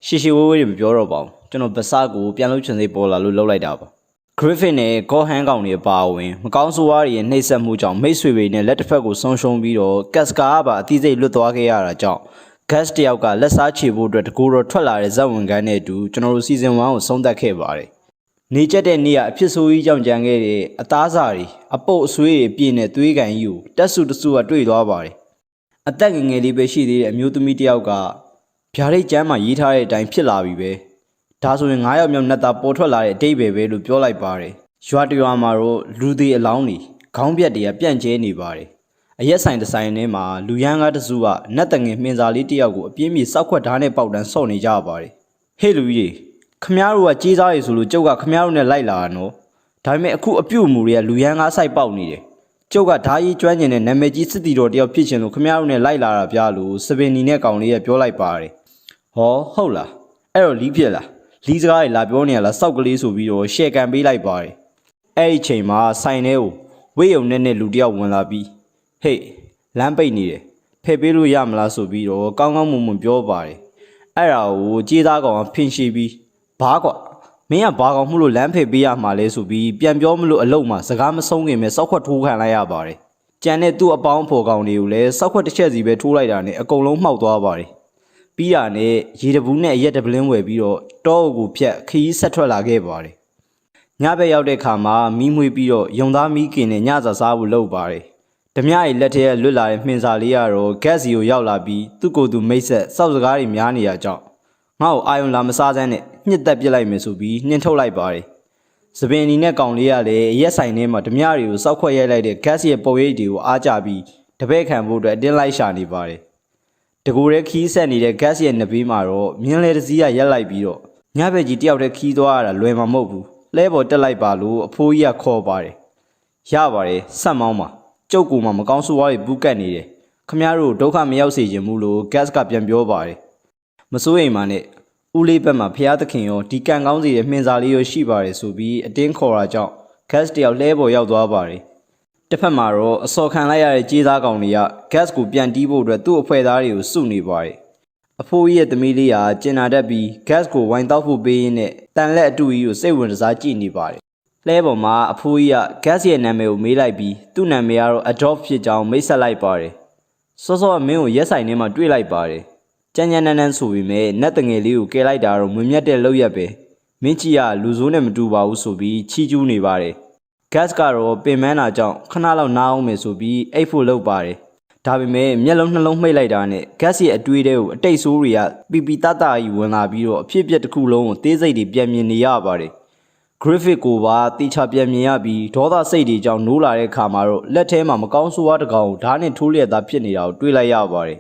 ရှီရှီဝေးဝေးတွေမပြောတော့ပါဘူးကျွန်တော်ဗစကိုပြန်လို့ချင်စိတ်ပေါ်လာလို့လှုပ်လိုက်တာပါ Griffin နဲ့ Gohan ကောင်တွေအပါအဝင်မကောင်းဆိုးဝါးတွေရဲ့နှိပ်စက်မှုကြောင့်မိတ်ဆွေတွေနဲ့လက်တစ်ဖက်ကိုဆုံးရှုံးပြီးတော့ Casca ကပါအတိစိတ်လွတ်သွားခဲ့ရတာကြောင့် Gas တယောက်ကလက်စားချေဖို့အတွက်တကူတော်ထွက်လာတဲ့ဇက်ဝင်ကန်းနဲ့အတူကျွန်တော်တို့ Season 1ကိုဆုံးသက်ခဲ့ပါတယ်နေကျက်တဲ့နေ့ကအဖြစ်ဆိုးကြီးကြောင့်ကြံခဲ့တဲ့အသားစာတွေအပုတ်အဆွေးတွေပြည့်နေသွေးကန်ကြီးကိုတက်စုတစုကတွေ့သွားပါတယ်အသက်ငယ်ငယ်လေးပဲရှိသေးတဲ့အမျိုးသမီးတယောက်ကဗျာဒိတ်ကျမ်းမှာရေးထားတဲ့အတိုင်းဖြစ်လာပြီပဲဒါဆိုရင်9ယောက်မြောက်နတ်သားပေါ်ထွက်လာတဲ့အတိတ်ပဲလို့ပြောလိုက်ပါတယ်ရွာတရွာမှာတော့လူသေးအလောင်းတွေခေါင်းပြက်တွေကပြန့်ကျဲနေပါတယ်အရက်ဆိုင်တစ်ဆိုင်ထဲမှာလူရန်ကားတစုကနတ်တငယ်မှင်စာလေးတယောက်ကိုအပြင်းပြေစောက်ခွက်ဓာတ်နဲ့ပေါက်တန်းဆော့နေကြပါတယ်ဟေ့လူကြီးခမားတို့ကကြီးစားရည်ဆိုလို့ကျုပ်ကခမားတို့နဲ့လိုက်လာတာနော်ဒါပေမဲ့အခုအပြုတ်မှုတွေကလူရန်ကားဆိုင်ပေါက်နေတယ်ကျုပ်ကဓာကြီးကျွမ်းကျင်တဲ့နာမည်ကြီးစစ်တီတော်တယောက်ဖြစ်ချင်လို့ခမားတို့နဲ့လိုက်လာတာပြလို့စပင်နီနဲ့ကောင်လေးကပြောလိုက်ပါတယ်ဟောဟုတ်လားအဲ့တော့လီးဖြစ်လားလီးစကားတွေလာပြောနေရလားစောက်ကလေးဆိုပြီးတော့ရှယ်ကန်ပေးလိုက်ပါတယ်အဲ့ဒီချိန်မှာဆိုင်ထဲကိုဝေးယုံနဲ့လူတယောက်ဝင်လာပြီးဟေ့လမ်းပိတ်နေတယ်ဖယ်ပေးလို့ရမလားဆိုပြီးတော့ကောင်းကောင်းမွန်မွန်ပြောပါတယ်အဲ့ဒါကိုကြေးသားကောင်ကဖင်ရှိပြီးဘာကွာမင်းကဘာကောင်မှုလို့လမ်းဖယ်ပေးရမှာလဲဆိုပြီးပြန်ပြောမလို့အလုံးမှာစကားမဆုံးခင်ပဲစောက်ခွက်ထိုးခံလိုက်ရပါတယ်ကြံတဲ့သူ့အပေါင်းဖော်ကောင်တွေကိုလည်းစောက်ခွက်တစ်ချက်စီပဲထိုးလိုက်တာနဲ့အကုန်လုံးမှောက်သွားပါတယ်ပြီးတာနဲ့ရေတဘူးနဲ့အရက်တပလင်းဝယ်ပြီးတော့တောအုပ်ကိုဖြတ်ခရီးဆက်ထွက်လာခဲ့ပါတယ်ညဘက်ရောက်တဲ့ခါမှာမီးမွေးပြီးတော့ယုံသားမီးကင်နဲ့ညစာစားဖို့လုပ်ပါတယ်ဓမြရဲ့လက်ထဲကလွတ်လာတဲ့မှင်စာလေးကတော့ gas စီကိုရောက်လာပြီးသူ့ကိုယ်သူမိတ်ဆက်စောက်စကားတွေများနေရကြောင်းငါ့ကိုအာယုံလာမစားစမ်းနဲ့ညှစ်သက်ပစ်လိုက်မယ်ဆိုပြီးနှင်ထုတ်လိုက်ပါတယ်စပင်နီနဲ့ကောင်လေးကလည်းရက်ဆိုင်ထဲမှာဓမြတွေကိုစောက်ခွက်ရိုက်လိုက်တဲ့ gas ရဲ့ပုံရိပ်တွေကိုအားကြပြီးတပည့်ခံဖို့အတွက်အတင်းလိုက်ရှာနေပါတယ်တကူရဲခီးဆက်နေတဲ့ gas ရဲ့နှစ်ဘေးမှာတော့မြင်းလေတစည်းကရက်လိုက်ပြီးတော့ညဘက်ကြီးတယောက်တည်းခီးသွားရတာလွယ်မှာမဟုတ်ဘူးလဲပေါ်တက်လိုက်ပါလို့အဖိုးကြီးကခေါ်ပါတယ်ရပါတယ်ဆက်မောင်းပါကျုပ်ကူမှမကောင်းဆိုးဝါးတွေပူးကတ်နေတယ်ခမရတို့ဒုက္ခမရောက်စေချင်ဘူးလို့ gas ကပြန်ပြောပါတယ်မစိုးရိမ်ပါနဲ့ဦးလေးဘက်မှာဖျားသခင်ရောဒီကန်ကောင်းစီတဲ့မှင်စာလေးရောရှိပါတယ်ဆိုပြီးအတင်းခေါ်တာကြောင့် gas တယောက်လဲပေါ်ရောက်သွားပါတယ်တစ်ဖက်မှာတော့အစော်ခံလိုက်ရတဲ့ကြေးသားကောင်တွေက gas ကိုပြန်တီးဖို့အတွက်သူ့အဖွဲ့သားတွေကိုစုနေပါတယ်အဖိုးကြီးရဲ့သမီးလေးဟာကျင်နာတတ်ပြီး gas ကိုဝိုင်းတောက်ဖို့ပေးရင်းနဲ့တန်လက်အတူကြီးကိုစိတ်ဝင်စားကြည့်နေပါတယ်လဲပေါ်မှာအဖိုးကြီးက gas ရဲ့နာမည်ကိုမေးလိုက်ပြီးသူ့နာမည်ကတော့ Adopt ဖြစ်ကြောင်းမိတ်ဆက်လိုက်ပါတယ်စောစောကမင်းကိုရက်ဆိုင်ထဲမှာတွေ့လိုက်ပါတယ်ကြမ်းကြမ်းနန်းနန်းဆိုပြီးမဲ့နတ်တငယ်လေးကိုကယ်လိုက်တာတော့မွေမြတ်တဲ့လောက်ရက်ပဲမင်းကြီးကလူဆိုးနဲ့မတူပါဘူးဆိုပြီးချီးကျူးနေပါတယ် gas ကတော့ပင်ပန်းတာကြောင့်ခဏလောက်နားအောင်မယ်ဆိုပြီးအိတ်ဖို့လုပ်ပါတယ်ဒါပေမဲ့မျက်လုံးနှလုံးမှိတ်လိုက်တာနဲ့ gas ရဲ့အတွေးတွေကိုအတိတ်ဆိုးတွေကပီပီတတကြီးဝင်လာပြီးတော့အဖြစ်အပျက်တစ်ခုလုံးကိုသေးစိတ်တွေပြန်မြင်နေရပါတယ် Griffith ကိုပါတီချပြန်မြင်ရပြီးဒေါသစိတ်တွေကြောင့်နိုးလာတဲ့ခါမှာတော့လက်ထဲမှာမကောင်းဆိုးဝါးတကောင်ကိုဓာတ်နဲ့ထိုးလျက်သားဖြစ်နေတာကိုတွေးလိုက်ရပါတယ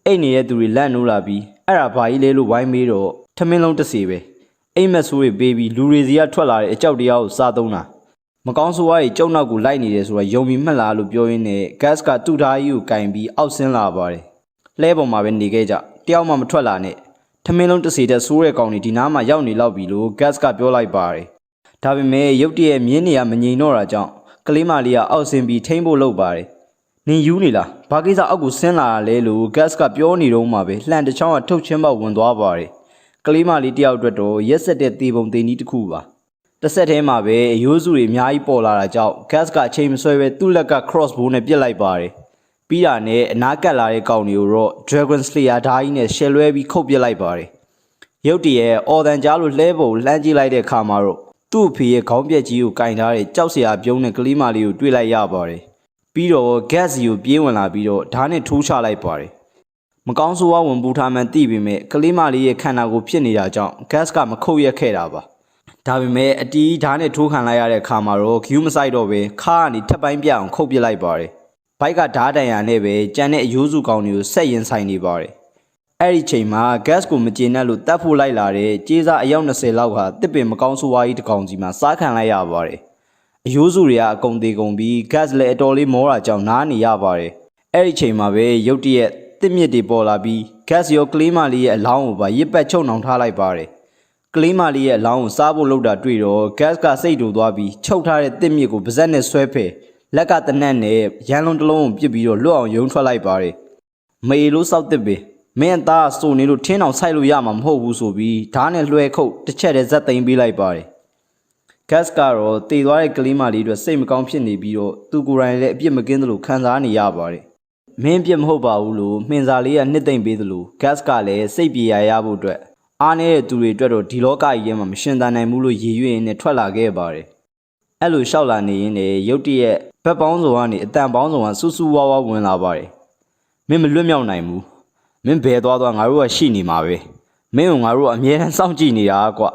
်အိတ်နေတဲ့သူတွေလက်နိုးလာပြီးအဲ့ဒါဘာကြီးလဲလို့ဝိုင်းမေးတော့ထမင်းလုံးတစ်စီပဲအိမ်မက်ဆိုးတွေပေးပြီးလူတွေစီကထွက်လာတဲ့အကြောက်တရားကိုစားသုံးတာမကောင်းဆိုးဝါးကြီးကျုံနောက်ကိုလိုက်နေတယ်ဆိုတော့ယုံပြီးမှတ်လားလို့ပြောရင်းနဲ့ gas ကတူထားကြီးကိုကင်ပြီးအောက်ဆင်းလာပါတယ်လှဲပေါ်မှာပဲနေခဲ့ကြတယောက်မှမထွက်လာနဲ့ထမင်းလုံးတစ်စီတဲ့ဆိုးတဲ့ကောင်တွေဒီနားမှာရောက်နေလောက်ပြီလို့ gas ကပြောလိုက်ပါတယ်ဒါပေမဲ့ရုတ်တရက်မြင်းနေရမငြိမ်တော့တာကြောင့်ကလေးမလေးကအောက်ဆင်းပြီးထိမ့်ဖို့လုပ်ပါတယ်နင်ယူနေလားဘာကိစ္စအောက်ကိုဆင်းလာတာလဲလို့ gas ကပြောနေတော့မှပဲလှန်တစ်ချောင်းကထုတ်ချင်းပေါက်ဝင်သွားပါတယ်ကလေးမလေးတယောက်အတွက်တော့ရက်ဆက်တဲ့တေပုံတေနီးတစ်ခုပါတစ်ဆက်တည်းမှာပဲအယိုးစုတွေအများကြီးပေါ်လာတာကြောင့် gas ကအချိန်မဆွဲပဲသူ့လက်က crossbow နဲ့ပစ်လိုက်ပါတယ်ပြီးတာနဲ့အနားကပ်လာတဲ့ကောင်တွေကိုတော့ dragon slayer ဓာကြီးနဲ့ရှယ်လွဲပြီးခုတ်ပစ်လိုက်ပါတယ်ရုတ်တရက်အော်တန်ကြားလို့လှဲပုံလှမ်းကြည့်လိုက်တဲ့အခါမှာတော့သူ့အဖေရဲ့ခေါင်းပြက်ကြီးကိုကင်ထားတဲ့ကြောက်စရာပြုံးတဲ့ကလေးမလေးကိုတွေ့လိုက်ရပါတယ်ပြီးတော့ gas စီကိုပြေးဝင်လာပြီးတော့ဓာတ်နဲ့ထိုးချလိုက်ပါတယ်မကောင်းဆိုးဝါးဝင်ပူထားမှန်းသိပေမဲ့ကလေးမလေးရဲ့ခန္ဓာကိုဖြစ်နေတာကြောင့် gas ကမခုတ်ရက်ခဲ့တာပါဒါပေမဲ့အတီးဓာတ်နဲ့ထိုးခံလိုက်ရတဲ့အခါမှာတော့ Q မဆိုင်တော့ပဲခါကနေထပ်ပိုင်းပြအောင်ခုတ်ပစ်လိုက်ပါတယ်ဘိုက်ကဓာတ်တန်ရနဲ့ပဲကြံတဲ့အယိုးစုကောင်တွေကိုဆက်ရင်ဆိုင်နေပါတယ်အဲ့ဒီချိန်မှာ gas ကိုမကျေနပ်လို့တတ်ဖို့လိုက်လာတဲ့ကြေးစားအယောက်20လောက်ဟာတစ်ပင်မကောင်းဆိုးဝါးကြီးတစ်ကောင်စီမှာစားခံလိုက်ရပါတယ်အယိုးစုတွေကအကုန်သေးကုန်ပြီး gas လည်းအတော်လေးမောတာကြောင့်နားနေရပါတယ်အဲ့ဒီချိန်မှာပဲရုတ်တရက်တစ်မြစ်တွေပေါ်လာပြီး gas ရောကလေးမလေးရဲ့အလောင်းကိုပါရစ်ပတ်ချုပ်နှောင်ထားလိုက်ပါတယ်ကလေးမလေးရဲ့အလောင်းကိုစားဖို့လုပ်တာတွေ့တော့ gas ကစိတ်တူသွားပြီးချုပ်ထားတဲ့တစ်မြစ်ကိုပါဇက်နဲ့ဆွဲဖယ်လက်ကတနက်နဲ့ရန်လုံးတစ်လုံးကိုပစ်ပြီးတော့လွတ်အောင်ယုံထွက်လိုက်ပါတယ်မေလို့စောက်တစ်ပင် မင်းသားစိုးနေလို့ထင်းအောင်ဆိုင်လို့ရမှာမဟုတ်ဘူးဆိုပြီးဓာတ်နဲ့လွှဲခုတ်တစ်ချက်တည်းဇက်သိမ်းပေးလိုက်ပါတယ်ဂက်စ်ကတော့တည်သွားတဲ့ကလေးမလေးအတွက်စိတ်မကောင်းဖြစ်နေပြီးတော့သူကိုယ်တိုင်လည်းအပြစ်မကင်းသလိုခံစားနေရပါတယ်မင်းအပြစ်မဟုတ်ပါဘူးလို့မှင်စာလေးကနှစ်သိမ့်ပေးသလိုဂက်စ်ကလည်းစိတ်ပြေရဖို့အတွက်အားနေတဲ့သူတွေအတွက်တော့ဒီလောကကြီးထဲမှာမရှင်သန်နိုင်ဘူးလို့ရည်ရွယ်ရင်းနဲ့ထွက်လာခဲ့ပါတယ်အဲ့လိုလျှောက်လာနေရင်လည်းရုတ်တရက်ဘက်ပေါင်းစုံကနေအတန်ပေါင်းစုံကစူးစူးဝါးဝါဝင်လာပါတယ်မင်းမလွတ်မြောက်နိုင်ဘူးမင်းဘယ်သွားငါတို့ကရှိနေမှာပဲမင်းကငါတို့ကအမြဲတမ်းစောင့်ကြည့်နေတာကွာ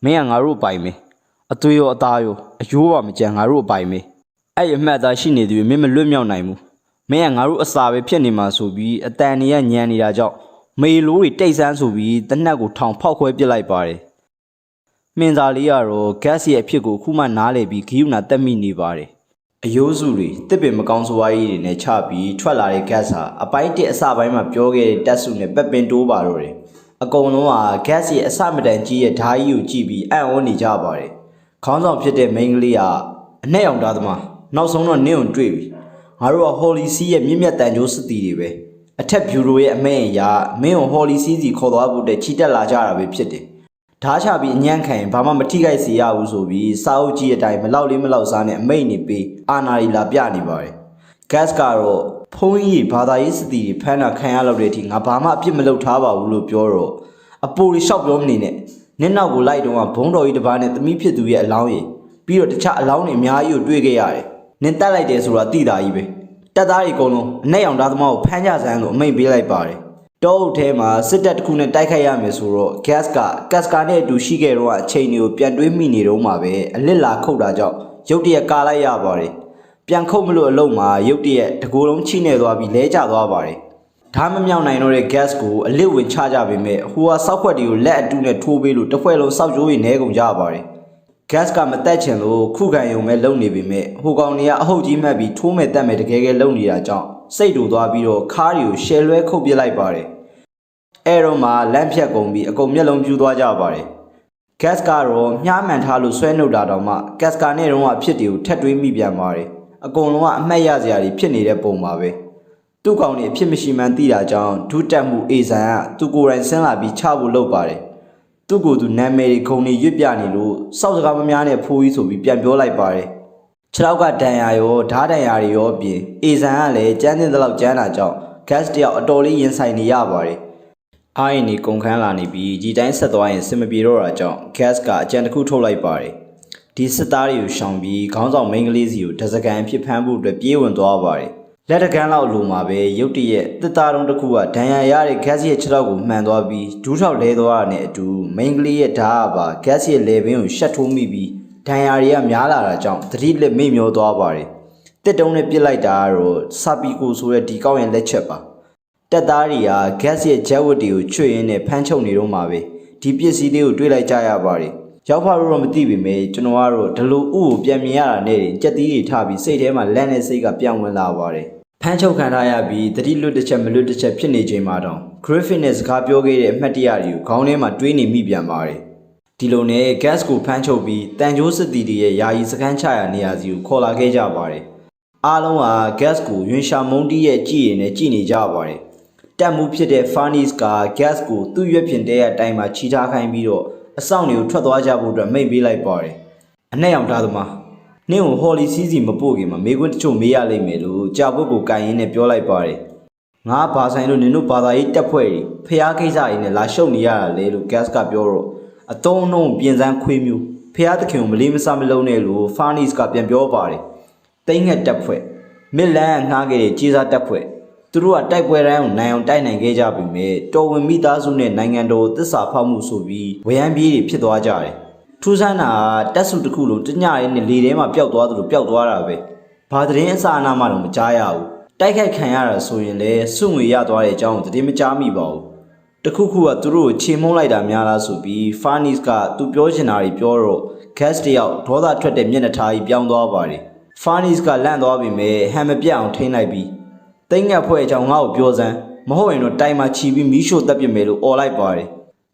မင်းကငါတို့ပိုင်မယ်အသွေးရောအသားရောအယိုးပါမကြံငါတို့ပိုင်မယ်အဲ့အမှတ်သားရှိနေသူမင်းမလွတ်မြောက်နိုင်ဘူးမင်းကငါတို့အစာပဲဖြစ်နေမှာဆိုပြီးအတန်နေရညံနေတာကြောင့်မေလိုးတွေတိတ်ဆန်းဆိုပြီးတနက်ကိုထောင်ဖောက်ခွဲပစ်လိုက်ပါတယ်မှင်စာလေးကတော့ဂက်စ်ရဲ့အဖြစ်ကိုခုမှနားလေပြီးဂီယူနာတက်မိနေပါတယ်အယိုးစုတွေတစ်ပင်မကောင်းဆိုးဝါးကြီးတွေနဲ့ချပြီးထွက်လာတဲ့ဂက်စ်ဟာအပိုင်းတစ်အစပိုင်းမှာပြောခဲ့တဲ့တက်စုနဲ့ပက်ပင်တိုးပါတော့တယ်အကုန်လုံးကဂက်စ်ရဲ့အစမတန်ကြီးရဲ့ဓာကြီးကိုကြည့်ပြီးအံ့ဩနေကြပါတယ်ခေါင်းဆောင်ဖြစ်တဲ့မိန်းကလေးကအနဲ့အောင်သားသမားနောက်ဆုံးတော့နင့်ကိုတွေ့ပြီငါတို့ကဟော်လီစီရဲ့မြင့်မြတ်တန်ကြိုးစစ်တီတွေပဲအထက်ဗျူရိုရဲ့အမိန့်အရမင်းကိုဟော်လီစီစီခေါ်သွားဖို့တဲ့ချီတက်လာကြတာပဲဖြစ်တယ်ဓာချပြီးအညံ့ခံရင်ဘာမှမထိခိုက်စေရဘူးဆိုပြီးစာအုပ်ကြီးအတိုင်းမလောက်လေးမလောက်စားနဲ့အမိန့်နေပေးအာနာရီလာပြနေပါတယ်ဂက်စ်ကတော့ဖုန်းကြီးဘာသာရေးစစ်တီတွေဖမ်းတာခံရလောက်တဲ့အထိငါဘာမှအပြစ်မလုပ်ထားပါဘူးလို့ပြောတော့အပူတွေလျှောက်ပြောမနေနဲ့နင်းနောက်ကိုလိုက်တော့ဘုံတော်ကြီးတစ်ပါးနဲ့သမီးဖြစ်သူရဲ့အလောင်းရည်ပြီးတော့တခြားအလောင်းတွေအများကြီးကိုတွေ့ခဲ့ရတယ်နင်းတက်လိုက်တယ်ဆိုတာသိတာကြီးပဲတက်သားတွေအကုန်လုံးအနဲ့အောင်သားသမားကိုဖမ်းကြစမ်းလို့အမိန့်ပေးလိုက်ပါတယ်တောအုပ်ထဲမှာစစ်တပ်တစ်ခုနဲ့တိုက်ခိုက်ရမယ်ဆိုတော့ဂက်စ်ကနဲ့အတူရှိခဲ့တော့အချိန်တွေကိုပြန်တွေးမိနေတော့မှပဲအလစ်လာခုတ်တာကြောင့်ရုတ်တရက်ကာလိုက်ရပါတယ်ပြန်ခုတ်မလို့အလုံးမှာရုတ်တရက်တကိုယ်လုံးချိနေသွားပြီးလဲကျသွားပါတယ်ဓာတ်မမြောက်နိုင်တော့တဲ့ဂက်စ်ကိုအလစ်ဝင်ချကြပေမဲ့ဟိုဟာစောက်ခွက်တွေကိုလက်အတူနဲ့ထိုးပေးလို့တစ်ဖွဲ့လုံးစောက်ကြိုးတွေနဲကုန်ကြပါတယ်ဂက်စ်ကမတက်ချင်လို့ခုခံရုံပဲလုံနေပေမဲ့ဟိုကောင်တွေကအဟုတ်ကြီးမှတ်ပြီးထိုးမဲ့တက်မဲ့တကယ်လုံနေတာကြောင့်စိတ်တူသွားပြီးတော့ခါးတွေကိုရှယ်လွဲခုတ်ပစ်လိုက်ပါတယ်အဲ့တော့မှလမ်းဖြတ်ကုန်ပြီးအကုန်မျက်လုံးပြူသွားကြပါတယ်ဂက်စ်ကတော့မြားမှန်ထားလို့ဆွဲနှုတ်တာတောင်မှဂက်စ်ကနဲ့တော့အဖြစ်တွေကိုထက်တွေးမိပြန်ပါတယ်အကုန်လုံးကအမှတ်ရစရာတွေဖြစ်နေတဲ့ပုံပါပဲသူ့ကောင်တွေအဖြစ်မရှိမှန်းသိတာကြောင့်ဒုတက်မှုအေဇန်ကသူကိုယ်တိုင်ဆင်းလာပြီးချဖို့လုပ်ပါတယ်သူ့ကိုယ်သူနာမည်တွေခုံတွေရွတ်ပြနေလို့စောက်စကားမများနဲ့ဖိုးကြီးဆိုပြီးပြန်ပြောလိုက်ပါတယ်ခြေထောက်ကဒဏ်ရာရောဓာတ်ဒဏ်ရာတွေရောပြင်အေဇန်ကလည်းကြမ်းတဲ့လောက်ကြမ်းတာကြောင့်ဂက်စ်တယောက်အတော်လေးရင်ဆိုင်နေရပါတယ်အားရင်ဒီကုန်ခန်းလာနေပြီးဒီတိုင်းဆက်သွားရင်စင်မပြေတော့တာကြောင့်ဂက်စ်ကအကြံတစ်ခုထုတ်လိုက်ပါတယ်ဒီစစ်သားတွေကိုရှောင်ပြီးခေါင်းဆောင်မိန်းကလေးစီကိုဒဇကန်ဖြစ်ဖမ်းဖို့အတွက်ပြေးဝင်သွားပါတယ်လက်တကန်းလောက်လိုမှာပဲရုတ်တရက်တစ်သားတုံးတစ်ခုကဒဏ်ရာရတဲ့ဂက်စ်ရဲ့ခြေထောက်ကိုမှန်သွားပြီးဒူးထောက်လဲသွားတာနဲ့အတူမိန်းကလေးရဲ့ဓာတ်ကပါဂက်စ်ရဲ့လေပင်ကိုရှက်ထိုးမိပြီးဒဏ်ရာတွေကများလာတာကြောင့်သတိလက်မိမျောသွားပါတယ်တစ်တုံးနဲ့ပြစ်လိုက်တာကတော့စာပီကိုဆိုတဲ့ဒီကောင်းရဲ့လက်ချက်ပါတက်သားတွေကဂက်စ်ရဲ့ဂျက်ဝတ်တွေကိုချွေရင်းနဲ့ဖမ်းချုပ်နေတော့မှာပဲဒီပစ္စည်းလေးကိုတွေးလိုက်ကြရပါတယ်ရောက်ဖားတော့မသိပေမဲ့ကျွန်တော်ကတော့ဒီလိုဥကိုပြန်မြင်ရတာနဲ့ကြက်သီးတွေထားပြီးစိတ်ထဲမှာလန့်တဲ့စိတ်ကပြန်ဝင်လာပါတယ်ဖမ်းချုပ်ခံထားရပြီးတတိလွတ်တစ်ချက်မလွတ်တစ်ချက်ဖြစ်နေချိန်မှာတော့ Griffin နဲ့စကားပြောခဲ့တဲ့အမှတ်တရတွေကိုခေါင်းထဲမှာတွေးနေမိပြန်ပါတယ်ဒီလိုနဲ့ gas ကိုဖမ်းချုပ်ပြီးတန်ကြိုးစစ်တီတွေရဲ့ယာယီစခန်းချရာနေရာစီကိုခေါ်လာခဲ့ကြပါတယ်အားလုံးက gas ကိုရွှင်ရှာမုန်းတီးရဲ့ကြည့်ရင်နဲ့ကြည့်နေကြပါတယ်တက်မှုဖြစ်တဲ့ Farnis က gas ကိုသူ့ရွက်ဖြင့်တဲရတိုင်းမှာချီထားခိုင်းပြီးတော့အဆောင်တွေကိုထွက်သွားကြဖို့အတွက်မိန့်ပေးလိုက်ပါတယ်အနဲ့အောင်သားသမားနင့်ကိုဟော်လီစီစီမပို့ခင်မှာမေကွန်းတချို့မေးရလိမ့်မယ်လို့ကြာဘွတ်ကိုကန်ရင်းနဲ့ပြောလိုက်ပါတယ်ငါဘာဆိုင်လို့နင်တို့ဘာသာရေးတက်ဖွဲ့တွေဖျားကိစ္စတွေနဲ့လာရှုပ်နေရတာလေလို့ gas ကပြောတော့အတုံးအနှုံပြင်စမ်းခွေးမျိုးဖျားသခင်ကိုမလေးမစားမလုံးနဲ့လို့ Farnis ကပြန်ပြောပါတယ်တိတ်ငက်တက်ဖွဲ့မစ်လန်ငှားခဲ့တဲ့ကြေးစားတက်ဖွဲ့သူတို့ကတိုက်ပွဲတိုင်းကိုနိုင်အောင်တိုက်နိုင်ခဲ့ကြပြီမဲ့တော်ဝင်မိသားစုနဲ့နိုင်ငံတော်သစ္စာဖောက်မှုဆိုပြီးဝရမ်းပြေးတွေဖြစ်သွားကြတယ်ထူးဆန်းတာတက်စုတစ်ခုလုံးတညရဲနဲ့လေထဲမှာပျောက်သွားသလိုပျောက်သွားတာပဲဘာသတင်းအစအနာမှတော့မကြားရဘူးတိုက်ခိုက်ခံရတာဆိုရင်လည်းစွန့်ငွေရသွားတဲ့အကြောင်းသတင်းမကြားမိပါဘူးတခုခုကသူတို့ကိုချေမှုန်းလိုက်တာများလားဆိုပြီး Farnis ကသူပြောချင်တာတွေပြောတော့ gas တယောက်ဒေါသထွက်တဲ့မျက်နှာထားကြီးပြောင်းသွားပါတယ် Farnis ကလန့်သွားပြီမဲ့ဟန်မပြတ်အောင်ထိန်းလိုက်ပြီးတိတ်ငက်ဖွဲ့အကြောင်းငါ့ကိုပြောစမ်းမဟုတ်ရင်တော့တိုင်မှာချီပြီးမီးရှို့တက်ပြစ်မယ်လို့អော်လိုက်ပါတယ်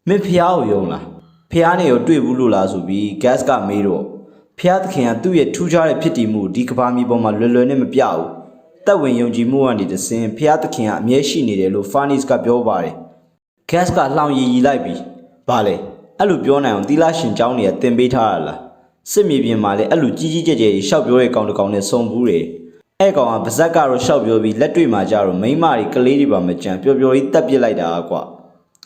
မင်းဖျားကိုယုံလားဖျားနဲ့ရောတွေ့ဘူးလို့လားဆိုပြီး gas ကမေးတော့ဖျားသခင်ကသူ့ရဲ့ထူးခြားတဲ့ဖြစ်တည်မှုဒီကဘာမီပေါ်မှာလွယ်လွယ်နဲ့မပြဘူးတက်ဝင်ယုံကြည်မှုကနေတဆင်ဖျားသခင်ကအမြဲရှိနေတယ်လို့ Farnis ကပြောပါတယ် gas ကလောင်ရည်လိုက်ပြီးဘာလဲအဲ့လိုပြောနိုင်အောင်သီလရှင်เจ้าနေတင်ပေးထားရလားစစ်မြေပြင်မှာလည်းအဲ့လိုကြီးကြီးကျယ်ကျယ်ရှောက်ပြောတဲ့ကောင်တစ်ကောင်နဲ့စုံဘူးတယ်အဲ့ကောင်ကပါဇက်ကတော့ရှောက်ပြောပြီးလက်တွေ့မှာကြတော့မိန်းမတွေကလေးတွေပါမကြံပျော်ပျော်ကြီးတက်ပစ်လိုက်တာကွာ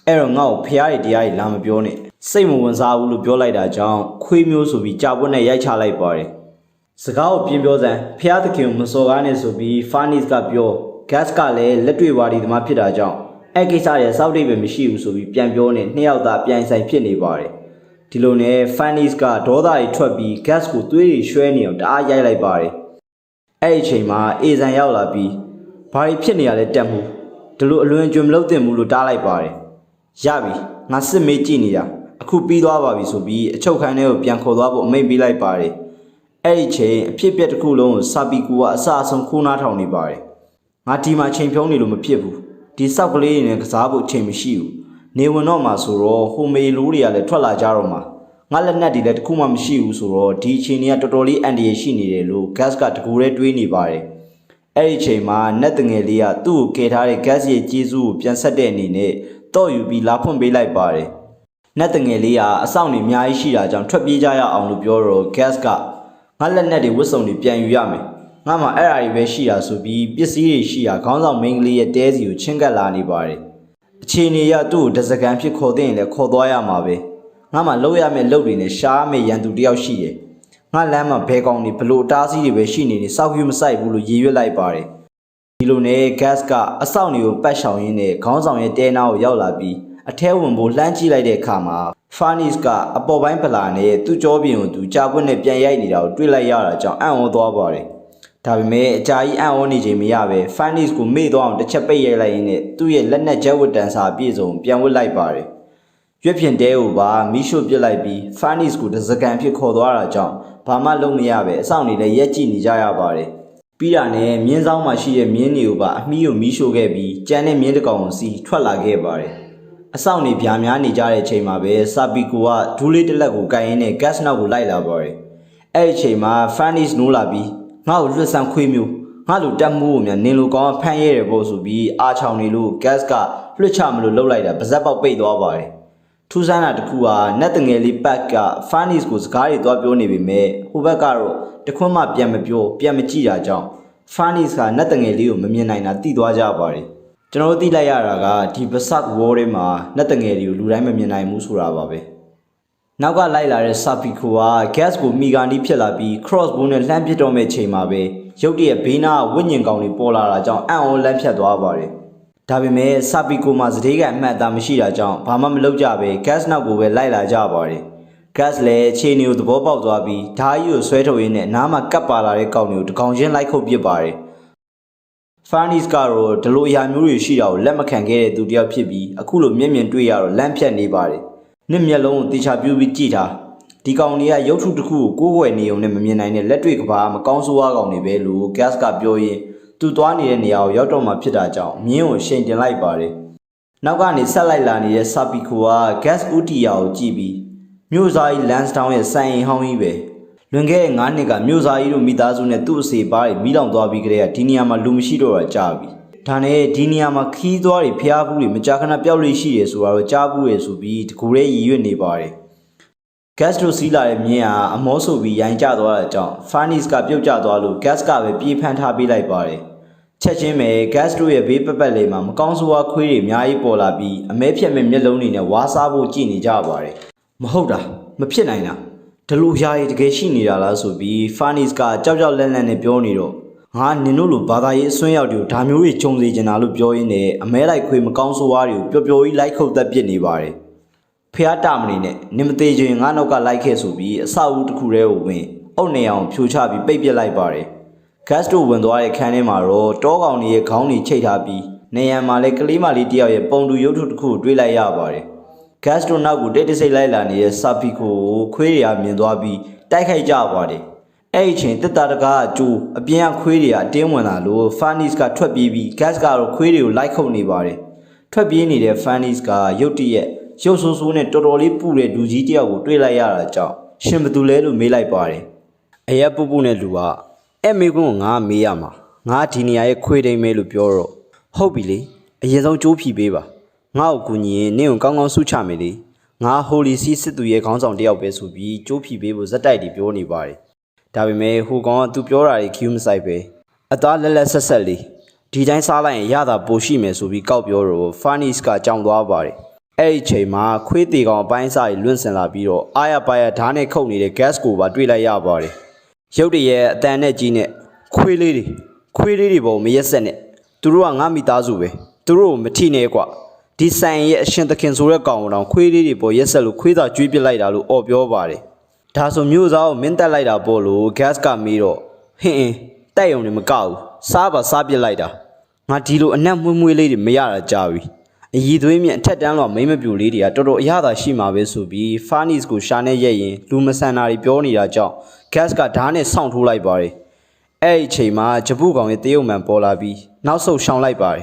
အဲ့တော့ငါ့ကိုဖျားတွေတရားတွေလာမပြောနဲ့စိတ်မဝင်စားဘူးလို့ပြောလိုက်တာကြောင့်ခွေးမျိုးဆိုပြီးကြာပွက်နဲ့ရိုက်ချလိုက်ပါတယ်စကားကိုပြင်းပြောစမ်းဖျားသခင်မစော်ကားနဲ့ဆိုပြီး Farnis ကပြော gas ကလည်းလက်တွေ့ဝါဒီသမားဖြစ်တာကြောင့်အဲ့ကိစ္စရဲ့စောက်တိတ်ပဲမရှိဘူးဆိုပြီးပြန်ပြောနေနှစ်ယောက်သားပြန်ဆိုင်ဖြစ်နေပါတယ်ဒီလိုနဲ့ Farnis ကဒေါသတွေထွက်ပြီး gas ကိုသွေးတွေရွှဲနေအောင်တအားရိုက်လိုက်ပါတယ်အဲ့ဒီအချိန်မှာအေဇန်ရောက်လာပြီးဘာတွေဖြစ်နေရလဲတက်မှုဒီလိုအလွန်ကျွံမလုပ်တင်ဘူးလို့တားလိုက်ပါတယ်ရပြီငါစစ်မေးကြည့်နေတာအခုပြီးသွားပါပြီဆိုပြီးအချုပ်ခန်းထဲကိုပြန်ခေါ်သွားဖို့အမိန့်ပေးလိုက်ပါတယ်အဲ့ဒီချိန်အဖြစ်အပျက်တစ်ခုလုံးကိုစာပီကူကအစအဆုံးခိုးနားထောင်နေပါတယ်ငါဒီမှာချိန်ဖြုံးနေလို့မဖြစ်ဘူးဒီစောက်ကလေးတွေနဲ့ကစားဖို့ချိန်မရှိဘူးနေဝင်တော့မှဆိုတော့ဟိုမေလူတွေကလည်းထွက်လာကြတော့မှငါလက်နက်တွေလည်းတခုမှမရှိဘူးဆိုတော့ဒီအချိန်ကြီးကတော်တော်လေးအန်ဒီရရှိနေတယ်လို့ gas ကတကူရဲတွေးနေပါတယ်အဲ့ဒီချိန်မှာနတ်တငယ်လေးကသူ့ကိုကယ်ထားတဲ့ gas ရဲ့ကျေးဇူးကိုပြန်ဆက်တဲ့အနေနဲ့တော့ယူပြီးလာဖွင့်ပေးလိုက်ပါတယ်နတ်တငယ်လေးကအဆောင်နေအများကြီးရှိတာကြောင့်ထွက်ပြေးကြရအောင်လို့ပြောတော့ gas ကငါလက်နက်တွေဝတ်စုံတွေပြန်ယူရမယ်ငါမှအဲ့အရာတွေပဲရှိတာဆိုပြီးပစ္စည်းတွေရှိတာခေါင်းဆောင်မင်းကလေးရဲ့တဲစီကိုချင်းကပ်လာနေပါတယ်အခြေအနေရသူ့ကိုတစကန်ဖြစ်ခေါ်တဲ့ရင်လည်းခေါ်သွားရမှာပဲငါမှလှုပ်ရမယ့်လှုပ်တွေနဲ့ရှားမယ့်ရန်သူတယောက်ရှိတယ်ငါလမ်းမှာဘဲကောင်းနေဘလို့အတားစီးတွေပဲရှိနေစောက်ယူမဆိုင်ဘူးလို့ရည်ရွယ်လိုက်ပါတယ်ဒီလိုနဲ့ gas ကအဆောင်တွေကိုပတ်ရှောင်ရင်းနဲ့ခေါင်းဆောင်ရဲ့တဲနာကိုရောက်လာပြီးအထဲဝင်ဖို့လှမ်းကြည့်လိုက်တဲ့အခါမှာ Farnis ကအပေါ်ပိုင်းပလာနဲ့သူ့ကြောပြင်ကိုသူကြာပွက်နဲ့ပြန်ရိုက်နေတာကိုတွေ့လိုက်ရတာကြောင့်အံ့ဩသွားပါတယ်ဒါပေမဲ့အကြာကြီးအံ့ဩနေချိန်မရပဲ Farnis ကိုမေ့သွားအောင်တစ်ချက်ပိတ်ရိုက်လိုက်ရင်းနဲ့သူ့ရဲ့လက်နက်ကျဲဝတ်တန်စာပြည့်စုံပြန်ဝတ်လိုက်ပါတယ်ရွက်ဖြင်တဲကိုပါမိရှို့ပစ်လိုက်ပြီး Farnis ကိုတစကန်ဖြစ်ခေါ်သွားတာကြောင့်ဘာမှလုပ်မရပဲအဆောင်နေလည်းရက်ကြည့်နေကြရပါတယ်ပြီးတာနဲ့မြင်းဆောင်မှာရှိတဲ့မြင်းတွေကိုပါအမီးကိုမိရှို့ခဲ့ပြီးကြမ်းတဲ့မြင်းတစ်ကောင်ကိုစီထွက်လာခဲ့ပါတယ်အဆောင်နေဗျာများနေကြတဲ့အချိန်မှာပဲစာပီကိုကဒူးလေးတစ်လက်ကိုကိုင်ရင်းနဲ့ gas နောက်ကိုလိုက်လာပါတယ်အဲ့ဒီအချိန်မှာ Farnis နိုးလာပြီးငါ့ကိုလွတ်ဆန်းခွေးမျိုးငါ့လိုတက်မှုကိုမြန်နင်လိုကောင်းဖမ်းရဲတယ်ပေါ့ဆိုပြီးအားချောင်နေလို့ gas ကလွှတ်ချမလို့လှုပ်လိုက်တာပါဇက်ပေါက်ပိတ်သွားပါတယ်ထူးဆန်းတာတစ်ခုဟာနတ်တငယ်လေးပတ်က Farnis ကိုစကားတွေသွားပြောနေပေမဲ့ဟိုဘက်ကတော့တခွန်းမှပြန်မပြောပြန်မကြည့်တာကြောင့် Farnis ကနတ်တငယ်လေးကိုမမြင်နိုင်တာသိသွားကြပါတယ်ကျွန်တော်သိလိုက်ရတာကဒီဘဆတ်ဝေါ်ထဲမှာနတ်တငယ်တွေကိုလူတိုင်းမမြင်နိုင်ဘူးဆိုတာပါပဲနောက်ကလိုက်လာတဲ့ဆာပီကိုက gas ကိုမိဂါနီးဖြစ်လာပြီး crossbow နဲ့လှမ်းပစ်တော့မဲ့ချိန်မှာပဲရုတ်တရက်ဘေးနားဝိညာဉ်ကောင်တွေပေါ်လာတာကြောင့်အံ့ဩလန့်ဖြတ်သွားပါတယ်ဒါပေမဲ့ဆာပီကိုမှာစတေးကအမှတ်အသားမရှိတာကြောင့်ဘာမှမလုပ်ကြပဲ gas နောက်ကိုပဲလိုက်လာကြပါတယ် gas လည်းခြေနေကိုသဘောပေါက်သွားပြီးဓာကြီးကိုဆွဲထုတ်ရင်းနဲ့နားမှာကပ်ပါလာတဲ့ကောင်တွေကိုတကောင်ချင်းလိုက်ခုတ်ပစ်ပါတယ်Farnis ကတော့ဒီလိုအရာမျိုးတွေရှိတာကိုလက်မခံခဲ့တဲ့သူတယောက်ဖြစ်ပြီးအခုလိုမျက်မြင်တွေ့ရတော့လမ်းဖြတ်နေပါတယ်။နှစ်မျက်လုံးကိုတေချာပြူပြီးကြည့်တာဒီကောင်တွေကရုပ်ထုတစ်ခုကိုကိုးကွယ်နေုံနဲ့မမြင်နိုင်တဲ့လက်တွေ့ကဘာမကောင်းဆိုးဝါးကောင်တွေပဲလို့ gas ကပြောရင်သူသွားနေတဲ့နေရာကိုရောက်တော့မှဖြစ်တာကြောင့်မြင်းကိုရှိန်တင်လိုက်ပါတယ်။နောက်ကနေဆက်လိုက်လာနေတဲ့ဆာပီကိုက gas ဦးတီယာကိုကြည့်ပြီးမြို့စားကြီး Lansdowne ရဲ့စိုင်အိမ်ဟောင်းကြီးပဲလွန်ခဲ့တဲ့9နှစ်ကမြို့စားကြီးတို့မိသားစုနဲ့သူ့အစေပါးတွေမိလောင်သွားပြီးကြတဲ့ဒီနေရာမှာလူမရှိတော့တာကြားပြီဒါနဲ့ဒီနေရာမှာခီးသွားတွေဖျားဘူးတွေမကြာခဏပျောက်လို့ရှိတယ်ဆိုတာတော့ကြားဘူးရဆိုပြီးတကူရဲရည်ရွက်နေပါတယ် gas တို့စီးလာတဲ့မြင်းဟာအမောဆိုပြီးရိုင်းကျသွားတာကြောင့် Farnis ကပြုတ်ကျသွားလို့ gas ကပဲပြေးဖမ်းထားပေးလိုက်ပါတယ်ချက်ချင်းပဲ gas တို့ရဲ့ဘေးပတ်လေးမှာမကောင်းဆိုးဝါးခွေးတွေအများကြီးပေါ်လာပြီးအမဲဖြတ်မဲ့မျက်လုံးတွေနဲ့ဝါးစားဖို့ကြည့်နေကြပါတယ်မဟုတ်တာမဖြစ်နိုင်တာဒီလိုယာရီတကယ်ရှိနေတာလားဆိုပြီး Farnis ကကြောက်ကြောက်လန့်လန့်နဲ့ပြောနေတော့ငါနင်တို့လိုဘာသာရေးအစွန်းရောက်တွေကိုဒါမျိုးတွေဂျုံစေချင်တာလို့ပြောရင်းနဲ့အမဲလိုက်ခွေးမကောင်းဆိုးဝါးတွေကိုပျော်ပျော်ကြီးလိုက်ခုတ်သက်ပစ်နေပါတယ်ဖះတာမနေနဲ့နင်မသေးချင်ငါနောက်ကလိုက်ခဲ့ဆိုပြီးအဆောက်အဦတစ်ခုတည်းကိုဝင်အုတ်နေအောင်ဖြိုချပြီးပိတ်ပစ်လိုက်ပါတယ် gas တို့ဝင်သွားတဲ့ခန်းထဲမှာတော့တောကောင်တွေရဲ့ခေါင်းတွေချိတ်ထားပြီးနေရန်မှာလည်းကလေးမလေးတယောက်ရဲ့ပုံတူရုပ်ထုတစ်ခုကိုတွေ့လိုက်ရပါတယ် gas တို့နောက်ကိုတိတ်တဆိတ်လိုက်လာနေတဲ့ဆာပီကိုခွေးတွေကမြင်သွားပြီးတိုက်ခိုက်ကြပါတယ်အဲ့ဒီချိန်တက်တာတကားအကျိုးအပြင်ကခွေးတွေကအတင်းဝင်လာလို့ Farnis ကထွက်ပြေးပြီး gas ကတော့ခွေးတွေကိုလိုက်ခုတ်နေပါတယ်ထွက်ပြေးနေတဲ့ Farnis ကရုတ်တရက်ရုပ်ဆိုးဆိုးနဲ့တော်တော်လေးပူတဲ့လူကြီးတယောက်ကိုတွေ့လိုက်ရတာကြောင့်ရှင်ဘသူလဲလို့မေးလိုက်ပါတယ်အရက်ပူပူနဲ့လူကအဲ့မေကွန်းကိုငါမေးရမှာငါဒီနေရာရဲ့ခွေးတိမ်မဲလို့ပြောတော့ဟုတ်ပြီလေအရင်ဆုံးကြိုးဖြီပေးပါ ငါ့ကိုကူညီရင်နင့်ကိုကောင်းကောင်းဆုချမယ်လေငါဟိုလီစီစစ်သူရဲ့ခေါင်းဆောင်တယောက်ပဲဆိုပြီးကျိုးဖြီပေးဖို့ဇက်တိုက်တွေပြောနေပါတယ်ဒါပေမဲ့ဟိုကောင်ကသူပြောတာတွေ cue မဆိုင်ပဲအသားလက်လက်ဆက်ဆက်လေးဒီတိုင်းစားလိုက်ရင်ရတာပိုရှိမယ်ဆိုပြီးကောက်ပြောတော့ Farnis ကကြောင်သွားပါတယ်အဲ့ဒီချိန်မှာခွေးတီကောင်အပိုင်းစားကြီးလွင့်စင်လာပြီးတော့အာရပါရဓာတ်နဲ့ခုတ်နေတဲ့ gas ကိုပါတွေ့လိုက်ရပါတယ်ရုပ်တရက်အတန်နဲ့ကြီးနဲ့ခွေးလေးတွေပေါ်မရက်ဆက်နဲ့သူတို့ကငါမိသားစုပဲသူတို့ကိုမထိနဲ့ကွာဒီဆိုင်ရဲ့အရှင်သခင်ဆိုတဲ့ကောင်တော်ခွေးလေးတွေပေါ်ရက်ဆက်လို့ခွေးသာကျွေးပစ်လိုက်တာလို့အော်ပြောပါတယ်ဒါဆိုမျိုးစားကိုမင်းတက်လိုက်တာပေါ့လို့ gas ကမေးတော့ဟင်းတိုက်ရုံနဲ့မကောက်ဘူးစားပါစားပစ်လိုက်တာငါဒီလိုအနက်မွေးလေးတွေမရတာကြာပြီအည်သွေးမြင့်အထက်တန်းလောမိမပြူလေးတွေကတော်တော်အရသာရှိမှာပဲဆိုပြီး Farnis ကိုရှာနေရက်ရင်လူမဆန်တာတွေပြောနေတာကြောင့် gas ကဓာတ်နဲ့ဆောင့်ထိုးလိုက်ပါတယ်အဲ့ဒီအချိန်မှာဂျပူကောင်ရဲ့တရုတ်မှန်ပေါ်လာပြီးနောက်ဆုတ်ရှောင်လိုက်ပါတယ်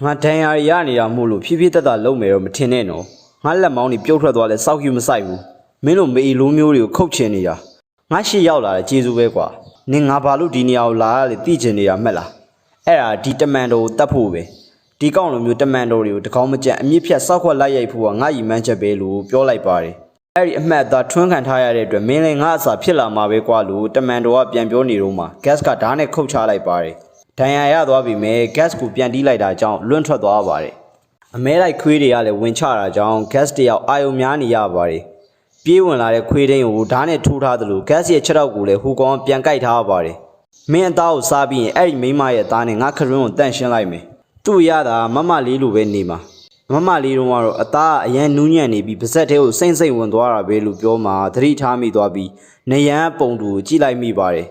ငါဒဏ်ရာရနေတာမို့လို့ဖြည်းဖြည်းတက်တာလုံးမယ်တော့မထင်နဲ့နော်ငါလက်မောင်းတွေပြုတ်ထွက်သွားလဲစောက်ကျူမဆိုင်ဘူးမင်းတို့မေလိုမျိုးတွေကိုခုတ်ချင်နေတာငါရှေ့ရောက်လာတဲ့ကျေးဇူးပဲကွာနင်ငါဘာလို့ဒီနေရာကိုလာရလဲသိချင်နေတာမှတ်လားအဲ့ဒါဒီတမန်တော်ကိုတတ်ဖို့ပဲဒီကောင်လိုမျိုးတမန်တော်တွေကိုတကောင်းမကြက်အမြင့်ဖြတ်စောက်ခွက်လိုက်ရိုက်ဖို့ကငါရီမှန်းချက်ပဲလို့ပြောလိုက်ပါတယ်အဲ့ဒီအမှတ်သားထွန်းခံထားရတဲ့အတွက်မင်းလည်းငါအစာဖြစ်လာမှာပဲကွာလို့တမန်တော်ကပြန်ပြောနေတော့မှ gas ကဓာတ်နဲ့ခုတ်ချလိုက်ပါတယ်ဒဏ်ရာရသွားပြီမဲ့ gas ကိုပြန်တီးလိုက်တာကြောင့်လွန့်ထွက်သွားပါတယ်အမဲလိုက်ခွေးတွေကလည်းဝင်ချတာကြောင့် gas တယောက်အာယုံများနေရပါတယ်ပြေးဝင်လာတဲ့ခွေးတင်းကိုဓာတ်နဲ့ထိုးထားသလို gas ရဲ့ခြေထောက်ကိုလည်းဟိုကောင်ပြန်ကိုက်ထားပါတယ်မင်းအသားကိုစားပြီးရင်အဲ့ဒီမိန်းမရဲ့သားနဲ့ငါခရွန်းကိုတန့်ရှင်းလိုက်မယ်သူ့ရတာမမလေးလိုပဲနေမှာမမလေးတော့ကတော့အသားအရန်နူးညံ့နေပြီးပါဇက်ထဲကိုစိမ့်စိမ့်ဝင်သွားတာပဲလို့ပြောမှသတိထားမိသွားပြီးနေရန်ပုံတူကိုကြည့်လိုက်မိပါတယ်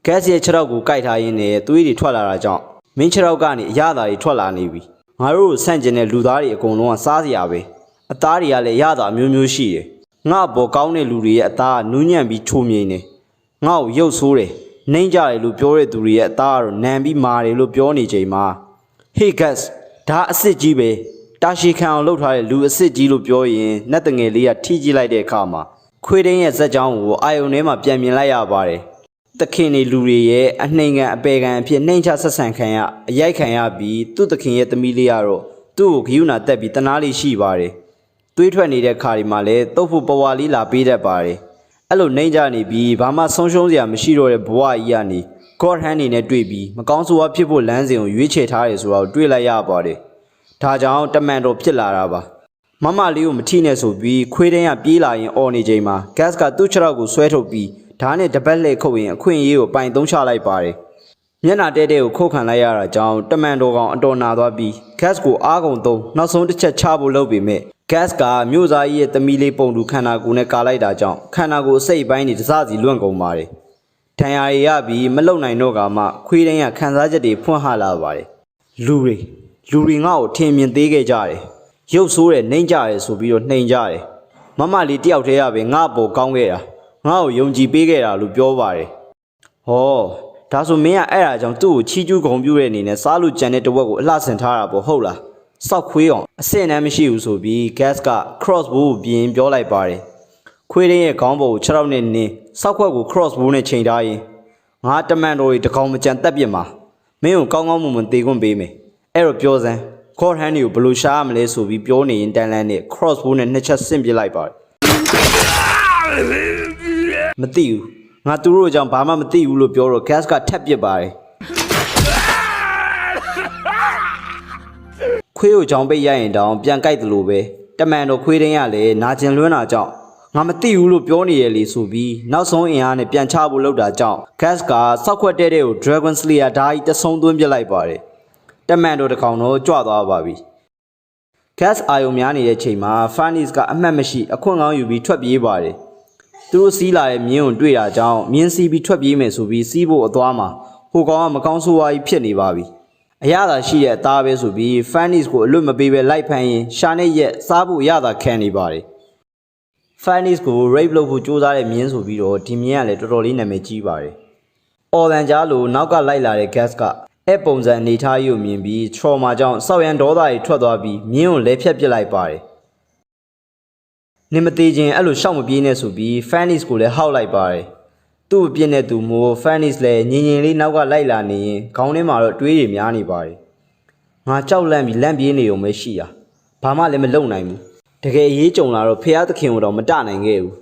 ဂက်စ်ရဲ့ခြေထောက်ကိုကိုက်ထားရင်းနဲ့သွေးတွေထွက်လာတာကြောင့်မင်းခြေထောက်ကနေအရသာတွေထွက်လာနေပြီငါတို့ကိုဆန့်ကျင်တဲ့လူသားတွေအကုန်လုံးကစားစရာပဲအသားတွေကလည်းရတာမျိုးမျိုးရှိတယ်ငါ့ဘောကောင်းတဲ့လူတွေရဲ့အသားကနူးညံ့ပြီးချိုးမြိန်နေငါ့ကိုရုပ်ဆိုးတယ်နှိမ့်ကြတယ်လို့ပြောတဲ့သူတွေရဲ့အသားကတော့နံပြီးမာတယ်လို့ပြောနေချိန်မှာ Hey gas ဒါအစ်စ်ကြီးပဲတာရှီခံအောင်လှုပ်ထားတဲ့လူအစ်စ်ကြီးလို့ပြောရင်နတ်တငယ်လေးကထိကြည့်လိုက်တဲ့အခါမှာခွေးတင်းရဲ့ဇက်ကြောင်းကိုအာယုံထဲမှာပြန်မြင်လိုက်ရပါတယ်တခင်တွေလူတွေရဲ့အနှိမ်ခံအပေခံအဖြစ်နှိမ်ချဆက်ဆံခံရအရိုက်ခံရပြီးသူ့တခင်ရဲ့သမီးလေးကတော့သူ့ကိုဂယုဏတက်ပြီးတနာလေးရှိပါတယ်သွေးထွက်နေတဲ့ခါဒီမှာလည်းတုတ်ဖို့ပဝါလေးလာပေးတတ်ပါတယ်အဲ့လိုနှိမ်ချနေပြီးဘာမှဆုံးရှုံးစရာမရှိတော့တဲ့ဘဝကြီးကနေGod hand နေနဲ့တွေ့ပြီးမကောင်းဆိုးဝါးဖြစ်ဖို့လမ်းစဉ်ကိုရွေးချယ်ထားတယ်ဆိုတော့တွေ့လိုက်ရပါတယ်ဒါကြောင့်တမန်တော်ဖြစ်လာတာပါမမလေးကိုမထိနဲ့ဆိုပြီးခွေးတင်းကပြေးလာရင်အော်နေချိန်မှာ gas ကသူ့ခြေထောက်ကိုဆွဲထုတ်ပြီးဓာတ်နဲ့တပတ်လှည့်ခုတ်ရင်အခွင့်အရေးကိုပိုင်သုံးချလိုက်ပါတယ်မျက်နှာတဲတဲကိုခုတ်ခံလိုက်ရတာကြောင့်တမန်တော်ကောင်အတော်နာသွားပြီး gas ကိုအားကုန်သုံးနောက်ဆုံးတစ်ချက်ချဖို့လုပ်ပေမဲ့ gas ကမြို့သားကြီးရဲ့သမီးလေးပုံတူခန္ဓာကိုယ်နဲ့ကာလိုက်တာကြောင့်ခန္ဓာကိုယ်အစိတ်ပိုင်းတွေတစစီလွန့်ကုန်ပါတယ်ဒဏ်ရာရပြီးမလုံနိုင်တော့ကမှခွေးတိုင်းကခံစားချက်တွေဖွင့်ဟလာပါတယ်လူတွေငါ့ကိုထင်မြင်သေးခဲ့ကြတယ်ရုပ်ဆိုးတယ်နှိမ့်ကြတယ်ဆိုပြီးတော့နှိမ်ကြတယ်မမလေးတယောက်တည်းရပဲငါ့ဘောကောင်းခဲ့တာငါ့ကိုယုံကြည်ပေးခဲ့တာလို့ပြောပါတယ်ဟောဒါဆိုမင်းကအဲ့ဒါကြောင့်သူ့ကိုချီးကျူးဂုဏ်ပြုတဲ့အနေနဲ့စားလို့ကြံတဲ့တဝက်ကိုအလှဆင်ထားတာပေါ့ဟုတ်လားစောက်ခွေးအောင်အစင်တမ်းမရှိဘူးဆိုပြီး gas က crossbow ကိုပြင်ပြောလိုက်ပါတယ်ခွေးတင်းရဲ့ခေါင်းပေါ်ကို6ရောက်နဲ့နင်းစောက်ခွက်ကို crossbow နဲ့ချိန်ထားရင်ငါတမန်တော်တွေတကောင်မကြံတက်ပြစ်မှာမင်းကိုကောင်းကောင်းမွန်မွန်တေခွင့်ပေးမယ်အဲ့တော့ပြောစမ်း God hand ကိုဘယ်လိုရှာရမလဲဆိုပြီးပြောနေရင်တန်လန်းနဲ့ crossbow နဲ့နှစ်ချက်ဆင့်ပစ်လိုက်ပါတယ်မသိဘူးငါသူတို့ကြောင့်ဘာမှမသိဘူးလို့ပြောတော့ gas ကထပ်ပစ်ပါတယ်ခွေးကိုကြောင်ပိတ်ရရင်တောင်ပြန်ကြိုက်တယ်လို့ပဲတမန်တော်ခွေးတင်းရလည်းနာကျင်လွန်းတာကြောင့်ငါမသိဘူးလို့ပြောနေရလေဆိုပြီးနောက်ဆုံးအင်အားနဲ့ပြန်ချဖို့လုပ်တာကြောင့် gas ကစောက်ခွက်တဲတဲ့ကို dragon slayer ဓာတ်ကြီးတဆုံသွင်းပစ်လိုက်ပါတယ်တမန်တော်တစ်ကောင်တော့ကြွသွားပါပြီ gas အာယုံများနေတဲ့ချိန်မှာ Farnis ကအမှတ်မရှိအခွင့်ကောင်းယူပြီးထွက်ပြေးပါတယ်သူတို့စီးလာတဲ့မြင်းကိုတွေ့တာကြောင့်မြင်းစီးပြီးထွက်ပြေးမယ်ဆိုပြီးစီးဖို့အသွားမှာဟိုကောင်ကမကောင်းဆိုးဝါးကြီးဖြစ်နေပါပြီအရသာရှိတဲ့အသားပဲဆိုပြီး Farnis ကိုအလွတ်မပေးပဲလိုက်ဖမ်းရင်ရှာနဲ့ရက်စားဖို့အရသာခံနေပါတယ် Farnis ကို rape လုပ်ဖို့ကြိုးစားတဲ့မြင်းဆိုပြီးတော့ဒီမြင်းကလည်းတော်တော်လေးနာမည်ကြီးပါတယ်။အော်လန်ကြားလိုနောက်ကလိုက်လာတဲ့ gas ကအဲ့ပုံစံအနေထားကြီးကိုမြင်ပြီး trauma ကြောင့်စောက်ရန်ဒေါသတွေထွက်သွားပြီးမြင်းကိုလဲဖြတ်ပစ်လိုက်ပါတယ်။နင်မသေးခြင်းအဲ့လိုရှောက်မပြေးနဲ့ဆိုပြီး Farnis ကိုလည်းဟောက်လိုက်ပါတယ်။သူ့အပြစ်နဲ့သူမို့ Farnis လည်းငင်ငင်လေးနောက်ကလိုက်လာနေရင်ခေါင်းထဲမှာတော့တွေးတွေများနေပါတယ်။ငါကြောက်လန့်ပြီးလန့်ပြေးနေုံပဲရှိတာ။ဘ ဘာမှလည်းမလုပ်နိုင်ဘူးတကယ်အရေးကြုံလာတော့ဖះသခင်ကိုတော့မတနိုင်ခဲ့ဘူ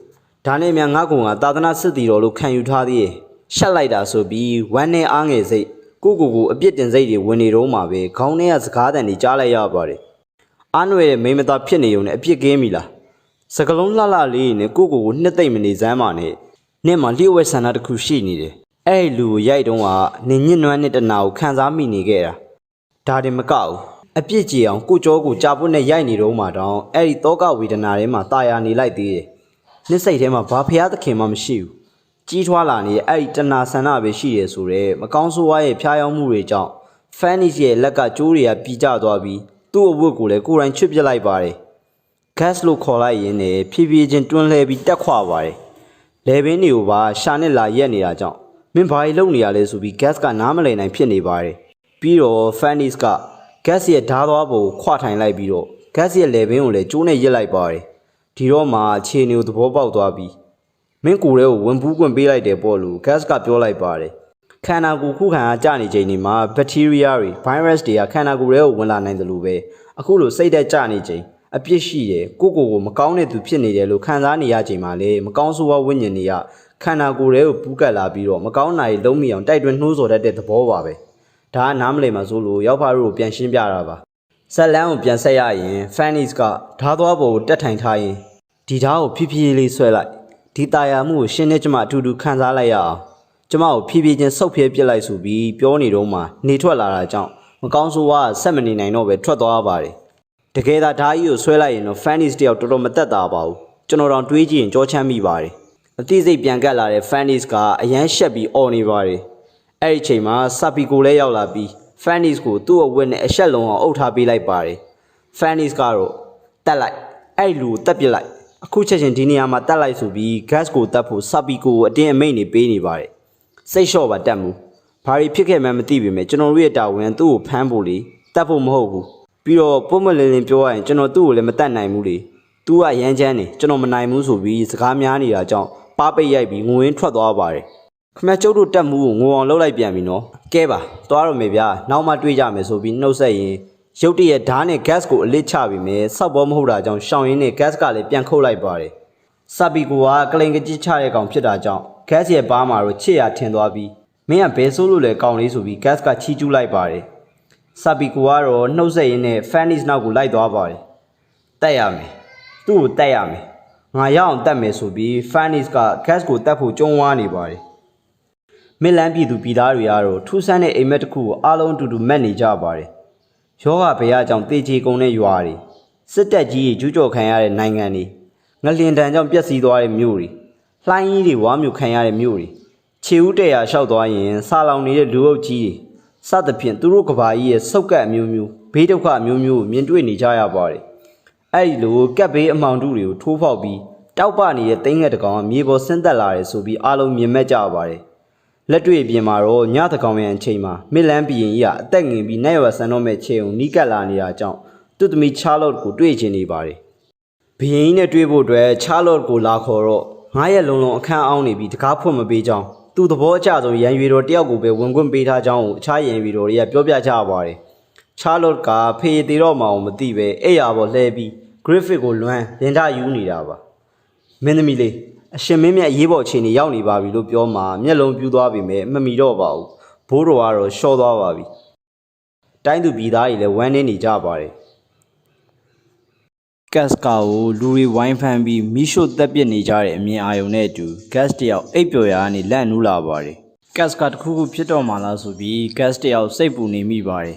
းဒါနဲ့မြန်ငါကောင်ကသာသနာစစ်တီတော်လို့ခံယူထားသေးရဲ့ရှက်လိုက်တာဆိုပြီးဝမ်းနဲ့အားငယ်စိတ်ကိုအပြစ်တင်စိတ်တွေဝင်နေတော့မှပဲခေါင်းထဲကစကားတန်တွေကြားလိုက်ရပါတယ်အားနွယ်တဲ့မိမသားဖြစ်နေုံနဲ့အပြစ်ကင်းပြီလားစကလုံးလှလှလေးနဲ့ကိုနှစ်သိမ့်မနေစမ်းပါနဲ့နေ့မှလျှို့ဝှက်ဆန္ဒတစ်ခုရှိနေတယ်အဲ့ဒီလူကိုရိုက်တုံးကနေညစ်နွမ်းတဲ့တနာကိုခံစားမိနေခဲ့တာဒါတင်မကဘူးအပြစ်ကြေအောင်ကိုကြောကိုကြာပွတ်နဲ့ရိုက်နေတော့မှတောင်အဲ့ဒီတောကဝေဒနာထဲမှာตายာနေလိုက်သေးတယ်နှစ်စိတ်ထဲမှာဘာဖျားသခင်မှမရှိဘူးကြီးထွားလာနေတဲ့အဲ့ဒီတနာဆန္ဒပဲရှိရဲဆိုတော့မကောင်းဆိုးဝါးရဲ့ဖျားယောင်းမှုတွေကြောင့်ဖန်နီစ်ရဲ့လက်ကကျိုးတွေကပြီးကျသွားပြီးသူ့အဝတ်ကိုလည်းကိုယ်တိုင်ချွတ်ပစ်လိုက်ပါတယ်ဂတ်လို့ခေါ်လိုက်ရင်းနဲ့ဖြည်းဖြည်းချင်းတွန်းလှဲပြီးတက်ခွာပါတယ်လေဘင်းတွေကိုပါရှာနဲ့လာရက်နေတာကြောင့်မင်းဘာကြီးလုပ်နေရလဲဆိုပြီးဂတ်ကနားမလည်နိုင်ဖြစ်နေပါတယ်ပြီးတော့ဖန်နီစ်ကဂတ်ရဲ့ဓားသွားပုံခွာထိုင်လိုက်ပြီးတော့ဂတ်ရဲ့လေဘင်းကိုလည်းကျိုးနဲ့ရက်လိုက်ပါတယ်ဒီတော့မှအခြေအနေကိုသဘောပေါက်သွားပြီးမင်းကိုယ်ရဲ့ဝင်ပူးကွင်ပေးလိုက်တယ်ပေါ့လို့ဂတ်ကပြောလိုက်ပါတယ်ခန္ဓာကိုယ်ခုခံအားကျနေချိန်ဒီမှာဘက်တီးရီးယားတွေဗိုင်းရပ်စ်တွေကခန္ဓာကိုယ်ထဲကိုဝင်လာနိုင်တယ်လို့ပဲအခုလိုစိတ်သက်ကျနေချိန်အပြစ်ရှိတယ်ကိုမကောင်းတဲ့သူဖြစ်နေတယ်လို့ခံစားနေရချိန်မှာလေမကောင်းဆိုးဝါးဝိညာဉ်တွေကခန္ဓာကိုယ်ထဲကိုပူးကပ်လာပြီးတော့မကောင်းတာတွေလုံးမိအောင်တိုက်တွန်းနှိုးဆော်တတ်တဲ့သဘောပါပဲဒါကနားမလည်မှဆိုလို့ရောက်ဖားတို့ကိုပြန်ရှင်းပြတာပါဇက်လန်းကိုပြန်ဆက်ရရင်ဖန်နီစ်ကဓားသွားပေါ်ကိုတက်ထိုင်ထားရင်ဒီဓားကိုဖြည်းဖြည်းလေးဆွဲလိုက်ဒီတာယာမှုကိုရှင်းနေကျမအတူတူခံစားလိုက်ရအောင်ကျမကိုဖြည်းဖြည်းချင်းဆုပ်ဖျဲပစ်လိုက်ဆိုပြီးပြောနေတော့မှနေထွက်လာတာကြောင့်မကောင်းဆိုးဝါးဆက်မနေနိုင်တော့ပဲထွက်သွားပါတယ်တကယ်သာဓာကြီးကိုဆွဲလိုက်ရင်တော့ Fannis တယောက်တော်တော်မသက်သာပါဘူးကျွန်တော်တော့တွေးကြည့်ရင်ကြောချမ်းမိပါတယ်အသိစိတ်ပြန်ကပ်လာတဲ့ Fannis ကအရန်ရှက်ပြီးអော်နေပါတယ်အဲ့ဒီချိန်မှာဆာပီကိုလည်းရောက်လာပြီး Fannis ကိုသူ့အဝတ်နဲ့အရှက်လုံးအောင်အုပ်ထားပေးလိုက်ပါတယ် Fannis ကတော့တက်လိုက်အဲ့လူကိုတက်ပစ်လိုက်အခုချက်ချင်းဒီနေရာမှာတက်လိုက်ဆိုပြီး gas ကိုတက်ဖို့ဆာပီကိုအတင်းအမိတ်နေပေးနေပါတယ်စိတ်လျှော့ပါတက်မှုဘာတွေဖြစ်ခဲ့မှန်းမသိပေမဲ့ကျွန်တော်တို့ရဲ့တာဝန်သူ့ကိုဖမ်းဖို့လေတက်ဖို့မဟုတ်ဘူးပြီးတော့ပုံမလင်းလင်းပြောရရင်ကျွန်တော်သူ့ကိုလည်းမတတ်နိုင်ဘူးလေသူကရမ်းချမ်းနေကျွန်တော်မနိုင်ဘူးဆိုပြီးစကားများနေတာကြောင့်ပါပိတ်ရိုက်ပြီးငိုရင်းထွက်သွားပါတယ်ခမကျုပ်တို့တက်မှုကိုငိုအောင်လှုပ်လိုက်ပြန်ပြီနော်ကဲပါသွားတော့မယ်ဗျာနောက်မှတွေ့ကြမယ်ဆိုပြီးနှုတ်ဆက်ရင်ရုတ်တရက်ဓာတ်နဲ့ gas ကိုအလစ်ချပြီးမယ်စောက်ဘောမဟုတ်တာကြောင့်ရှောင်းရင်းနဲ့ gas ကလည်းပြန်ခုတ်လိုက်ပါတယ်စပီကိုကကလိန်ကကြစ်ချတဲ့ကောင်ဖြစ်တာကြောင့် gas ရဲ့ဘားမှာတော့ချစ်ရထင်သွားပြီးမင်းကဘယ်ဆိုးလို့လဲကောင်လေးဆိုပြီး gas ကချီးကျူးလိုက်ပါတယ်စပီကိုကတော့နှုတ်ဆက်ရင်းနဲ့ Fannis နောက်ကိုလိုက်သွားပါတယ်တက်ရမယ်သူ့ကိုတက်ရမယ်ငါရအောင်တက်မယ်ဆိုပြီး Fannis က gas ကိုတက်ဖို့ကြုံးဝါးနေပါတယ်မစ်လန်ပြည်သူပြည်သားတွေကတော့ထူးဆန်းတဲ့အိမ်မက်တစ်ခုကိုအားလုံးအတူတူမက်နေကြပါတယ်ယောဂဘရားကြောင့်တေချေကုန်တဲ့ရွာတွေစစ်တပ်ကြီးကြီးကျူးကျော်ခံရတဲ့နိုင်ငံတွေငလျင်တန်ကြောင့်ပျက်စီးသွားတဲ့မြို့တွေလှိုင်းကြီးတွေဝါမျိုးခံရတဲ့မြို့တွေခြေဦး100လျှောက်သွားရင်ဆာလောင်နေတဲ့လူအုပ်ကြီးတွေစသဖြင့်သူတို့ကဘာကြီးရဲ့စုပ်ကပ်အမျိုးမျိုးဘေးဒုက္ခအမျိုးမျိုးကိုမြင်တွေ့နေကြရပါတယ်အဲ့ဒီလိုကပ်ဘေးအမောင်တုတွေကိုထိုးဖောက်ပြီးတောက်ပနေတဲ့သိန်းငယ်တကောင်ကမြေပေါ်ဆင်းသက်လာတယ်ဆိုပြီးအားလုံးမြင်မဲ့ကြပါတယ်လက်တွေ့အပြင်မှာတော့ညတကောင်ရန်အချိန်မှာမစ်လန်ဘီရင်ကြီးကအသက်ငင်ပြီးနိုင်ရွာဆန်တော့မဲ့ခြေုံနီးကပ်လာနေတာကြောင့်သူ့သမီးချားလော့ကိုတွေ့ချင်နေပါတယ်ဘီရင်ကြီးနဲ့တွေ့ဖို့အတွက်ချားလော့ကိုလာခေါ်တော့9ရက်လုံးအခန်းအောင်နေပြီးတကားဖွင့်မပေးကြောင်းသူ့သဘောအကျဆုံးရန်ရွေတော်တယောက်ကိုပဲဝင်ခွင့်ပေးထားကြောင်းကိုအခြားရန်ရွေတော်တွေကပြောပြကြပါတယ်ချားလော့ကဖေးသေးတော့မှအောင်မသိပဲအဲ့ရပေါ်လှဲပြီး Griffith ကိုလွမ်းလင်တာယူနေတာပါမင်းသမီးလေးအရှင်မင်းမြတ်ရေးပေါ်ချိန်နေရောက်နေပါပြီလို့ပြောမှမျက်လုံးပြူးသွားပြီမဲ့မမီတော့ပါဘူးဘိုးတော်ကတော့ရှော့သွားပါပြီတိုင်းသူပြည်သားတွေလည်းဝမ်းနေနေကြပါတယ်ဂတ်ကာကိုလူတွေဝိုင်းဖမ်းပြီးမိရှို့တက်ပစ်နေကြတဲ့အမြင်အာရုံနဲ့အတူဂတ်တယောက်အိပ်ပျော်ရာကနေလန့်နူးလာပါတယ်ဂတ်ကတခုခုဖြစ်တော့မှလားဆိုပြီးဂတ်တယောက်စိတ်ပူနေမိပါတယ်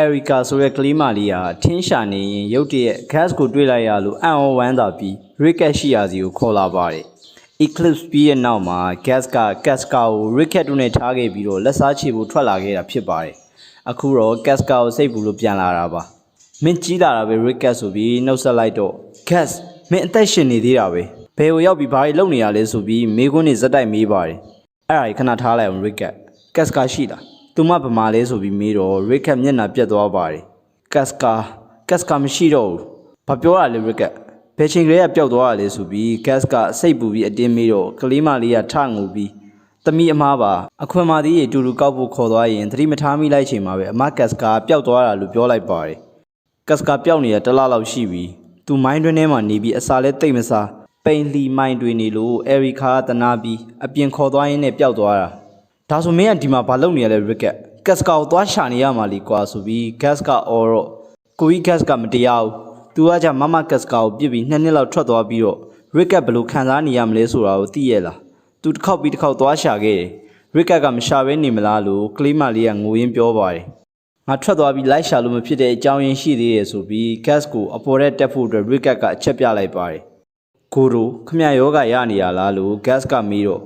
အရီကာဆိုတဲ့ကလေးမလေးဟာထင်းရှာနေရင်ရုတ်တရက်ဂတ်ကိုတွေ့လိုက်ရလို့အံ့ဩဝမ်းသာပြီးရစ်ကက်ရှိရာစီကိုခေါ်လာပါတယ်Eclipse ပြီးရဲ့နောက်မှာ gas ကို Ricket တို့နဲ့ထားခဲ့ပြီးတော့လက်စားချေဖို့ထွက်လာခဲ့တာဖြစ်ပါတယ်။အခုတော့ gas ကိုစိတ်ဘူးလို့ပြန်လာတာပါ။မင်းကြီးလာတာပဲ Ricket ဆိုပြီးနှုတ်ဆက်လိုက်တော့ gas မင်းအသက်ရှင်နေသေးတာပဲ။ဘယ်ကိုရောက်ပြီးဘာတွေလုပ်နေရလဲဆိုပြီးမေးခွန်းတွေဇက်တိုက်မေးပါတယ်။အဲ့ဒါကြီးခဏထားလိုက်အောင် Ricket ။ gas ကရှိလား။သူမဗမာလဲဆိုပြီးမေးတော့ Ricket မျက်နှာပြတ်သွားပါတယ်။ gas ကမရှိတော့ဘူး။ဘာပြောရလဲ Ricketဘယ်ချိန်ကလေးကပျောက်သွားရလဲဆိုပြီး gas ကစိတ်ပူပြီးအတင်းမေးတော့ကလေးမလေးကထငိုပြီးသမီးအမားပါအခွင့်မသေးရေတူတူကောက်ဖို့ခေါ်သွားရင်သတိမထားမိလိုက်ချိန်မှာပဲအမ gas ကပျောက်သွားတာလို့ပြောလိုက်ပါတယ် ကတ်စကာပြောက်နေတဲ့တလားလောက်ရှိပြီသူမိုင်းတွင်းထဲမှာနေပြီးအစာလဲတိတ်မစားပိန်လီမိုင်းတွေနေလို့အဲရီခါကတနာပြီးအပြင်ခေါ်သွားရင်းနဲ့ပျောက်သွားတာဒါဆိုမင်းကဒီမှာဘာလုပ်နေရလဲရစ်ကက်ကတ်စကာကိုသွားရှာနေရမှာလीကွာဆိုပြီးဂတ်စကာအော်တော့ကိုကြီးဂတ်စကမတရားဘူးသူကကြမမကတ်စကာကိုပြစ်ပြီး2နှစ်လောက်ထွက်သွားပြီးတော့ရစ်ကက်ဘယ်လိုခံစားနေရမလဲဆိုတာကိုသိရလားသူတစ်ခေါက်ပြီးတစ်ခေါက်သွားရှာခဲ့တယ်ရစ်ကက်ကမရှာဘဲနေမလားလို့ကလေးမလေးကငိုရင်းပြောပါတယ်ငါထွက်သွားပြီးလိုက်ရှာလို့မဖြစ်တဲ့အကြောင်းရင်းရှိသေးတယ်ဆိုပြီးဂတ်စ်ကိုအပေါ်ထဲတက်ဖို့အတွက်ရစ်ကက်ကအချက်ပြလိုက်ပါတယ်ကိုရိုခမယောဂရနေရလားလို့ဂတ်စ်ကမေးတော့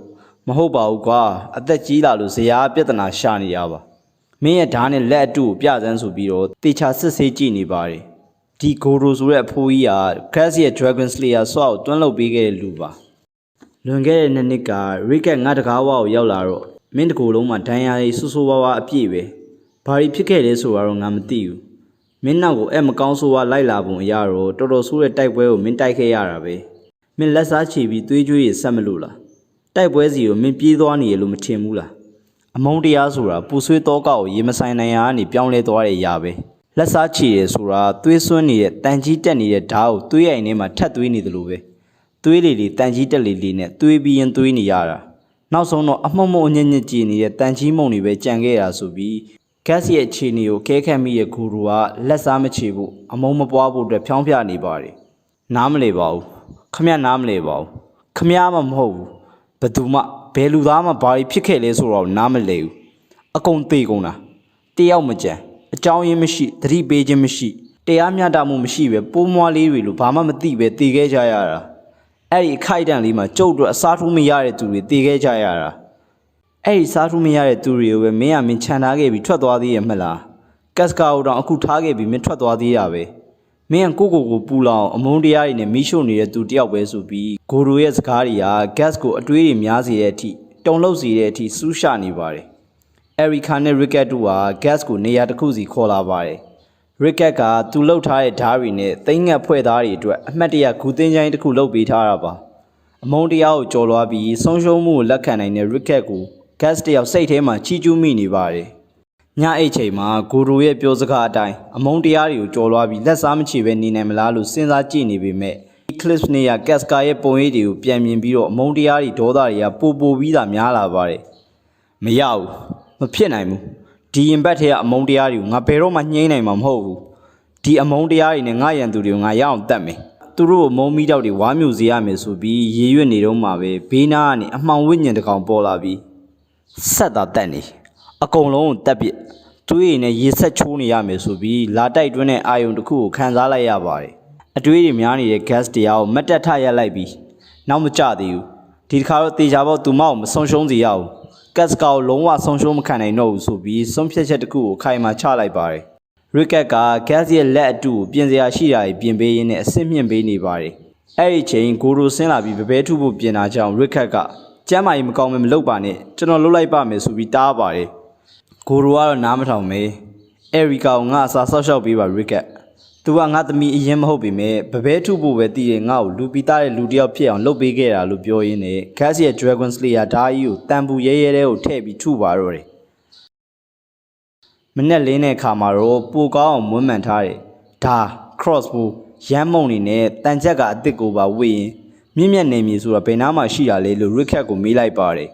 မဟုတ်ပါဘူးကွာအသက်ကြီးလာလို့ဇရာပြဿနာရှာနေရပါမင်းရဲ့ဓာတ်နဲ့လက်အတူကိုပြစမ်းဆိုပြီးတော့တေချာစစ်ဆေးကြည့်နေပါတယ်ဒီဂိုရိုဆိုတဲ့အဖိုးကြီးကဂတ်စ်ရဲ့ Dragon Slayer ဆော့ကိုတွန်းလုပ်ပေးခဲ့တဲ့လူပါလွန်ခဲ့တဲ့2နှစ်ကရစ်ကက်ငါတကားဝါကိုရောက်လာတော့မင်းတကူလုံးမှာဒဏ်ရာတွေဆူဆူဝါဝါအပြည့်ပဲဘာတွေဖြစ်ခဲ့လဲဆိုတာတော့ငါမသိဘူးမင်းနောက်ကိုအဲ့မကောင်းဆိုးဝါလိုက်လာပုံအရတော့တော်တော်ဆိုးတဲ့တိုက်ပွဲကိုမင်းတိုက်ခဲ့ရတာပဲမင်းလက်စားချီပြီးသွေးကြွေးရဆက်မလို့လားတိုက်ပွဲစီကိုမင်းပြေးသွားနေရလို့မထင်ဘူးလားအမုန်းတရားဆိုတာပူဆွေးတောကောက်ကိုရေမဆိုင်နိုင်ရာကနေပြောင်းလဲသွားတဲ့ຢာပဲလက်စားချီရဆိုတာသွေးစွန်းနေတဲ့တန်ကြီးတက်နေတဲ့ဓာတ်ကိုသွေးရိုင်ထဲမှာထပ်သွေးနေတယ်လို့ပဲသွေးလေတန်ကြီးတက်လေနဲ့သွေးပြီးရင်သွေးနေရတာနောက်ဆုံးတော့အမှုံမှုံညံ့ညံ့ကြည်နေတဲ့တန်ကြီးမုံတွေပဲကြံခဲ့တာဆိုပြီးဂတ်စ်ရဲ့အခြေအနေကိုကဲခတ်မိရဲ့ဂူရူကလက်စားမချေဖို့အမုံမပွားဖို့အတွက်ဖြောင်းပြနေပါတယ်နားမလဲပါဘူးခမရနားမလဲပါဘူးခမရမှမဟုတ်ဘူးဘသူမှဘယ်လူသားမှဘာဖြစ်ခဲ့လဲဆိုတော့နားမလဲဘူးအကုန်သေးကုန်တာတယောက်မကြံအကြောင်းရင်းမရှိသတိပေးခြင်းမရှိတရားမျှတမှုမရှိပဲပိုးမွားလေးတွေလိုဘာမှမသိပဲတည်ခဲ့ကြရတာအဲ့ဒီအခိုက်အတန့်လေးမှာကျုပ်တို့အစားထိုးမရတဲ့သူတွေတည်ခဲ့ကြရတာအဲ့ဒီစားထိုးမရတဲ့သူတွေကိုပဲမင်းကမင်းခြံထားခဲ့ပြီးထွက်သွားသေးရဲ့မလားကတ်စကာကိုတော့အခုထားခဲ့ပြီးမင်းထွက်သွားသေးရပဲမင်းကကိုပူလောင်အမုန်းတရားတွေနဲ့မီးရှို့နေတဲ့သူတယောက်ပဲဆိုပြီးဂိုရိုရဲ့စကားတွေကဂတ်စ်ကိုအတွေးတွေများစေတဲ့အထိတုံလှုပ်စေတဲ့အထိစူးရှနေပါတယ်အဲရီခါနဲ့ရစ်ကက်တို့ဟာဂတ်စ်ကိုနေရာတစ်ခုစီခေါ်လာပါတယ်ရစ်ကက်ကသူလှုပ်ထားတဲ့ဓာတ်တွေနဲ့သိငတ်ဖွဲ့သားတွေအတွက်အမှတ်တရဂူသင်းချိုင်းတစ်ခုလုပ်ပေးထားတာပါအမုန်းတရားကိုကြော်လွှားပြီးဆုံးရှုံးမှုကိုလက်ခံနိုင်တဲ့ရစ်ကက်ကိုဂတ်စ်တယောက်စိတ်ထဲမှာချီးကျူးမိနေပါတယ်ညအိတ်ချိန်မှာဂိုရိုရဲ့ပြောစကားအတိုင်းအမုန်းတရားတွေကိုကြော်လွှားပြီးလက်စားမချေပဲနေနိုင်မလားလို့စဉ်းစားကြည့်နေပေမဲ့ Eclipse နေရကတ်စကာရဲ့ပုံရိပ်တွေကိုပြန်မြင်ပြီးတော့အမုန်းတရားတွေဒေါသတွေကပိုပြီးတာများလာပါတယ်မရဘူးမဖြစ်နိုင်ဘူးဒီရင်ဘတ်ထဲကအမုန်းတရားတွေကိုငါဘယ်တော့မှညှိနိုင်မှာမဟုတ်ဘူးဒီအမုန်းတရားတွေနဲ့ငါရန်သူတွေကိုငါရအောင်တတ်မယ်သူတို့ကိုမုန်းမိတော့တွေဝါမျိုးစေရမယ်ဆိုပြီးရေရွက်နေတော့မှပဲဘေးနားကနေအမှောင်ဝိညာဉ်တစ်ကောင်ပေါ်လာပြီးဆက်တာတက်နေအကုန်လုံးကိုတက်ပြစ်တွေးရည်နဲ့ရေဆက်ချိုးနေရမယ်ဆိုပြီးလာတိုက်တွင်းတဲ့အာယုံတစ်ခုကိုခံစားလိုက်ရပါတယ်အတွေးတွေများနေတဲ့ gas တရားကိုမတ်တက်ထရက်လိုက်ပြီးနောက်မကျသေးဘူးဒီတစ်ခါတော့တေချာပေါက်သူမအောင်မဆုံးရှုံးစေရဘူး gas ကောလုံးဝဆုံးရှုံးမခံနိုင်တော့ဘူးဆိုပြီးဆုံးဖြတ်ချက်တစ်ခုကိုခိုင်မာချလိုက်ပါတယ်ရစ်ကက်က gas ရဲ့လက်အတူပြင်စရာရှိတာတွေပြင်ပေးရင်းနဲ့အဆင့်မြင့်ပေးနေပါတယ်အဲ့ဒီချိန်ဂိုရိုဆင်းလာပြီးပပဲထုဖို့ပြင်တာကြောင့်ရစ်ကက်ကကျမ်းမာရေးမကောင်းမမလုပ်ပါနဲ့ကျွန်တော်လုပ်လိုက်ပါမယ်ဆိုပြီးတားပါတယ်ဂိုရိုကတော့နားမထောင်ပဲအဲရီကာကိုငါအစားဆောက်ရှောက်ပေးပါရစ်ကက်သူကငါသမီးအရင်မဟုတ်ပေမဲ့ပပဲထုဖို့ပဲတည်တယ်ငါ့ကိုလူပီသားတဲ့လူတယောက်ဖြစ်အောင်လုပ်ပေးခဲ့တာလို့ပြောရင်းနဲ့ဂတ်စ်ရဲ့ Dragon Slayer ဓာတ်ကြီးကိုတန်ပူရဲရဲတဲ့ကိုထည့်ပြီးထုပါတော့တယ်မနဲ့လင်းတဲ့အခါမှာတော့ပိုကောင်းအောင်မွမ်းမံထားတယ်ဒါ crossbow ရမ်းမုံနေနဲ့တန်ချက်ကအစ်စ်ကိုပါဝေးရင်မြင့်မြတ်နေမြေဆိုတာဘယ်နားမှာရှိတာလဲလို့ရစ်ကက်ကိုမေးလိုက်ပါတယ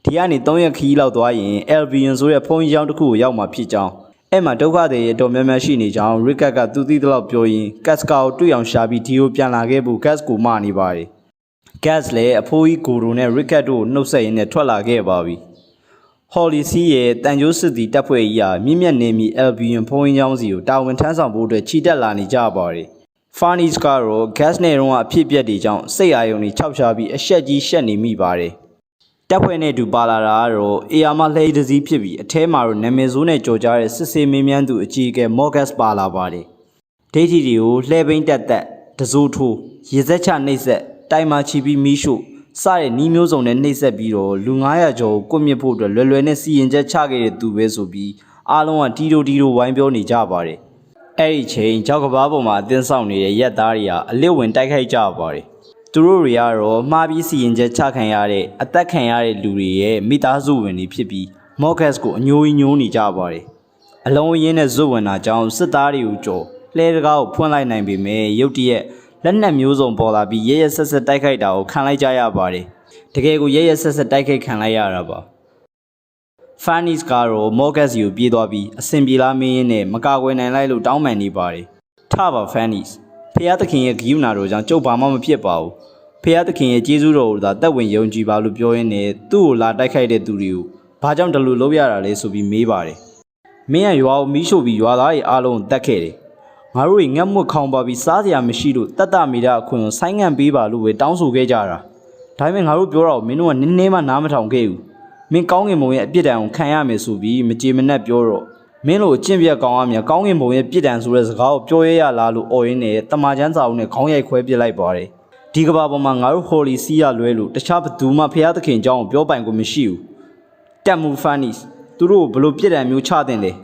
်ဒီကနေ3ရက်ခီးလောက်သွားရင် Albion ဆိုတဲ့ဖုန်းကြီးကျောင်းတစ်ခုကိုရောက်မှာဖြစ်ကြောင်းအဲ့မှာဒုက္ခတွေရတော်များများရှိနေကြောင်းရစ်ကက်ကသူသိသလောက်ပြောရင်ကတ်စကာကိုတွေ့အောင်ရှာပြီးဒီကိုပြန်လာခဲ့ဖို့ဂတ်စ်ကိုမနေပါတယ်ဂတ်စ်လည်းအဖိုးကြီးဂိုရိုနဲ့ရစ်ကက်တို့ကိုနှုတ်ဆက်ရင်းနဲ့ထွက်လာခဲ့ပါပြီဟော်လီစီရဲ့တန်ကျိုးစစ်တီတပ်ဖွဲ့ကြီးဟာမြင့်မြတ်နေမီ Albion ဖုန်းကြီးကျောင်းစီကိုတာဝန်ထမ်းဆောင်ဖို့အတွက်ချီတက်လာနေကြပါတယ်Farnies ကတော့ gas နဲ့တော့အဖြစ်ပြက်တွေကြောင့်စိတ်အာရုံတွေခြောက်ချပြီးအရှက်ကြီးရှက်နေမိပါတယ်တပ်ဖွဲ့နဲ့တူပါလာတာကတော့အေယာမလှဲတစည်းဖြစ်ပြီးအထဲမှာတော့နာမည်ဆိုးနဲ့ကြော်ကြားတဲ့စစ်စေးမင်းမြန်းသူအကြီးအကဲ Morgas ပါလာပါတယ်ဒိဋ္ဌိတွေကိုလှဲပိန်းတက်တစိုးထိုးရေစက်ချနှိပ်စက်တိုင်မာချီပြီးမီးရှို့စတဲ့နီးမျိုးစုံနဲ့နှိပ်စက်ပြီးတော့လူ900ကျော်ကိုကွပ်မြစ်ဖို့အတွက်လွယ်နဲ့စီရင်ချက်ချခဲ့တဲ့သူပဲဆိုပြီးအားလုံးကတီတိုဝိုင်းပြောနေကြပါတယ်အဲ့ဒီချိန်ကြောက်ကဘာပေါ်မှာအသင်းဆောင်နေတဲ့ရက်သားတွေကအလစ်ဝင်တိုက်ခိုက်ကြပါတယ်သူတို့တွေကတော့မှားပြီးစီရင်ချက်ချခံရတဲ့အသက်ခံရတဲ့လူတွေရဲ့မိသားစုဝင်တွေဖြစ်ပြီးမော့ဂတ်ကိုအညိုးကြီးညိုးနေကြပါတယ်အလုံးရင်းနဲ့ဇွတ်ဝင်တာကြောင့်စစ်သားတွေကိုကြော် လဲတကားကိုဖွင့်လိုက်နိုင်ပေမဲ့ရုတ်တရက်လက်နက်မျိုးစုံပေါ်လာပြီးရဲရဲဆက်ဆက်တိုက်ခိုက်တာကိုခံလိုက်ကြရပါတယ်တကယ်ကိုရဲရဲဆက်ဆက်တိုက်ခိုက်ခံလိုက်ရတာပါFanny's ကတော့ Morgan စီကိုပြေးသွားပြီးအဆင်ပြေလားမင်းနဲ့မကာကွယ်နိုင်လိုက်လို့တောင်းပန်နေပါတယ်ထပါ Fanny's ဖះသခင်ရဲ့ဂိယူနာတို့ကြောင့်ကျုပ်ဘာမှမဖြစ်ပါဘူးဖះသခင်ရဲ့ကျေးဇူးတော်ကိုသာတက်ဝင်ယုံကြည်ပါလို့ပြောရင်းနဲ့သူ့ကိုလာတိုက်ခိုက်တဲ့သူတွေကိုဘာကြောင့်တလူလုပ်ရတာလဲဆိုပြီးမေးပါတယ်မင်းကရွာကိုမီးရှို့ပြီးရွာသားတွေအားလုံးကိုတတ်ခဲ့တယ်ငါတို့တွေငတ်မွတ်ခေါင်ပါပြီးစားစရာမရှိလို့တတ်တမိတာအခွင့်ကိုဆိုင်းငံ့ပေးပါလို့ပဲတောင်းဆိုခဲ့ကြတာဒါပေမဲ့ငါတို့ပြောတော့မင်းတို့ကနည်းနည်းမှနားမထောင်ခဲ့ဘူးမင်းကောင်းကင်ဘုံရဲ့အပြစ်ဒဏ်ကိုခံရမယ်ဆိုပြီးမကြေမနက်ပြောတော့မင်းတို့အကျင့်ပြတ်ကောင်းရမြကောင်းကင်ဘုံရဲ့ပြစ်ဒဏ်ဆိုတဲ့စကားကိုပြောရရလားလို့အော်ရင်းနဲ့တမန်ကျန်းစာအုပ်နဲ့ခေါင်းရိုက်ခွဲပစ်လိုက်ပါတယ်ဒီကဘာပေါ်မှာငါတို့ဟော်လီစီးရလွဲလို့တခြားဘသူမှဖះသခင်အကြောင်းကိုပြောပိုင်ကိုမရှိဘူးတက်မူဖန်နီစ်သူတို့ကိုဘလို့ပြစ်ဒဏ်မျိုးချတင်တယ်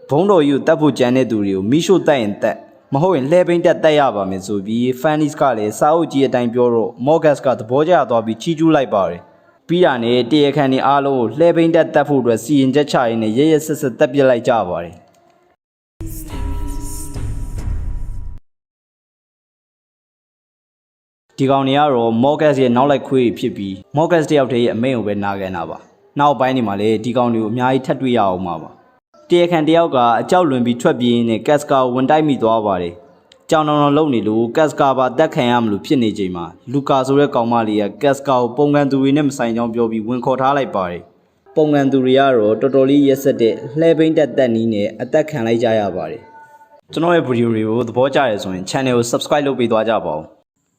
ဘုံတော်ကြီးကိုတတ်ဖို့ကြံတဲ့သူတွေကိုမိရှို့တတ်ရင်တက်မဟုတ်ရင်လှဲပိန်းတက်ရပါမယ်ဆိုပြီးဖန်နီစ်ကလည်းစာအုပ်ကြီးအတိုင်းပြောတော့မော့ဂတ်စ်ကသဘောကျသွားပြီးချီးကျူးလိုက်ပါတယ်ပြီးတာနဲ့တရခန်ဒီအားလုံးကိုလှဲပိန်းတက်ဖို့အတွက်စီရင်ချက်ချရင်းနဲ့ရဲရဲဆက်ဆက်တက်ပြစ်လိုက်ကြပါတယ်ဒီကောင်တွေကတော့မော့ဂတ်စ်ရဲ့နောက်လိုက်ခွေးဖြစ်ပြီးမော့ဂတ်စ်တယောက်တည်းရဲ့အမိန့်ကိုပဲနားခံတာပါနောက်ပိုင်းနေမှာလေဒီကောင်တွေကိုအများကြီးထပ်တွေ့ရအောင်ပါတရခန်တယောက်ကအကြောက်လွန်ပြီးထွက်ပြေးနေကတ်စကာကိုဝင်တိုက်မိသွားပါတယ်ကြောင်တောင်လုံနေလို့ကတ်စကာပါတက်ခံရမလို့ဖြစ်နေချိန်မှာလူကာဆိုတဲ့ကောင်မလေးကကတ်စကာကိုပုံကန်သူတွေနဲ့မဆိုင်ကြောင်းပြောပြီးဝင်ခေါ်ထားလိုက်ပါတယ်ပုံကန်သူတွေကတော့တော်တော်လေးရက်ဆက်တဲ့လှဲပိန်းတက်နီးနဲ့အသက်ခံလိုက်ကြရပါတယ်ကျွန်တော်ရဲ့ဗီဒီယိုတွေကိုသဘောကျရဆိုရင် channel ကို subscribe လုပ်ပေးသွားကြပါဦ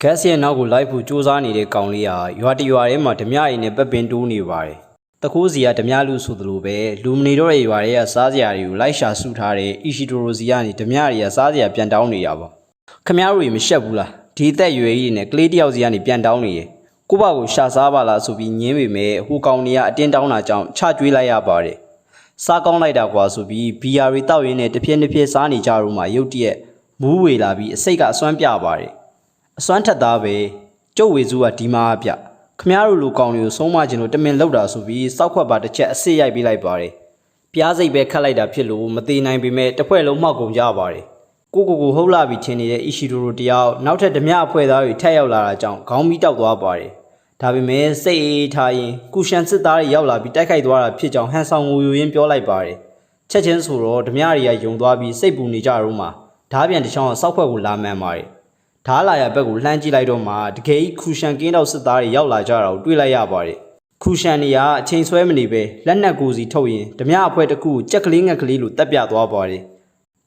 းဂက်စ်ရဲ့နောက်ကို live ဖို့စူးစမ်းနေတဲ့ကောင်လေးဟာရွာတရွာထဲမှာဓမြရည်နဲ့ပက်ပင်တိုးနေပါတယ်တခိုးစီကဓမြလူဆိုသလိုပဲလူမနေတော့တဲ့ရွာတွေကစားစရာတွေကိုလိုက်ရှာစုထားတဲ့အီရှီတိုရိုစီကနေဓမြတွေကစားစရာပြန်တောင်းနေရပါခမရတို့မရှက်ဘူးလားဒီသက်ရွယ်ကြီးနဲ့ကလေးတယောက်စီကနေပြန်တောင်းနေရကိုဘကိုရှာစားပါလားဆိုပြီးညင်းပေမဲ့ဟိုကောင်တွေကအတင်းတောင်းတာကြောင့်ချကျွေးလိုက်ရပါတယ်စားကောင်းလိုက်တာကွာဆိုပြီးဘီယာတွေတောက်ရင်းနဲ့တစ်ပြက်နှစ်ပြက်စားနေကြတော့မှရုတ်တရက်မူးဝေလာပြီးအစိတ်ကအစွမ်းပြပါတယ်အစွမ်းထက်သားပဲကျုပ်ဝေစုကဒီမှာပြခမရတို့လူကောင်တွေကိုဆုံးမခြင်းလို့တမင်လောက်တာဆိုပြီးစောက်ခွက်ပါတစ်ချက်အစစ်ရိုက်ပေးလိုက်ပါတယ်ပြားစိတ်ပဲခတ်လိုက်တာဖြစ်လို့မသေးနိုင်ပေမဲ့တစ်ဖွဲ့လုံးမှောက်ကုန်ကြပါတယ်ကိုဟုတ်လာပြီထင်နေတဲ့အီရှီတိုရိုတယောက်နောက်ထပ်ဓမြအဖွဲ့သားတွေထက်ရောက်လာတာကြောင့်ခေါင်းမီးတောက်သွားပါတယ်ဒါပေမဲ့စိတ်အေးထားရင်ကုရှန်စစ်သားတွေရောက်လာပြီးတိုက်ခိုက်သွားတာဖြစ်ကြောင်းဟန်ဆောင်ငိုယိုရင်းပြောလိုက်ပါတယ်ချက်ချင်းဆိုတော့ဓမြတွေကယုံသွားပြီးစိတ်ပူနေကြတော့မှဓားပြန်တစ်ချောင်းဆောက်ခွက်ကိုလာမှန်ပါတယ်ဓားလာရဘက်ကိုလှမ်းကြည့်လိုက်တော့မှတကယ်ကြီးခူရှန်ကင်းတော့စစ်သားတွေရောက်လာကြတာကိုတွေ့လိုက်ရပါတယ်ခူရှန်တွေကအချိန်ဆွဲမနေပဲလက်နက်ကိုစီထုတ်ရင်ဓမြအဖွဲ့တစ်ခုကိုကြက်ကလေးငက်ကလေးလိုတက်ပြသွားပါတယ်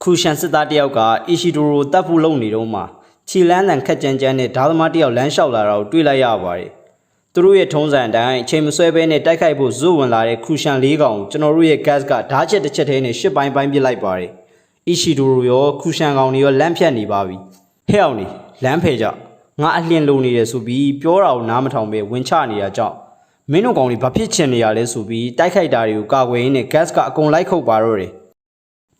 ခူရှန်စစ်သားတယောက်ကအီရှီတိုရိုတပ်ဖို့လုပ်နေတော့မှခြေလန်းတန်ခက်ကြမ်းကြမ်းနဲ့ဓာသမားတယောက်လမ်းလျှောက်လာတာကိုတွေ့လိုက်ရပါတယ်သူတို့ရဲ့ထုံးစံအတိုင်းအချိန်မဆွဲဘဲနဲ့တိုက်ခိုက်ဖို့ဇွတ်ဝင်လာတဲ့ခူရှန်၄ကောင်ကိုကျွန်တော်တို့ရဲ့ gas ကဓာတ်ချက်တစ်ချက်တည်းနဲ့ရှစ်ပိုင်းပစ်လိုက်ပါတယ်အီရှီတိုရိုရောခူရှန်ကောင်တွေရောလမ်းဖြတ်နေပါပြီဟဲ့အောင်နေလမ်းဖယ်ကြငါအလျင်လုံနေတယ်ဆိုပြီးပြောတာကိုနားမထောင်ပဲဝင်ချနေတာကြောင့်မင်းတို့ကောင်တွေဘာဖြစ်ချင်နေရလဲဆိုပြီးတိုက်ခိုက်တာတွေကိုကာကွယ်ရင်းနဲ့ gas ကအကုန်လိုက်ခုတ်ပါတော့တယ်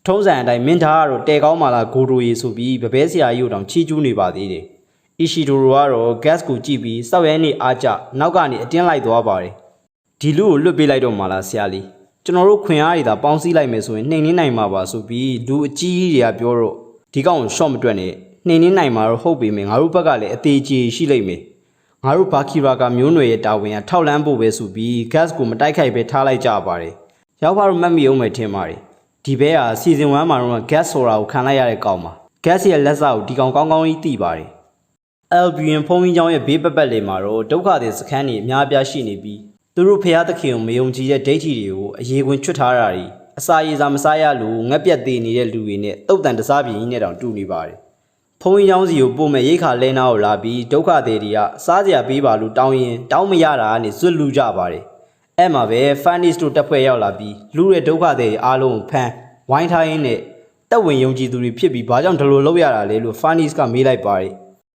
ထုံးစံအတိုင်းမင်းသားကတော့တဲကောင်းမာလာဂိုတိုရီဆိုပြီးဗပဲဆရာကြီးတို့တောင်ချီးကျူးနေပါသေးတယ်အီရှီတိုရိုကတော့ gas ကိုကြည့်ပြီးစောက်ရဲနေအားကျနောက်ကနေအတင်းလိုက်သွားပါတယ်ဒီလူကိုလွတ်ပေးလိုက်တော့မှလားဆရာလေးကျွန်တော်တို့ခွင်အားတွေသာပေါင်းစည်းလိုက်မယ်ဆိုရင်နှိမ်နှင်းနိုင်မှာပါဆိုပြီးလူအကြီးကြီးတွေကပြောတော့ဒီကောင်ကိုရှော့မတွက်နဲ့နှိမ်နှင်းနိုင်မှာတော့ဟုတ်ပေမဲ့ငါတို့ဘက်ကလည်းအသေးကြီးရှိလိမ့်မယ်ငါတို့ဘာခီရာကမျိုးနွယ်ရဲ့တာဝန်ကထောက်လန်းဖို့ပဲဆိုပြီး gas ကိုမတိုက်ခိုက်ပဲထားလိုက်ကြပါတယ်ရောက်ပါတော့မှတ်မိအောင်မယ်ထင်ပါတယ်ဒီဘဲဟာစီဇန်1မှာတော့ gas ဆိုတာကိုခံလိုက်ရတဲ့ကောင်ပါ gas ရဲ့လက်စကိုဒီကောင်ကောင်းကောင်းကြီးသိပါတယ် Albion ဖုန်းကြီးကျောင်းရဲ့ဘေးပပတ်လေးမှာတော့ဒုက္ခတွေစခန်းတွေအများအပြားရှိနေပြီးသူတို့ဖျားသခင်ကိုမယုံကြည်တဲ့ဒိဋ္ဌိတွေကိုအရေးဝင်ချွတ်ထားတာတွေအစာရည်စာမစားရလို့ငက်ပြက်သေးနေတဲ့လူတွေနဲ့တုတ်တန်တစားပြင်းကြီးနဲ့တောင်တူနေပါတယ်ဖုန်းကြီးကျောင်းစီကိုပို့မဲ့ရိတ်ခါလဲနာကိုလာပြီးဒုက္ခတွေတွေကစားစရာပေးပါလို့တောင်းရင်တောင်းမရတာကနေဇွတ်လူကြပါတယ်အဲ့မှာပဲ Fanny's တို့တက်ဖွဲ့ရောက်လာပြီးလူရဲ့ဒုက္ခတွေအားလုံးကိုဖမ်းဝိုင်းထားရင်းနဲ့တက်ဝင်ယုံကြည်သူတွေဖြစ်ပြီးဘာကြောင့်ဒီလိုလုပ်ရတာလဲလို့ Fanny's ကမေးလိုက်ပါတယ်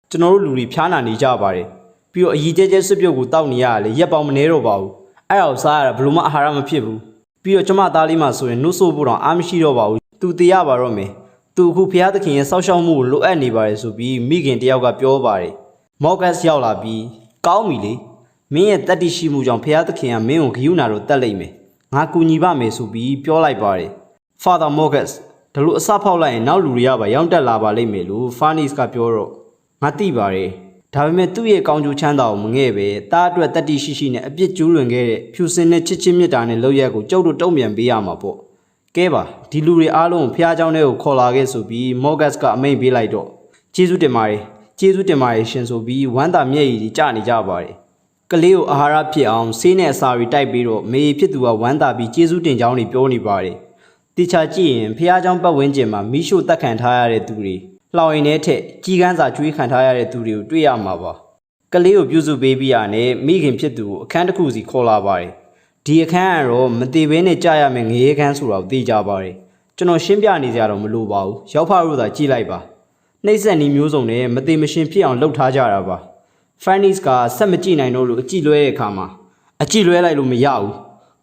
ကျွန်တော်တို့လူတွေဖျားနာနေကြပါတယ်ပြီးတော့အကြီးကျယ်စစ်ပြုတ်ကိုတောက်နေရတာလေရက်ပေါင်မနေတော့ပါဘူးအဲ့ဒါကိုစားရတာဘလို့မှအာဟာရမဖြစ်ဘူးပြီးတော့ကျမသားလေးမှဆိုရင်နှုတ်ဆိုးဖို့တော့အားမရှိတော့ပါဘူးသူတည်ရပါတော့မယ်သူအခုဖျားသခင်ရဲ့စောက်ရှောက်မှုကိုလိုအပ်နေပါတယ်ဆိုပြီးမိခင်တယောက်ကပြောပါတယ်မော့ဂတ်စ်ရောက်လာပြီးကောင်းပြီလေမင်းရဲ့တတ္တိရှိမှုကြောင့်ဖျားသခင်ကမင်းကိုဂယုဏတော်တက်လိမ့်မယ်ငါကူညီပါမယ်ဆိုပြီးပြောလိုက်ပါတယ်Father Morgus ဒါလို့အစဖောက်လိုက်ရင်နောက်လူတွေကပါရောင်းတက်လာပါလိမ့်မယ်လို့ Farnis ကပြောတော့ငါသိပါတယ်ဒါပေမဲ့သူ့ရဲ့ကောင်းကျိုးချမ်းသာကိုမငဲ့ပဲတားအတွက်တတိရှိရှိနဲ့အပြစ်ကျူးလွန်ခဲ့တဲ့ဖြူစင်တဲ့ချစ်ချင်းမြတ်တာနဲ့လောက်ရက်ကိုကျုပ်တို့တုံ့ပြန်ပေးရမှာပေါ့ကဲပါဒီလူတွေအားလုံးကိုဖျားเจ้าတွေကိုခေါ်လာခဲ့ဆိုပြီး Morgus ကအမိန့်ပေးလိုက်တော့ကျေးဇူးတင်ပါတယ်ရှင်ဆိုပြီးဝမ်းသာမျက်ရည်ကြီးကျနေကြပါတယ်ကလေးကိုအာဟာရဖြစ်အောင်ဆေးနဲ့အစာတွေတိုက်ပြီးတော့မေဖြစ်သူကဝမ်းသာပြီးကျေးဇူးတင်ကြောင်းတွေပြောနေပါတယ်တိချာကြည့်ရင်ဖျားเจ้าပတ်ဝန်းကျင်မှာမိရှို့တက်ခံထားရတဲ့သူတွေလှောင်ရင်ထဲထက်ကြီးကန်းစာကျွေးခံထားရတဲ့သူတွေကိုတွေ့ရမှာပါကလေးကိုပြုစုပေးပြီးရနဲ့မိခင်ဖြစ်သူကိုအခန်းတစ်ခုစီခေါ်လာပါတယ်ဒီအခန်းကတော့မသေးဘဲနဲ့ကြာရမယ်ငရေခန်းဆိုတော့သိကြပါတယ်ကျွန်တော်ရှင်းပြနေကြတော့မလိုပါဘူးရောက်ဖလို့သာကြည့်လိုက်ပါနှိမ့်ဆက်နီးမျိုးစုံနဲ့မသေးမရှင်ဖြစ်အောင်လှုပ်ထားကြတာပါ Farnis ကဆက်မကြည့်နိုင်တော့လို့အကြည့်လွဲတဲ့အခါမှာအကြည့်လွဲလိုက်လို့မရဘူး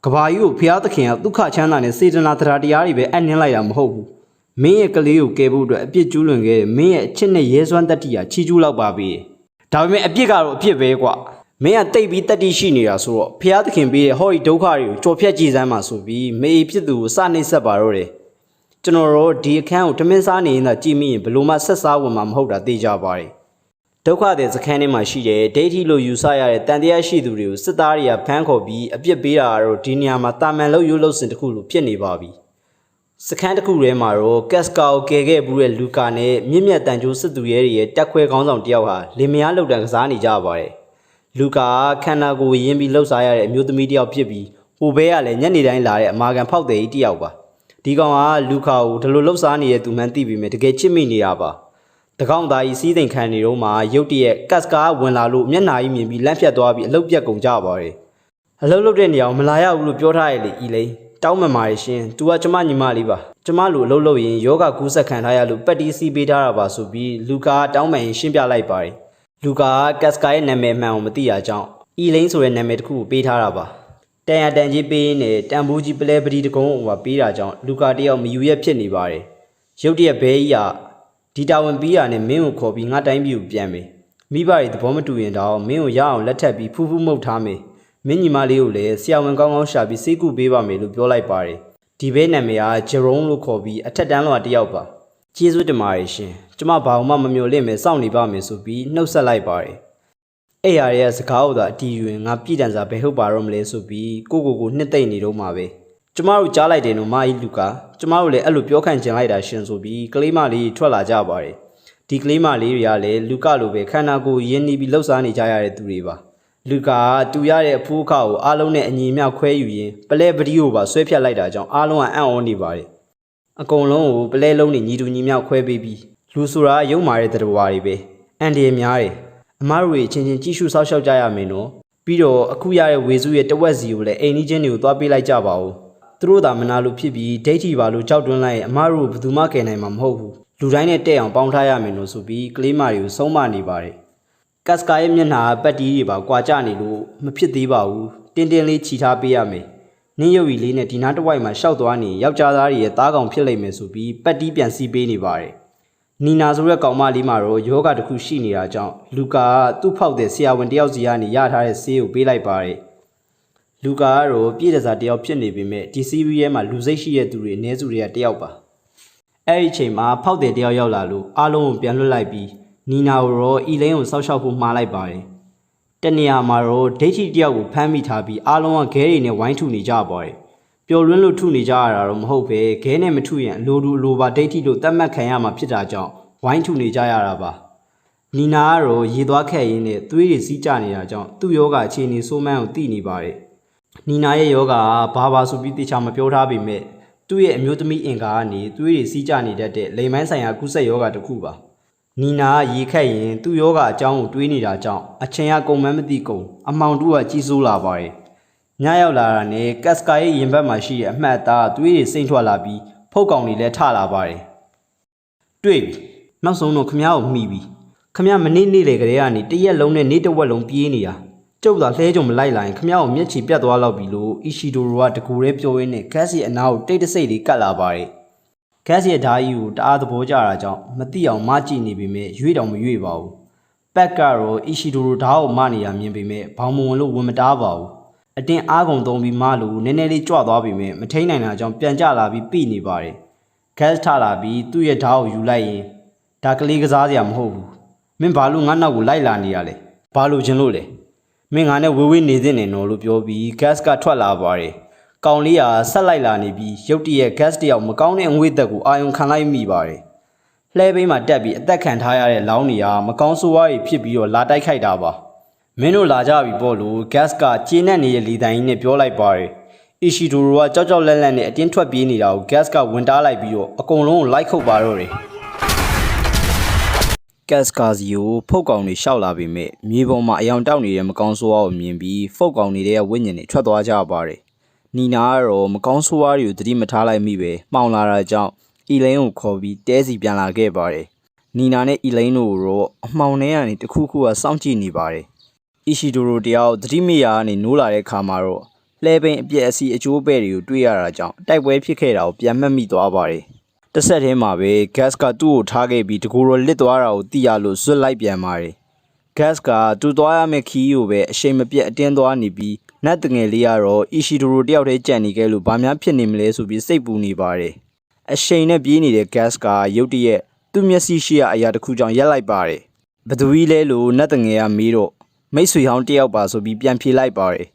ကဘာကြီးကိုဖျားသခင်ကဒုက္ခချမ်းသာနဲ့စေတနာတရားတွေပဲအနှင်းလိုက်တာမဟုတ်ဘူးမင်းရဲ့ကလေးကိုကယ်ဖို့အတွက်အပြစ်ကျူးလွန်ခဲ့တဲ့မင်းရဲ့အချစ်နဲ့ရဲစွမ်းတတ္တိဟာချီးကျူးလောက်ပါပြီဒါပေမဲ့အပြစ်ကတော့အပြစ်ပဲကွာမင်းကတိတ်ပြီးတတ္တိရှိနေတာဆိုတော့ဖျားသခင်ပေးတဲ့ဟောဒီဒုက္ခတွေကိုကြော်ဖြတ်ကြည့်စမ်းပါဆိုပြီးမေဖြစ်သူကိုစနှိမ့်ဆက်ပါတော့တယ်ကျွန်တော်တို့ဒီအခန်းကိုတမင်းစားနေရင်သာကြည့်မိရင်ဘလို့မှဆက်စားဝင်မှာမဟုတ်တာသိကြပါတယ်ဒုက္ခတဲ့စခန်းထဲမှာရှိတဲ့ဒိဋ္ဌိလို့ယူဆရတဲ့တန်တရားရှိသူတွေကိုစစ်သားတွေကဖမ်းခေါ်ပြီးအပြစ်ပေးတာကတော့ဒီနေရာမှာတာမန်လို့ရိုးလို့စင်တစ်ခုလိုဖြစ်နေပါပြီစခန်းတစ်ခုထဲမှာတော့ကက်စကာကိုကယ်ခဲ့ဘူးတဲ့လူကာနဲ့မြင့်မြတ်တန်ကြိုးစစ်သူရဲတွေရဲ့တက်ခွဲခေါင်းဆောင်တယောက်ဟာလင်မယားလှုပ်တံကစားနေကြပါတယ်လူကာခန္ဓာကိုယ်ရင်းပြီးလှုပ်ရှားရတဲ့အမျိုးသမီးတယောက်ဖြစ်ပြီးဟိုဘဲကလည်းညနေတိုင်းလာတဲ့အမာခံဖောက်တယ်ကြီးတယောက်ပါဒီကောင်ကလူကာကိုဒီလိုလှုပ်ရှားနေတဲ့သူမှန်းသိပြီးမြဲတကယ်ချစ်မိနေတာပါတကောင်သားကြီးစီးသိမ်ခံနေတော့မှရုတ်တရက်ကက်စကာဝင်လာလို့မျက်နှာကြီးမြင်ပြီးလန့်ဖြတ်သွားပြီးအလုတ်ပြက်ကုန်ကြပါတယ်အလုတ်လုတ်တဲ့နေရာကိုမလာရဘူးလို့ပြောထားရလေဤလိန်တောင်းမှန်ပါတယ်ရှင်။ "तू ကကျမညီမလေးပါ။ကျမလိုအလုပ်လုပ်ရင်ယောဂကူးဆက်ခံထားရလို့ပတ်တီးစီးပေးထားတာပါဆိုပြီးလူကာတောင်းမှန်ရင်ရှင်းပြလိုက်ပါတယ်။လူကာကက်စကာရဲ့နာမည်မှန်ကိုမသိရကြောင်းအီလိန်ဆိုတဲ့နာမည်တစ်ခုကိုပေးထားတာပါ။တန်ရတန်ကြီးပေးရင်းနဲ့တန်ဖိုးကြီးပလဲပတိတကုန်းဟိုပေးတာကြောင့်လူကာတယောက်မယူရက်ဖြစ်နေပါတယ်။ရုတ်တရက်ဘဲကြီးကဒီတာဝန်ပြီးရနဲ့မင်းကိုခေါ်ပြီးငါတိုင်းပြည်ကိုပြန်မယ်။မိဘတွေသဘောမတူရင်တော့မင်းကိုရအောင်လက်ထပ်ပြီးဖူးဖူးမှုတ်ထားမယ်။မင်းညီမလေးကိုလည်းဆရာဝန်ကောင်းကောင်းရှာပြီးစေကူပေးပါမယ်လို့ပြောလိုက်ပါတယ်။ဒီဘဲနာမည်ကဂျေရုံးလို့ခေါ်ပြီးအထက်တန်းလွှာတယောက်ပါ။ကျေးဇူးတင်ပါတယ်ရှင်။ကျမဘာမှမမျှော်လင့်မယ်စောင့်နေပါမယ်ဆိုပြီးနှုတ်ဆက်လိုက်ပါတယ်။အဲ့ရရဲ့စကားဥသာအတီးယူရင်ငါပြည်တန်စာဘယ်ဟုတ်ပါတော့မလဲဆိုပြီးကိုနှစ်သိမ့်နေတော့မှာပဲ။ကျမတို့ကြားလိုက်တယ်နော်မာကြီးလူကာကျမတို့လည်းအဲ့လိုပြောခံကျင်လိုက်တာရှင်ဆိုပြီးကလေးမလေးထွက်လာကြပါတယ်။ဒီကလေးမလေးတွေကလည်းလူကလိုပဲခန္ဓာကိုယ်ရင်းနှီးပြီးလှုပ်ရှားနေကြရတဲ့သူတွေပါ။လူကာတူရတဲ့အဖိုးအခါကိုအားလုံးနဲ့အညီအမျှခွဲယူရင်းပလဲပတိကိုပါဆွဲဖြတ်လိုက်တာကြောင့်အားလုံးကအံ့ဩနေပါတယ်။အကုန်လုံးကိုပလဲလုံးနဲ့ညီတူညီမျှခွဲပေးပြီးလူဆိုတာရုံမာတဲ့တရဝါတွေပဲအန်ဒီရများတယ်။အမားတို့တွေချင်းချင်းကြည့်ရှုစောက်ရှောက်ကြရမယ်နော်။ပြီးတော့အခုရတဲ့ဝေစုရဲ့တဝက်စီကိုလည်းအိမ်ကြီးချင်းတွေကိုသွားပေးလိုက်ကြပါဦး။သူတို့သာမနာလို့ဖြစ်ပြီးဒိဋ္ဌိပါလို့ကြောက်တွန်းလိုက်ရင်အမားတို့ဘယ်သူမှကယ်နိုင်မှာမဟုတ်ဘူး။လူတိုင်းနဲ့တဲ့အောင်ပေါင်းထားရမယ်လို့ဆိုပြီးကလေးမတွေကိုဆုံးမနေပါတယ်။ကက်စကာရဲ့မျက်နှာပတ်တီးတွေပါကွာကျနေလို့မဖြစ်သေးပါဘူး။တင်းတင်းလေးခြိထားပေးရမယ်။နင်းရုပ်ရီလေးနဲ့ဒီနားတစ်ဝိုက်မှာရှောက်သွားနေယောက်ျားသားတွေရဲ့သားကောင်ဖြစ်လိမ့်မယ်ဆိုပြီးပတ်တီးပြန်စီးပေးနေပါတယ်။နီနာဆိုတဲ့ကောင်မလေးမှာတော့ယောဂတစ်ခုရှိနေတာကြောင့်လူကာကသူ့ဖောက်တဲ့ဆရာဝန်တယောက်စီကနေရထားတဲ့ဆေးကိုပေးလိုက်ပါတယ်။လူကာကတော့ပြည့်တစားတယောက်ဖြစ်နေပေမဲ့ဒီစီးရီးရဲမှာလူစိတ်ရှိတဲ့သူတွေအ ਨੇ စုတွေကတယောက်ပါ။အဲ့ဒီအချိန်မှာဖောက်တဲ့တယောက်ရောက်လာလို့အားလုံးကိုပြန်လွှတ်လိုက်ပြီးနီနာကိုတော့အီလိန်ကိုစောက်ရှောက်ဖို့မှားလိုက်ပါတယ်။တနေရာမှာတော့ဒိဋ္ဌိတယောက်ကိုဖမ်းမိထားပြီးအားလုံးကခဲတွေနဲ့ဝိုင်းထုနေကြပါတယ်။ပျော်လွန်းလို့ထုနေကြရတာတော့မဟုတ်ပဲခဲနဲ့မထုရင်အလိုတူအလိုပါဒိဋ္ဌိလို့သတ်မှတ်ခံရမှာဖြစ်တာကြောင့်ဝိုင်းထုနေကြရတာပါ။နီနာကတော့ရေသွားခဲ့ရင်းနဲ့သွေးတွေစီးကျနေတာကြောင့်သူ့ယောဂအခြေအနေဆိုးမှန်းကိုသိနေပါတယ်။နီနာရဲ့ယောဂကဘာဆိုပြီးတေချာမပြောထားပေမဲ့သူ့ရဲ့အမျိုးသမီးအင်ကာကနေသွေးတွေစီးကျနေတတ်တဲ့လိမ်မိုင်းဆိုင်ရာကုသယောဂတစ်ခုပါ။နီနာကရေခက်ရင်သူ့ယောဂအကြောင်းကိုတွေးနေတာကြောင့်အချင်းကကုန်မှန်းမသိကုန်အမောင်တူကကြီးစိုးလာပါတယ်။ညရောက်လာတာနဲ့ကက်စကာရဲ့ရင်ဘတ်မှာရှိတဲ့အမှတ်အသားသွေးတွေစိမ့်ထွက်လာပြီးဖုတ်ကောင်တွေလည်းထလာပါတယ်။တွေ့ပြီ။နောက်ဆုံးတော့ခမ ्या ကိုမှီပြီ။ခမ ्या မနေ့နေ့လေကလေးကနေတရက်လုံးနဲ့နေ့တစ်ဝက်လုံးပြေးနေတာ။ကျုပ်သာလှဲကြုံမလိုက်လာရင်ခမ ्या ကိုမျက်ခြေပြတ်သွားလောက်ပြီလို့အီရှီဒိုရိုကတကူရဲပြောရင်းနဲ့ဂက်စ်ရဲ့အနားကိုတိတ်တဆိတ်လေးကတ်လာပါတယ်။ဂက်စ်ရဲ့ဓာကြီးကိုတအားသဘောကျတာကြောင့်မသိအောင်မကြည့်နေပေမဲ့ရွေ့တောင်မရွေ့ပါဘူး။ပက်ကတော့အီရှီဒိုရိုဓာကိုမနေတာမြင်ပေမဲ့ဘောင်မဝင်လို့ဝင်မတားပါဘူး။အတင်းအားကုန်သုံးပြီးမလို့နည်းနည်းလေးကြွသွားပေမဲ့မထိန်နိုင်တာကြောင့်ပြန်ကျလာပြီးပြိနေပါတယ်။ gas ထလာပြီးသူ့ရဲ့ဓာတ်ကိုယူလိုက်ရင်ဒါကလေးကစားစရာမဟုတ်ဘူးမင်းဘာလို့ငါနောက်ကိုလိုက်လာနေရလဲဘာလို့ချင်းလို့လဲမင်းငါနဲ့ဝေးဝေးနေသင့်တယ်နော်လို့ပြောပြီး gas ကထွက်လာပါတယ်ကောင်လေးကဆက်လိုက်လာနေပြီးရုတ်တရက် gas တယောက်မကောင်းတဲ့အငွေ့သက်ကိုအာယုံခံလိုက်မိပါတယ်လှဲပိန်းမှာတက်ပြီးအသက်ခံထားရတဲ့လောင်းနေရာမကောင်းဆိုးဝါးတွေဖြစ်ပြီးတော့လာတိုက်ခိုက်တာပါမင်းတို့လာကြပြီပေါ့လို့ gas ကကျေနပ်နေတဲ့လီတိုင်ကြီးနဲ့ပြောလိုက်ပါတယ်အီရှီဒိုရိုကကြောက်ကြောက်လက်လက်နဲ့အတင်းထွက်ပြေးနေတာကို gas ကဝင်တားလိုက်ပြီးတော့အကုန်လုံးကိုလိုက်ခုတ်ပါတော့တယ် gas ကာစီကိုဖုတ်ကောင်တွေရှောက်လာပြီမဲ့မြေပေါ်မှာအယောင်တောက်နေတဲ့မကောင်းဆိုးဝါးကိုမြင်ပြီးဖုတ်ကောင်နေတဲ့ဝိညာဉ်တွေထွက်သွားကြပါတယ်နီနာကတော့မကောင်းဆိုးဝါးတွေကိုသတိမထားလိုက်မိပဲမှောင်လာတာကြောင့်အီလိန်ကိုခေါ်ပြီးတဲစီပြန်လာခဲ့ပါတယ်နီနာနဲ့အီလိန်တို့တော့အမှောင်ထဲကနေတခုခုကစောင့်ကြည့်နေပါတယ်အီရှီဒိုရိုတယောက်သတိမရကနေနိုးလာတဲ့ခါမှာတော့လှဲပိန်အပြက်အစီအကျိုးပဲ့တွေကိုတွေ့ရတာကြောင့်တိုက်ပွဲဖြစ်ခဲ့တာကိုပြန်မှတ်မိသွားပါတယ်တစ်ဆက်တည်းမှာပဲ gas ကသူ့ကိုထားခဲ့ပြီးတကူတော့လစ်သွားတာကိုသိရလို့ဇွတ်လိုက်ပြန်ပါတယ် gas ကသူ့သွားရမယ့်ခီးကိုပဲအရှိန်မပြတ်အတင်းသွားနေပြီးနတ်တငယ်လေးကတော့အီရှီဒိုရိုတယောက်တည်းကြံနေခဲ့လို့ဘာများဖြစ်နေမလဲဆိုပြီးစိတ်ပူနေပါတယ်အရှိန်နဲ့ပြေးနေတဲ့ gas ကရုတ်တရက်သူ့မျက်စိရှိရာအရာတစ်ခုကြောင့်ရက်လိုက်ပါတယ်ဘသူကြီးလဲလို့နတ်တငယ်ကမေးတော့မိတ်ဆွေဟောင်းတယောက်ပါဆိုပြီးပြန်ဖြေလိုက်ပါတယ်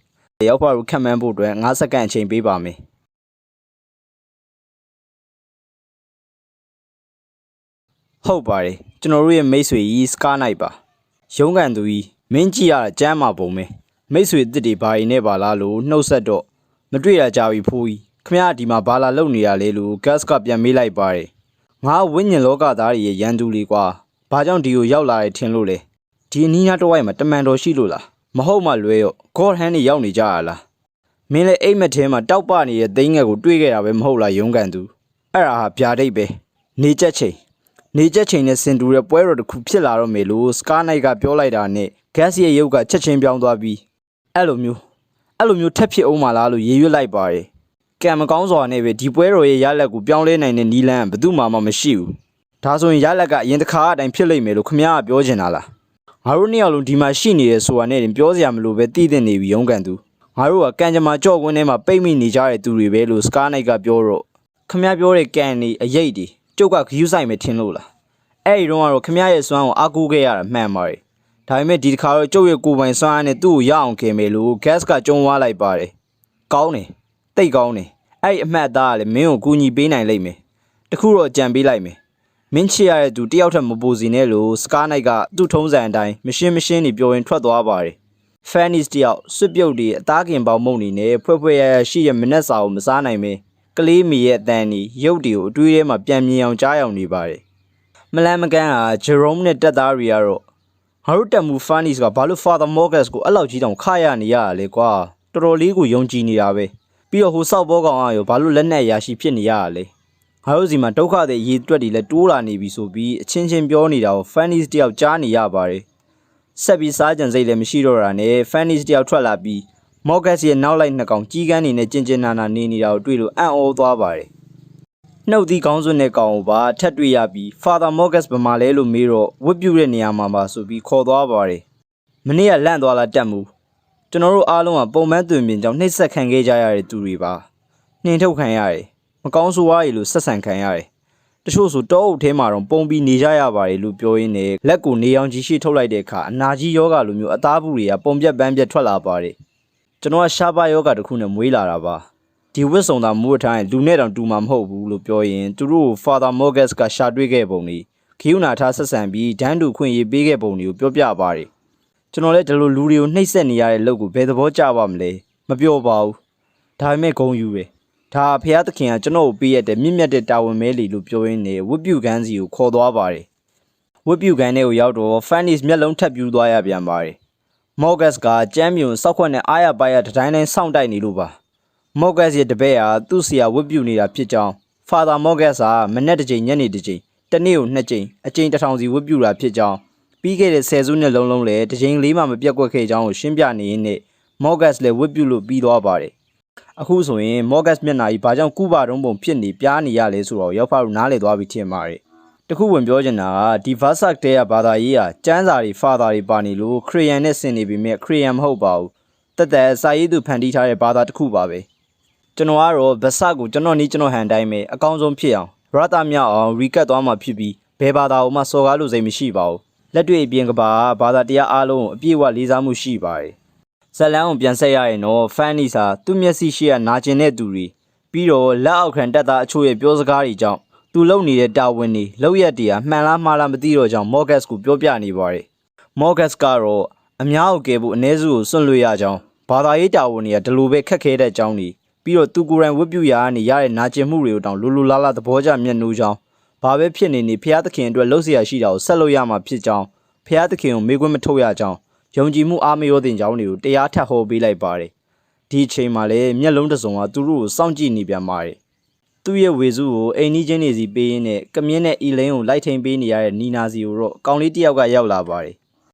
ရောက်ပါလို့ခက်မှန်းဖို့အတွက်9စက္ကန့်အချိန်ပေးပါမယ်ဟုတ်ပါတယ်ကျွန်တော်တို့ရဲ့မိတ်ဆွေကြီးစကားနိုင်ပါရုံးကန်သူကြီးမင်းကြည့်ရတာကြမ်းမှာပုံပဲမိတ်ဆွေတစ်တွေဘာရင်နဲ့ပါလားလို့နှုတ်ဆက်တော့မတွေ့ရကြပြီဖိုးကြီးခမရဒီမှာဘာလာလုပ်နေရလဲလို့ gas ကပြန်မေးလိုက်ပါတယ်ငါဝိညာဉ်လောကသားတွေရဲ့ရန်သူလေးကွာဘာကြောင့်ဒီကိုရောက်လာတယ်ထင်လို့လဲဒီအနီးနားတစ်ဝိုက်မှာတမန်တော်ရှိလို့လားမဟုတ်မှလွဲရော God hand တွေရောက်နေကြရလားမင်းလည်းအိမ်မက်ထဲမှာတောက်ပနေတဲ့သိန်းငယ်ကိုတွေ့ခဲ့တာပဲမဟုတ်လားရုံးကန်သူအဲ့ဒါဟာဗျာဒိတ်ပဲနေချက်ချိန်နဲ့စင်တူတဲ့ပွဲတော်တစ်ခုဖြစ်လာတော့မယ်လို့စကားနိုင်ကပြောလိုက်တာနဲ့ gas ရဲ့ရုပ်ကချက်ချင်းပြောင်းသွားပြီးအဲ့လိုမျိုးထက်ဖြစ်အောင်မလားလို့ရေရွတ်လိုက်ပါတယ်ကံမကောင်းစွာနဲ့ပဲဒီပွဲတော်ရဲ့ရလက်ကိုပြောင်းလဲနိုင်တဲ့နီလန်းကဘယ်သူမှမရှိဘူးဒါဆိုရင်ရလက်ကအရင်တစ်ခါအတိုင်းဖြစ်လိမ့်မယ်လို့ခမရကပြောချင်တာလားငါတို့နှစ်ယောက်လုံးဒီမှာရှိနေရဲဆိုတာနဲ့ပြောစရာမလိုပဲတည်တဲ့နေပြီရုံးကန်သူငါတို့ကကံကြမ္မာကြော့ကွင်းထဲမှာပိတ်မိနေကြတဲ့သူတွေပဲလို့စကားနိုင်ကပြောတော့ခမရပြောတဲ့ကံနေအရေးတွေကျုပ်ကဂယူးဆိုင်မယ်ထင်လို့လားအဲ့ဒီတော့ကတော့ခမရရဲ့စွမ်းကိုအားကိုးခဲ့ရတာမှန်ပါတယ်ဒါပေမဲ့ဒီတစ်ခါတော့ကျုပ်ရဲ့ကိုယ်ပိုင်စွမ်းအားနဲ့သူ့ကိုရအောင်ခင်မယ်လို့ gas ကကြုံဝါလိုက်ပါတယ်ကောင်းတယ်တိတ်ကောင်းတယ်အဲ့ဒီအမှတ်သားကလည်းမင်းကိုကူညီပေးနိုင်လိမ့်မယ်တခုတော့ကြံပေးလိုက်မယ်မင်းချစ်ရတဲ့သူတယောက်ထက်မပိုစီနဲ့လို့စကားနိုင်ကသူ့ထုံးစံအတိုင်းမရှင်းနေပြောရင်ထွက်သွားပါတယ်ဖန်နီစ်တယောက်စွတ်ပြုတ်တွေအသားကင်ပေါင်းမုံနေနဲ့ဖွဲ့ရရှိရဲ့မနက်စာကိုမစားနိုင်ပဲကလေးမီရဲ့အတန်ကြီးရုပ်တွေကိုအတွေးထဲမှာပြန်မြင်အောင်ကြားရောက်နေပါတယ်မလန်မကန်းကဂျေရုံးနဲ့တက်သားတွေကတော့ငါတို့တက်မှုဖန်နီစ်ကဘာလို့ Father Morgus ကိုအဲ့လောက်ကြီးတောင်ခရနေရတာလဲကွာတော်တော်လေးကိုယုံကြည်နေတာပဲပြီးတော့ဟိုစောက်ဘောကောင်ကရောဘာလို့လက်နက်ရရှိဖြစ်နေရတာလဲငါတို့စီမှာဒုက္ခတွေရေးတွက်တွေလည်းတိုးလာနေပြီဆိုပြီးအချင်းချင်းပြောနေတာကို Fanny တယောက်ကြားနေရပါတယ်ဆက်ပြီးစားကြံစိတ်လည်းမရှိတော့တာနဲ့ Fanny တယောက်ထွက်လာပြီး Morgus ရဲ့နောက်လိုက်နှစ်ကောင်ကြီးကန်းနေနဲ့ကျင်ကျင်နာနာနေနေတာကိုတွေ့လို့အံ့ဩသွားပါတယ်နှုတ်သီးကောင်းစွန်းတဲ့ကောင်ကိုပါထက်တွေ့ရပြီး Father Morgus ဗမာလဲလို့မေးတော့ဝတ်ပြုတဲ့နေရာမှာပါဆိုပြီးခေါ်သွားပါတယ်မနေ့ကလန့်သွားလားတက်မှုကျွန်တော်တို့အားလုံးကပုံမှန်သွင်ပြင်ကြောင့်နှိပ်စက်ခံခဲ့ကြရတဲ့သူတွေပါနှင်ထုတ်ခံရတယ်မကောင်းဆိုးဝါးရီလို့ဆက်ဆံခံရတယ်တချို့ဆိုတောအုပ်ထဲမှာတော့ပုံပြီးနေကြရပါတယ်လို့ပြောရင်းနဲ့လက်ကိုနေအောင်ကြီးရှိထုတ်လိုက်တဲ့အခါအနာကြီးယောဂလိုမျိုးအသားဘူးတွေကပုံပြက်ပန်းပြက်ထွက်လာပါတယ်ကျွန်တော်ကရှားပါယောဂတစ်ခုနဲ့မွေးလာတာပါဒီဝစ်စုံသားမိုးထားရင်လူနဲ့တောင်တူမှာမဟုတ်ဘူးလို့ပြောရင်သူတို့ Father Morgus ကရှာတွေ့ခဲ့ပုံတွေခီးယူနာထားဆက်ဆံပြီးဒန်းတူခွင့်ရေးပေးခဲ့ပုံတွေကိုပြောပြပါတယ်ကျွန်တော်လည်းဒီလိုလူတွေကိုနှိပ်စက်နေရတဲ့လုပ်ကိုဘယ်သဘောကျပါမလဲမပြောပါဘူးဒါပေမဲ့ဂုံယူပဲဒါဖះသခင်ကကျွန်တော်ကိုပေးရတဲ့မြင့်မြတ်တဲ့တာဝန်မဲလီလို့ပြောရင်းနဲ့ဝတ်ပြုကန်းစီကိုခေါ်သွားပါတယ်ဝတ်ပြုကန်းထဲကိုရောက်တော့ Fanny's မျက်လုံးထပ်ပြူးသွားရပြန်ပါတယ် Morgus ကကြမ်းမြုံစောက်ခွက်နဲ့အားရပါရတတိုင်းတိုင်းစောင့်တိုက်နေလို့ပါ Morgus ရဲ့တပည့်ဟာသူ့ဆရာဝတ်ပြုနေတာဖြစ်ကြောင်း Father Morgus ကမနေ့တစ်ချိန်ညနေတစ်ချိန်တနေ့ကို2ချိန်အချိန်1000စီဝတ်ပြုတာဖြစ်ကြောင်းပြီးခဲ့တဲ့10စုနှစ်လုံးလည်းတစ်ချိန်လေးမှမပြတ်ကွက်ခဲ့ကြောင်းကိုရှင်းပြနေရင်းနဲ့ Morgus လည်းဝတ်ပြုလို့ပြီးသွားပါတယ်အခုဆိုရင် Morgus မျက်နှာကြီးဘာကြောင့်ကုဘတုံးပုံဖြစ်နေပြားနေရလဲဆိုတော့ရောက်ဖားလို့နားလည်သွားပြီထင်ပါတယ်တခုဝင်ပြောချင်တာကဒီ Versac တဲကဘာသာရေးဟာကျမ်းစာတွေ Father တွေပါနေလို့ခရီးယန်နဲ့ဆင်နေပြီမြဲခရီးယန်မဟုတ်ပါဘူးတက်စာရေးသူဖန်တီးထားတဲ့ဘာသာတစ်ခုပါပဲကျွန်တော်ကတော့ Versac ကိုကျွန်တော်နီးကျွန်တော်ဟန်တိုင်းပဲအကောင်းဆုံးဖြစ်အောင် ရတာမြောက်အောင်ရီကတ်သွားမှာဖြစ်ပြီးဘယ်ဘာသာမှစော်ကားလို့စိတ်မရှိပါဘူးလက်တွေ့အပြင်ကဘာဘာသာတရားအားလုံးအပြည့်အဝလေးစားမှုရှိပါတယ်ဇက်လန်ကိုပြန်ဆက်ရရင်တော့ဖန်နီစာသူ့မျက်စိရှိရနာကျင်တဲ့သူတွေပြီးတော့လက်အောက်ခံတက်သားအချို့ရဲ့ပြောစကားတွေကြောင့်သူလုံနေတဲ့တာဝန်တွေလောက်ရက်တရားမှန်လားမှားလားမသိတော့ကြောင့်မော့ဂတ်စ်ကိုပြောပြနေပါတယ်မော့ဂတ်စ်ကတော့အများကိုကယ်ဖို့အ ਨੇ စုကိုစွန့်လွှတ်ရကြောင်းဘာသာရေးတာဝန်တွေကဒီလိုပဲခက်ခဲတဲ့အကြောင်းတွေပြီးတော့သူကိုယ်တိုင်ဝတ်ပြုရာကနေရတဲ့နာကျင်မှုတွေကိုတောင်လူလားလားသဘောကျမျက်နှာကြောင်းဘာပဲဖြစ်နေဖျားသခင်အတွက်လှုပ်เสียရှိတာကိုဆက်လုပ်ရမှာဖြစ်ကြောင်းဖျားသခင်ကိုမေးခွန်းမထုတ်ရကြောင်းယုံကြည်မှုအားမရောတင်ကြောင်းတွေကိုတရားထပ်ဟောပေးလိုက်ပါတယ်ဒီအချိန်မှာလည်းမျက်လုံးတစ်စုံကသူတို့ကိုစောင့်ကြည့်နေပြန်ပါတယ်သူ့ရဲ့ဝေစုကိုအိမ်နီးချင်းတွေစီပေးရင်းနဲ့ကမြင့်နဲ့အီလင်းကိုလိုက်ထိန်ပေးနေရတဲ့နီနာစီကိုတော့ကောင်လေးတစ်ယောက်ကရောက်လာပါတယ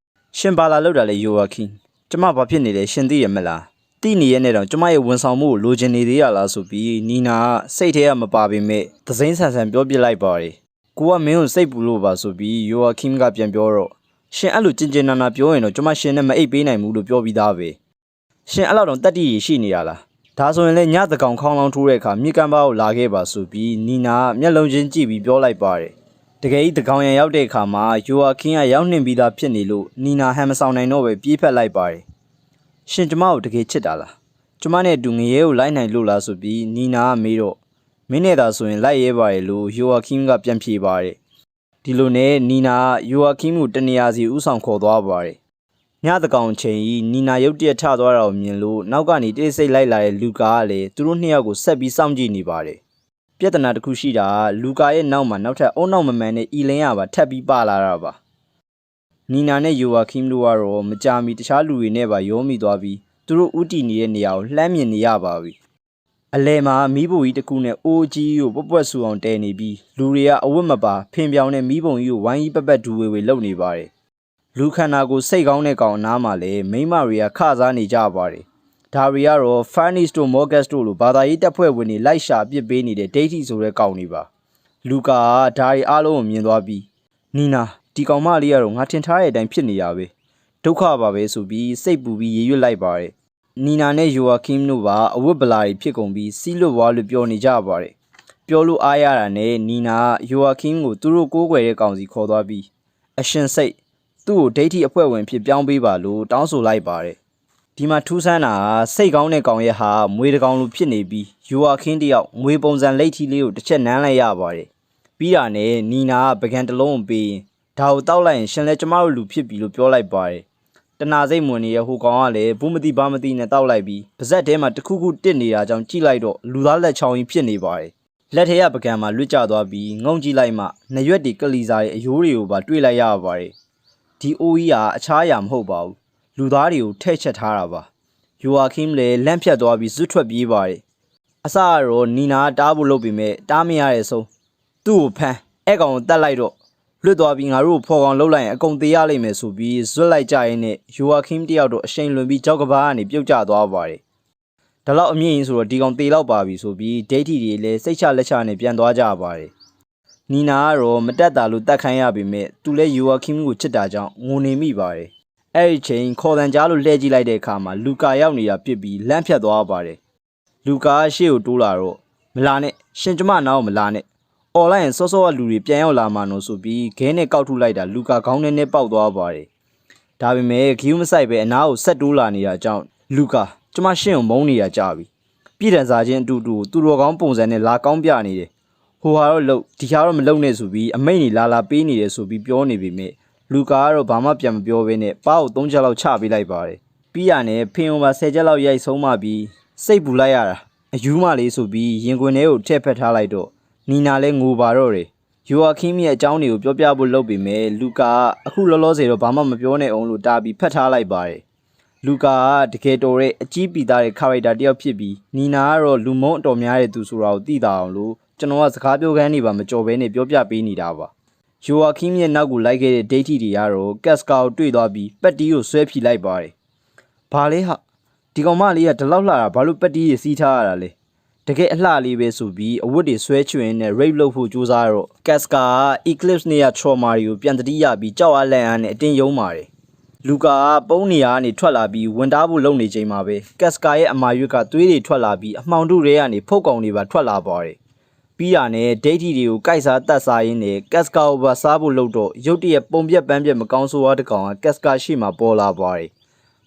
်ရှင်ဘာလာလောက်တာလေယိုဝါခင်းကျမဘာဖြစ်နေလဲရှင်သိရမလားတိနေရတဲ့တော့ကျမရဲ့ဝန်ဆောင်မှုကိုလိုချင်နေသေးရလားဆိုပြီးနီနာကစိတ်ထဲကမပါပေမဲ့သစိမ်းဆန်ဆန်ပြောပြလိုက်ပါတယ်ကိုကမင်းကိုစိတ်ပူလို့ပါဆိုပြီးယိုဝါခင်းကပြန်ပြောတော့ရှင်အဲ့လိုကျင်ကျင်နာနာပြောရင်တော့ကျမရှင်နဲ့မအိပ်ပေးနိုင်ဘူးလို့ပြောပြီးသားပဲရှင်အဲ့လောက်တော့တတ်တည်ရှိနေရလားဒါဆိုရင်လည်းညသကောင်ခေါင်းလောင်းထိုးတဲ့အခါမြေကမ်းပါးကိုလာခဲ့ပါဆိုပြီးနီနာမျက်လုံးချင်းကြည့်ပြီးပြောလိုက်ပါတယ်တကယ်ကြီးသကောင်ရံရောက်တဲ့အခါမှာယိုဝါခင်းကရောက်နှင်ပြီးသားဖြစ်နေလို့နီနာဟန်မဆောင်နိုင်တော့ပဲပြေးဖက်လိုက်ပါတယ်ရှင်ကျမကိုတကယ်ချစ်တာလားကျမနဲ့အတူငရဲကိုလိုက်နိုင်လို့လားဆိုပြီးနီနာကမေးတော့မင်းနဲ့သာဆိုရင်လိုက်ရဲပါရဲ့လို့ယိုဝါခင်းကပြန်ဖြေပါတယ်ဒီလိုနဲ့နီနာကယိုဝါခင်းကိုတနေရာစီဥဆောင်ခေါ်သွားပါတယ်ညသကောင်ချိန်ကြီးနီနာရုတ်တရက်ထသွားတာကိုမြင်လို့နောက်ကနေတိတ်ဆိတ်လိုက်လာတဲ့လူကာကလည်းသူတို့နှစ်ယောက်ကိုဆက်ပြီးစောင့်ကြည့်နေပါတယ်ပြဿနာတစ်ခုရှိတာကလူကာရဲ့နောက်မှာနောက်ထပ်အုံနောက်မမှန်တဲ့အီလင်းရပါထပ်ပြီးပါလာတာပါနီနာနဲ့ယိုဝါခင်းတို့ကတော့မကြာမီတခြားလူတွေနဲ့ပါရောမိသွားပြီးသူတို့ဥတီနေတဲ့နေရာကိုလှမ်းမြင်နေရပါပြီအလဲမှာမီးပုံကြီးတစ်ခုနဲ့အိုးကြီးကိုပွက်ဆူအောင်တဲနေပြီးလူတွေကအဝတ်မပါဖင်ပြောင်တဲ့မီးပုံကြီးကိုဝိုင်းကြီးပက်ဒူဝေလှုပ်နေပါတယ်လူခန္ဓာကိုစိတ်ကောင်းတဲ့ကောင်အနားမှာလည်းမိမတွေကခစားနေကြပါတယ်ဒါတွေကတော့ Furnace တို့ Morgus တို့လိုဘာသာရေးတပ်ဖွဲ့ဝင်တွေလိုက်ရှာပစ်ပေးနေတဲ့ဒိဋ္ဌိဆိုတဲ့ကောင်တွေပါလူကာကဒါတွေအားလုံးကိုမြင်သွားပြီးနီနာဒီကောင်မလေးကတော့ငါထင်ထားတဲ့အတိုင်းဖြစ်နေရပဲဒုက္ခပါပဲဆိုပြီးစိတ်ပူပြီးရေရွတ်လိုက်ပါတယ်နီနာနဲ့ယိုဝါခင်းတို့ကအဝတ်ဗလာတွေဖြစ်ကုန်ပြီးစီးလွတ်ဝါလို့ပြောနေကြပါတယ်ပြောလို့အားရတာနဲ့နီနာကယိုဝါခင်းကိုသူတို့ကိုးကွယ်တဲ့ကောင်စီခေါ်သွားပြီးအရှင်စိတ်သူ့ကိုဒိဋ္ဌိအဖွဲ့ဝင်ဖြစ်ပြောင်းပေးပါလို့တောင်းဆိုလိုက်ပါတယ်ဒီမှာထူးဆန်းတာကစိတ်ကောင်းတဲ့ကောင်ရဲ့ဟာမွေးတကောင်လိုဖြစ်နေပြီးယိုဝါခင်းတယောက်မွေးပုံစံလိတ်ထီလေးကိုတစ်ချက်နမ်းလိုက်ရပါတယ်ပြီးတာနဲ့နီနာကပကံတစ်လုံးကိုပေးရင်ဒါကိုတောက်လိုက်ရင်ရှင်လဲကျမတို့လူဖြစ်ပြီလို့ပြောလိုက်ပါတယ်တနာစိတ်မွန်နေတဲ့ဟိုကောင်ကလည်းဘူးမသိဘာမသိနဲ့တောက်လိုက်ပြီးပါဇက်ထဲမှာတခုခုတစ်နေတာကြောင့်ကြိလိုက်တော့လူသားလက်ချောင်းကြီးဖြစ်နေပါတယ်လက်ထဲကပကံမှာလွတ်ကျသွားပြီးငုံကြည့်လိုက်မှနရွက်တွေကလီစာရဲ့အယိုးတွေကိုပါတွေ့လိုက်ရပါတယ်ဒီအိုးကြီးကအခြားအရာမဟုတ်ပါဘူးလူသားတွေကိုထဲ့ချက်ထားတာပါယိုဝါခင်းလည်းလန့်ဖြတ်သွားပြီးဇွတ်ထွက်ပြေးပါတယ်အစကတော့နီနာတားဖို့လုပ်ပြီးမဲ့တားမရတဲ့ဆုံးသူ့ကိုဖမ်းအဲ့ကောင်ကိုတတ်လိုက်တော့လွတ်သွားပြီးငါတို့ဖော်ကောင်လှုပ်လိုက်ရင်အကုန်သေးရလိမ့်မယ်ဆိုပြီးဇွတ်လိုက်ကြရင်းနဲ့ယိုဝါခင်းတယောက်တော့အရှိန်လွန်ပြီးကြောက်ကဘာကနေပြုတ်ကျသွားပါတယ်ဒါတော့အမြင့်ရင်ဆိုတော့ဒီကောင်သေးလောက်ပါပြီဆိုပြီးဒိဋ္ဌိတွေလည်းစိတ်ချလက်ချနဲ့ပြန်သွားကြပါတယ်နီနာကတော့မတက်တာလို့တတ်ခိုင်းရပေမဲ့သူလည်းယိုဝါခင်းကိုချစ်တာကြောင့်ငိုနေမိပါတယ်အဲ့ဒီချိန်ခေါ်တန်ကြားလို့လှည့်ကြည့်လိုက်တဲ့အခါမှာလူကာရောက်နေတာပြစ်ပြီးလန့်ဖြတ်သွားပါတယ်လူကာရှေ့ကိုတိုးလာတော့မလာနဲ့ရှင်ကျမနားကိုမလာနဲ့အော်လိုက်ရင်စောစောကလူတွေပြန်ရောက်လာမှနော်ဆိုပြီးခဲနဲ့ကောက်ထုတ်လိုက်တာလူကာခေါင်းနဲ့ပေါက်သွားပါတယ်ဒါပေမဲ့ဂီယူမဆိုင်ပဲအနားကိုဆက်တိုးလာနေတာကြောင့်လူကာကျမရှင့်ကိုမုန်းနေတာကြာပြီပြည်တန်စာချင်းအတူတူသူတော်ကောင်းပုံစံနဲ့လာကောင်းပြနေတယ်ဟိုဟာတော့လှုပ်ဒီဟာတော့မလှုပ်နဲ့ဆိုပြီးအမိတ်နေလာပေးနေတယ်ဆိုပြီးပြောနေပေမဲ့လူကာကတော့ဘာမှပြန်မပြောဘဲနဲ့ပါးကို3ချက်လောက်ချပေးလိုက်ပါတယ်ပြီးရနဲ့ဖင်ုံပါ10ချက်လောက်ရိုက်ဆုံးမှပြီးစိတ်ပူလိုက်ရတာအယူမလေးဆိုပြီးရင်ခွင်ထဲကိုထည့်ဖက်ထားလိုက်တော့နီနာလည်းငိုပါတော့တယ်ယိုဝါခင်းရဲ့အကြောင်းတွေကိုပြောပြဖို့လုပ်ပေမဲ့လူကာကအခုလောလောဆယ်တော့ဘာမှမပြောနဲ့အောင်လို့တားပြီးဖက်ထားလိုက်ပါတယ်လူကာကတကယ်တော်တဲ့အကြီးပီသားတဲ့ character တယောက်ဖြစ်ပြီးနီနာကတော့လူမုန်းအတော်များတဲ့သူဆိုတာကိုသိတာအောင်လို့ကျွန်တော်ကစကားပြောခန်းနေပါမကြော်ဘဲနဲ့ပြောပြပေးနေတာပါယိုဝါခင်းရဲ့နောက်ကိုလိုက်ခဲ့တဲ့ဒိဋ္ဌိတွေကတော့ကက်စကာကိုတွေ့သွားပြီးပက်တီကိုဆွဲဖြီလိုက်ပါတယ်ဘာလဲဟာဒီကောင်မလေးကဒီလောက်လှတာဘာလို့ပက်တီကြီးစီးထားရတာလဲတကယ်အလှလေးပဲဆိုပြီးအဝတ်တွေဆွဲချွင်နဲ့ rape လုပ်ဖို့ကြိုးစားတော့ကက်စကာက eclipse နေရ trauma တွေကိုပြန်တတိယပြီးကြောက်အားလန့်အားနဲ့အတင်းယုံပါတယ်လူကာကပုံးနေရကနေထွက်လာပြီးဝင်တားဖို့လုပ်နေချိန်မှာပဲကက်စကာရဲ့အမာရွက်ကသွေးတွေထွက်လာပြီးအမှောင်တုတွေကနေဖုတ်ကောင်တွေပါထွက်လာပါတယ် ပြီးတာနဲ့ဒိတ်ထီတွေကိုကိုက်စားတတ်စားရင်းနဲ့ကက်စကာကိုပါစားဖို့လုပ်တော့ရုတ်တရက်ပုံပြက်ပန်းပြက်မကောင်းဆိုးဝါးတစ်ကောင်ကကက်စကာရှိမှပေါ်လာပါတယ်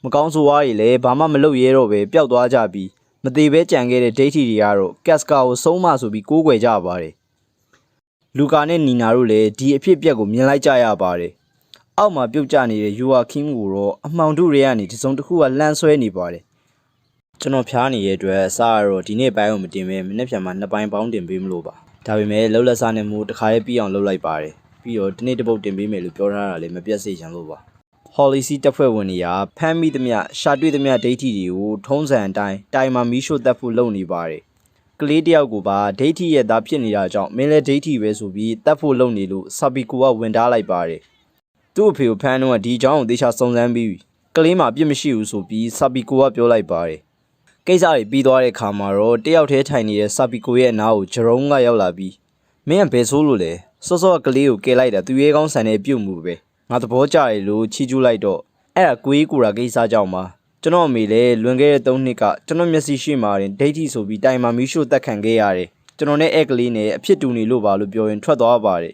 မကောင်းဆိုးဝါးတွေလည်းဘာမှမလုပ်ရဲတော့ပဲပျောက်သွားကြပြီးမသေးပဲကြံခဲ့တဲ့ဒိတ်ထီတွေကတော့ကက်စကာကိုဆုံးမဆိုပြီးကိုးကွယ်ကြပါတယ်လူကာနဲ့နီနာတို့လည်းဒီအဖြစ်အပျက်ကိုမြင်လိုက်ကြရပါတယ်အောက်မှာပြုတ်ကျနေတဲ့ယူဝါခင်းကိုတော့အမှောင်တို့တွေကနေဒီစုံတစ်ခုကလှမ်းဆွဲနေပါတယ်ကျွန်တော်ဖျားနေတဲ့အတွက်အစားကတော့ဒီနေ့ပိုင်းကိုမတင်ပဲမနေ့ပြန်မှာနှစ်ပိုင်းပေါင်းတင်ပေးမလို့ပါဒါပေမဲ့လှုပ်လက်စားနဲ့မို့တခါရေးပြီးအောင်လှုပ်လိုက်ပါတယ်ပြီးတော့ဒီနေ့တစ်ပုတ်တင်ပေးမယ်လို့ပြောထားတာလည်းမပြတ်စေချင်လို့ပါဟော်လီစီတပ်ဖွဲ့ဝင်တွေကဖမ်းမိသမျှရှာတွေ့သမျှဒိတ်ထီတွေကိုထုံးစံအတိုင်းတိုင်မှာမီးရှို့တက်ဖို့လုပ်နေပါတယ်ကလေးတယောက်ကိုပါဒိတ်ထီရဲ့သားဖြစ်နေတာကြောင့်မင်းလည်းဒိတ်ထီပဲဆိုပြီးတက်ဖို့လုပ်နေလို့ဆာဘီကိုကဝင်ထားလိုက်ပါတယ်သူ့အဖေကိုဖမ်းတော့ဒီအကြောင်းကိုသေချာစုံစမ်းပြီးကလေးမှာပြစ်မရှိဘူးဆိုပြီးဆာဘီကိုကပြောလိုက်ပါတယ်ကိစ္စတွေပြီးသွားတဲ့ခါမှာတော့တယောက်တည်းထိုင်နေတဲ့ဆာဘီကိုရဲ့အနားကိုဂျရုံးကရောက်လာပြီးမင်းကဘယ်ဆိုးလို့လဲစောစောကလေးကိုကယ်လိုက်တာသူရဲကောင်းဆန်တဲ့ပြုတ်မှုပဲငါသဘောကျတယ်လို့ချီးကျူးလိုက်တော့အဲ့ဒါကိုကြီးကိုရာကိစ္စကြောင့်ပါကျွန်တော်အမေလည်းလွန်ခဲ့တဲ့3နှစ်ကကျွန်တော်မျက်စိရှိမှရင်ဒိတ်ထီဆိုပြီးတိုင်မှာမီးရှို့တက်ခံခဲ့ရတယ်ကျွန်တော်နဲ့အဲ့ကလေးနဲ့အဖြစ်တူနေလို့ပါလို့ပြောရင်ထွက်သွားပါတယ်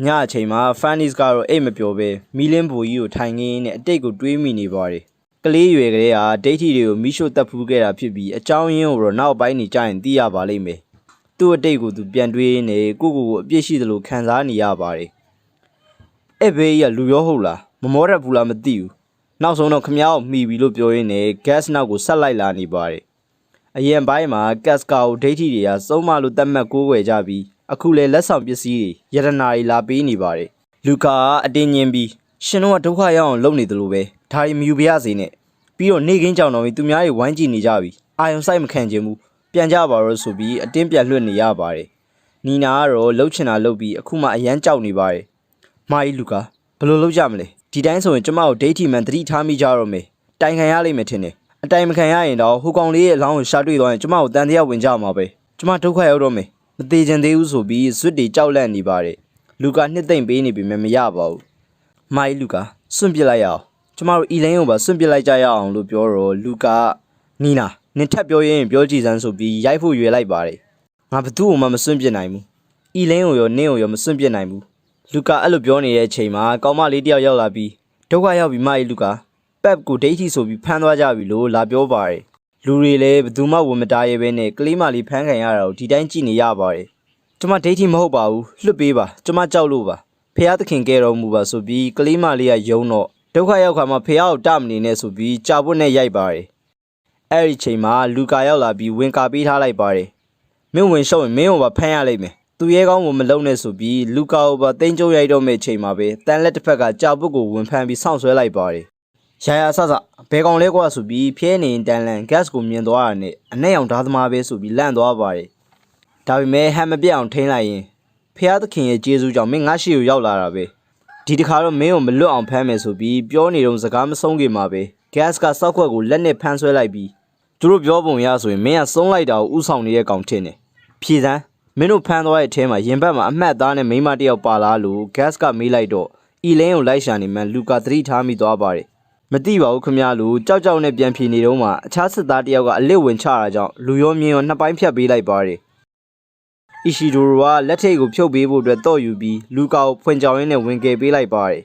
ညအချိန်မှာဖန်နီစ်ကတော့အိတ်မပြောပဲမီလင်းဘူကြီးကိုထိုင်ငင်းနဲ့အတိတ်ကိုတွေးမိနေပါတယ်ကလေးရွယ်ကလေးဟာဒိတ်ထီတွေကိုမီးရှို့တက်ဖူးခဲ့တာဖြစ်ပြီးအကြောင်းရင်းကိုတော့နောက်ပိုင်းနေကြရင်သိရပါလိမ့်မယ်သူ့အတိတ်ကိုသူပြန်တွေးနေကိုအပြစ်ရှိသလိုခံစားနေရပါတယ်အဲ့ဘေးကလူရောဟုတ်လားမမောတတ်ဘူးလားမသိဘူးနောက်ဆုံးတော့ခမောက်မှီပြီလို့ပြောရင်းနဲ့ gas နောက်ကိုဆက်လိုက်လာနေပါတယ်အရင်ပိုင်းမှာ gas ကာကိုဒိတ်ထီတွေကစုံမလို့တတ်မှတ်ကိုးကွယ်ကြပြီးအခုလဲလက်ဆောင်ပစ္စည်းတွေယတနာတွေလာပေးနေပါတယ်လူကာကအတင်းညင်းပြီးရှင်တို့ကဒုက္ခရောက်အောင်လုပ်နေတယ်လို့ပဲဒါတွေမယူပြရစေနဲ့ပြီးတော့နေကင်းကြောင်တော်ပြီးသူများတွေဝိုင်းကြည့်နေကြပြီအာယုံစိုက်မခံချင်ဘူးပြန်ကြပါတော့ဆိုပြီးအတင်းပြန်လွှတ်နေရပါတယ်နီနာကတော့လှုပ်ချင်တာလှုပ်ပြီးအခုမှအရန်ကြောက်နေပါတယ်မာကြီးလူကာဘယ်လိုလုပ်ကြမလဲဒီတိုင်းဆိုရင်ကျမကိုဒိတ်ထီမှန်သတိထားမိကြတော့မယ်တိုင်ခံရလိမ့်မယ်ထင်တယ်အတိုင်မခံရရင်တော့ဟိုကောင်လေးရဲ့အလောင်းကိုရှာတွေ့သွားရင်ကျမကိုတန်တရားဝင်ကြမှာပဲကျမဒုက္ခရောက်တော့မယ်မသေးချင်သေးဘူးဆိုပြီးဇွတ်တွေကြောက်လန့်နေပါတယ်လူကာနှစ်သိမ့်ပေးနေပြီမရပါဘူးမာကြီးလူကာစွန့်ပစ်လိုက်ရအောင်ကျမတို့အီလိုင်းကိုပါစွန့်ပစ်လိုက်ကြရအောင်လို့ပြောတော့လူကာနီနာနင်ထပ်ပြောရင်ပြောကြည့်စမ်းဆိုပြီးရိုက်ဖို့ရွေလိုက်ပါတယ်ငါဘသူ့ကိုမှမစွန့်ပစ်နိုင်ဘူးအီလိုင်းကိုရောနင်းကိုရောမစွန့်ပစ်နိုင်ဘူးလူကာအဲ့လိုပြောနေတဲ့အချိန်မှာကောင်မလေးတယောက်ရောက်လာပြီးဒုက္ခရောက်ပြီးမကြီးလူကာပက်ကိုဒိတ်ထီဆိုပြီးဖမ်းသွားကြပြီလို့လာပြောပါတယ်လူတွေလည်းဘယ်သူမှဝန်မတားရဲပဲနဲ့ကလေးမလေးဖမ်းခံရတာကိုဒီတိုင်းကြည့်နေရပါတယ်ကျမဒိတ်ထီမဟုတ်ပါဘူးလွတ်ပေးပါကျမကြောက်လို့ပါဖះသခင်ကဲတော်မူပါဆိုပြီးကလေးမလေးကယုံတော့ဒုက္ခရောက်ခါမှာဖះကိုတမနေနဲ့ဆိုပြီးကြာပွတ်နဲ့ရိုက်ပါတယ်အဲ့ဒီချိန်မှာလူကာရောက်လာပြီးဝင်ကာပေးထားလိုက်ပါတယ်မင်းဝင်ရှုံးရင်မင်းကိုပါဖမ်းရလိမ့်မယ်သူရဲကောင်းကိုမလုံနဲ့ဆိုပြီးလူကာကိုပါတင်းကျုပ်ရိုက်တော့မဲ့ချိန်မှာပဲတန်လက်တစ်ဖက်ကကြာပုတ်ကိုဝင်ဖမ်းပြီးဆောင့်ဆွဲလိုက်ပါတယ်ရာဆဘဲကောင်လဲကွာဆိုပြီးဖျဲနေတန်လန် gas ကိုမြင်သွားတာနဲ့အနဲ့အောင်ဓာသမားပဲဆိုပြီးလန့်သွားပါတယ်ဒါပေမဲ့ဟန်မပြတ်အောင်ထိန်းလိုက်ရင်ဖះသခင်ရဲ့ကျေးဇူးကြောင့်မင်းငါရှိကိုရောက်လာတာပဲဒီတခါတော့မင်းကိုမလွတ်အောင်ဖမ်းမယ်ဆိုပြီးပြောနေတော့စကားမဆုံးခင်မှာပဲ gas ကစောက်ခွက်ကိုလက်နဲ့ဖမ်းဆွဲလိုက်ပြီးသူတို့ပြောပုံရဆိုရင်မင်းကဆုံးလိုက်တာကိုဥဆောင်နေတဲ့ကောင်ထင်တယ်ဖြေစမ်းမင်းတို့ဖမ်းသွားတဲ့အထဲမှာရင်ဘတ်မှာအမှတ်သားနဲ့မိန်းမတယောက်ပါလာလို့ gas ကမေးလိုက်တော့အီလင်းကိုလိုက်ရှာနေမှလူကာသတိထားမိသွားပါတယ်မသိပါဘူးခမရလူကြောက်ကြောက်နဲ့ပြန်ဖြေနေတော့မှအခြားစစ်သားတယောက်ကအလစ်ဝင်ချတာကြောင့်လူရောမြင်ရောနှစ်ပိုင်းဖြတ်ပေးလိုက်ပါတယ်အီရှီဒိုရိုကလက်ထိတ်ကိုဖြုတ်ပေးဖို့အတွက်တော့ယူပြီးလူကာကိုဖွင့်ကြောင်ရင်းနဲ့ဝင်ကယ်ပေးလိုက်ပါတယ်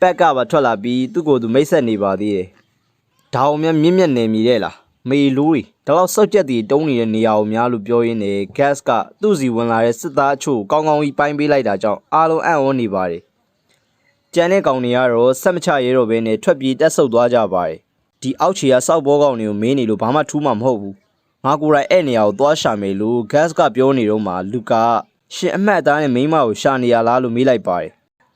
ပက်ကပါထွက်လာပြီးသူ့ကိုယ်သူမိတ်ဆက်နေပါသေးတယ်ဒါအောင်မြင့်မြတ်နေမိတဲ့လားမေလူတွေဒါတော့စောက်ကြက်တီတုံးနေတဲ့နေရာကိုများလို့ပြောရင်းနဲ့ gas ကသူ့စီဝင်လာတဲ့စစ်သားအချို့ကောင်းကောင်းကြီးပိုင်းပေးလိုက်တာကြောင့်အားလုံးအံ့ဩနေပါတယ်ကျန်တဲ့ကောင်တွေကတော့ဆက်မချရဲတော့ဘဲနဲ့ထွက်ပြေးတက်ဆုပ်သွားကြပါတယ်ဒီအောက်ခြေကစောက်ဘောကောင်တွေကိုမင်းနေလို့ဘာမှထူးမှမဟုတ်ဘူးငါကိုယ်တိုင်အဲ့နေရာကိုသွားရှာမယ်လို့ gas ကပြောနေတော့မှလူကာရှင်အမှတ်သားနဲ့မိန်းမကိုရှာနေရလားလို့မေးလိုက်ပါတယ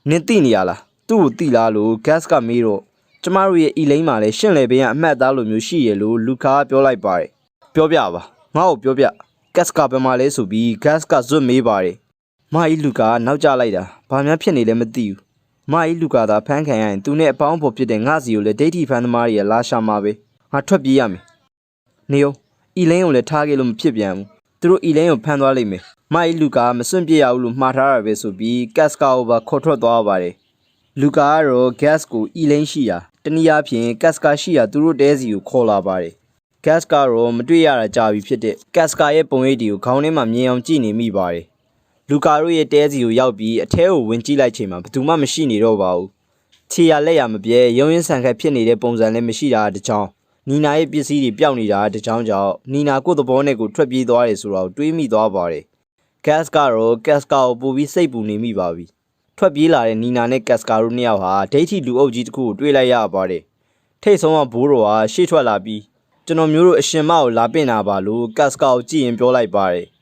်နင်သိနေရလားသူ့ကိုသိလားလို့ gas ကမေးတော့ကျမတို့ရဲ့အီလိန်မှာလည်းရှင့်လေဘေးကအမှတ်သားလိုမျိုးရှိရလို့လူကာပြောလိုက်ပါတယ်ပြောပြပါငါ့ကိုပြောပြ gas ကဘယ်မှာလဲဆိုပြီး gas ကဇွတ်မေးပါတယ်မကြီးလူကာနောက်ကျလိုက်တာဘာများဖြစ်နေလဲမသိဘူးမကြီးလူကာသာဖမ်းခံရရင်သူနဲ့အပေါင်းဖော်ဖြစ်တဲ့ငါစီကိုလည်းဒိတ်ထီဖမ်းသမားတွေကလာရှာမှာပဲငါထွက်ပြေးရမယ်နေအောင်အီလိန်ကိုလည်းထားခဲ့လို့မဖြစ်ပြန်ဘူးသူတို့အီလိန်ကိုဖမ်းသွားလိမ့်မယ်မကြီးလူကာမစွန့်ပြစ်ရဘူးလို့မှားထားတာပဲဆိုပြီး gas ကာကိုပါခေါ်ထွက်သွားပါတယ်လူကာကတော့ gas ကိုအီလိန်ရှိရာတနည်းအားဖြင့် gas ကာရှိရာသူတို့တဲစီကိုခေါ်လာပါတယ် gas ကာတော့မတွေ့ရတာကြာပြီဖြစ်တဲ့ gas ကာရဲ့ပုံရိပ်တွေကိုခေါင်းထဲမှာမြင်အောင်ကြည့်နေမိပါတယ် လူကာတို့ရဲ့တဲစီကိုရောက်ပြီးအထဲကိုဝင်ကြည့်လိုက်ချိန်မှာဘယ်သူမှမရှိနေတော့ပါဘူးခြေရလက်ရမပြဲရုံရင်းဆန်ခတ်ဖြစ်နေတဲ့ပုံစံလည်းမရှိတာတကြောင်နီနာရဲ့ပစ္စည်းတွေပျောက်နေတာတကြောင်ကြောင့်နီနာကိုယ့်သဘောနဲ့ကိုထွက်ပြေးသွားတယ်ဆိုတော့တွေးမိသွားပါတယ်ကတ်စကတော့ကတ်စကာကိုပို့ပြီးစိတ်ပူနေမိပါပြီထွက်ပြေးလာတဲ့နီနာနဲ့ကတ်စကာတို့နှစ်ယောက်ဟာဒိဋ္ဌိလူအုပ်ကြီးတစ်ခုကိုတွေ့လိုက်ရပါတယ်ထိတ်ဆုံးကဘိုးတော်ဟာရှေ့ထွက်လာပြီးကျွန်တော်မျိုးတို့အရှင်မကိုလာပင့်တာပါလို့ကတ်စကာကိုကြည့်ရင်ပြောလိုက်ပါတယ်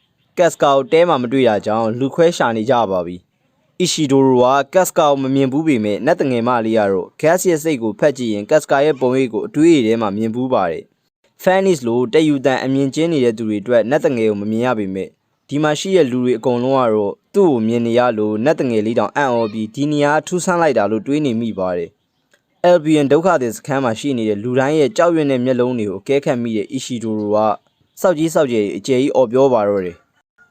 ကတ်စကာကိုတဲမှာမတွေ့တာကြောင့်လူခွဲရှာနေကြပါပြီအီရှီဒိုရိုကကတ်စကာကိုမမြင်ဘူးပေမဲ့နတ်တငယ်မလေးကတော့ဂတ်ရဲ့စိတ်ကိုဖက်ကြည့်ရင်ကတ်စကာရဲ့ပုံရိပ်ကိုအတွေးရည်ထဲမှာမြင်ဘူးပါတယ်ဖန်နစ်လိုတယူတန်အမြင်ကျင်းနေတဲ့သူတွေအတွက်နတ်တငယ်ကိုမမြင်ရပေမဲ့ဒီမှာရှိတဲ့လူတွေအကုန်လုံးကတော့သူ့ကိုမြင်နေရလို့နတ်တငယ်လေးတောင်အံ့ဩပြီးဒီနေရာထူးဆန်းလိုက်တာလို့တွေးနေမိပါတယ်Albion ဒုက္ခသည်စခန်းမှာရှိနေတဲ့လူတိုင်းရဲ့ကြောက်ရွံ့တဲ့မျက်လုံးတွေကိုအကဲခတ်မိတဲ့အီရှီဒိုရိုကစောက်ကြီးအကျယ်ကြီးအော်ပြောပါတော့တယ်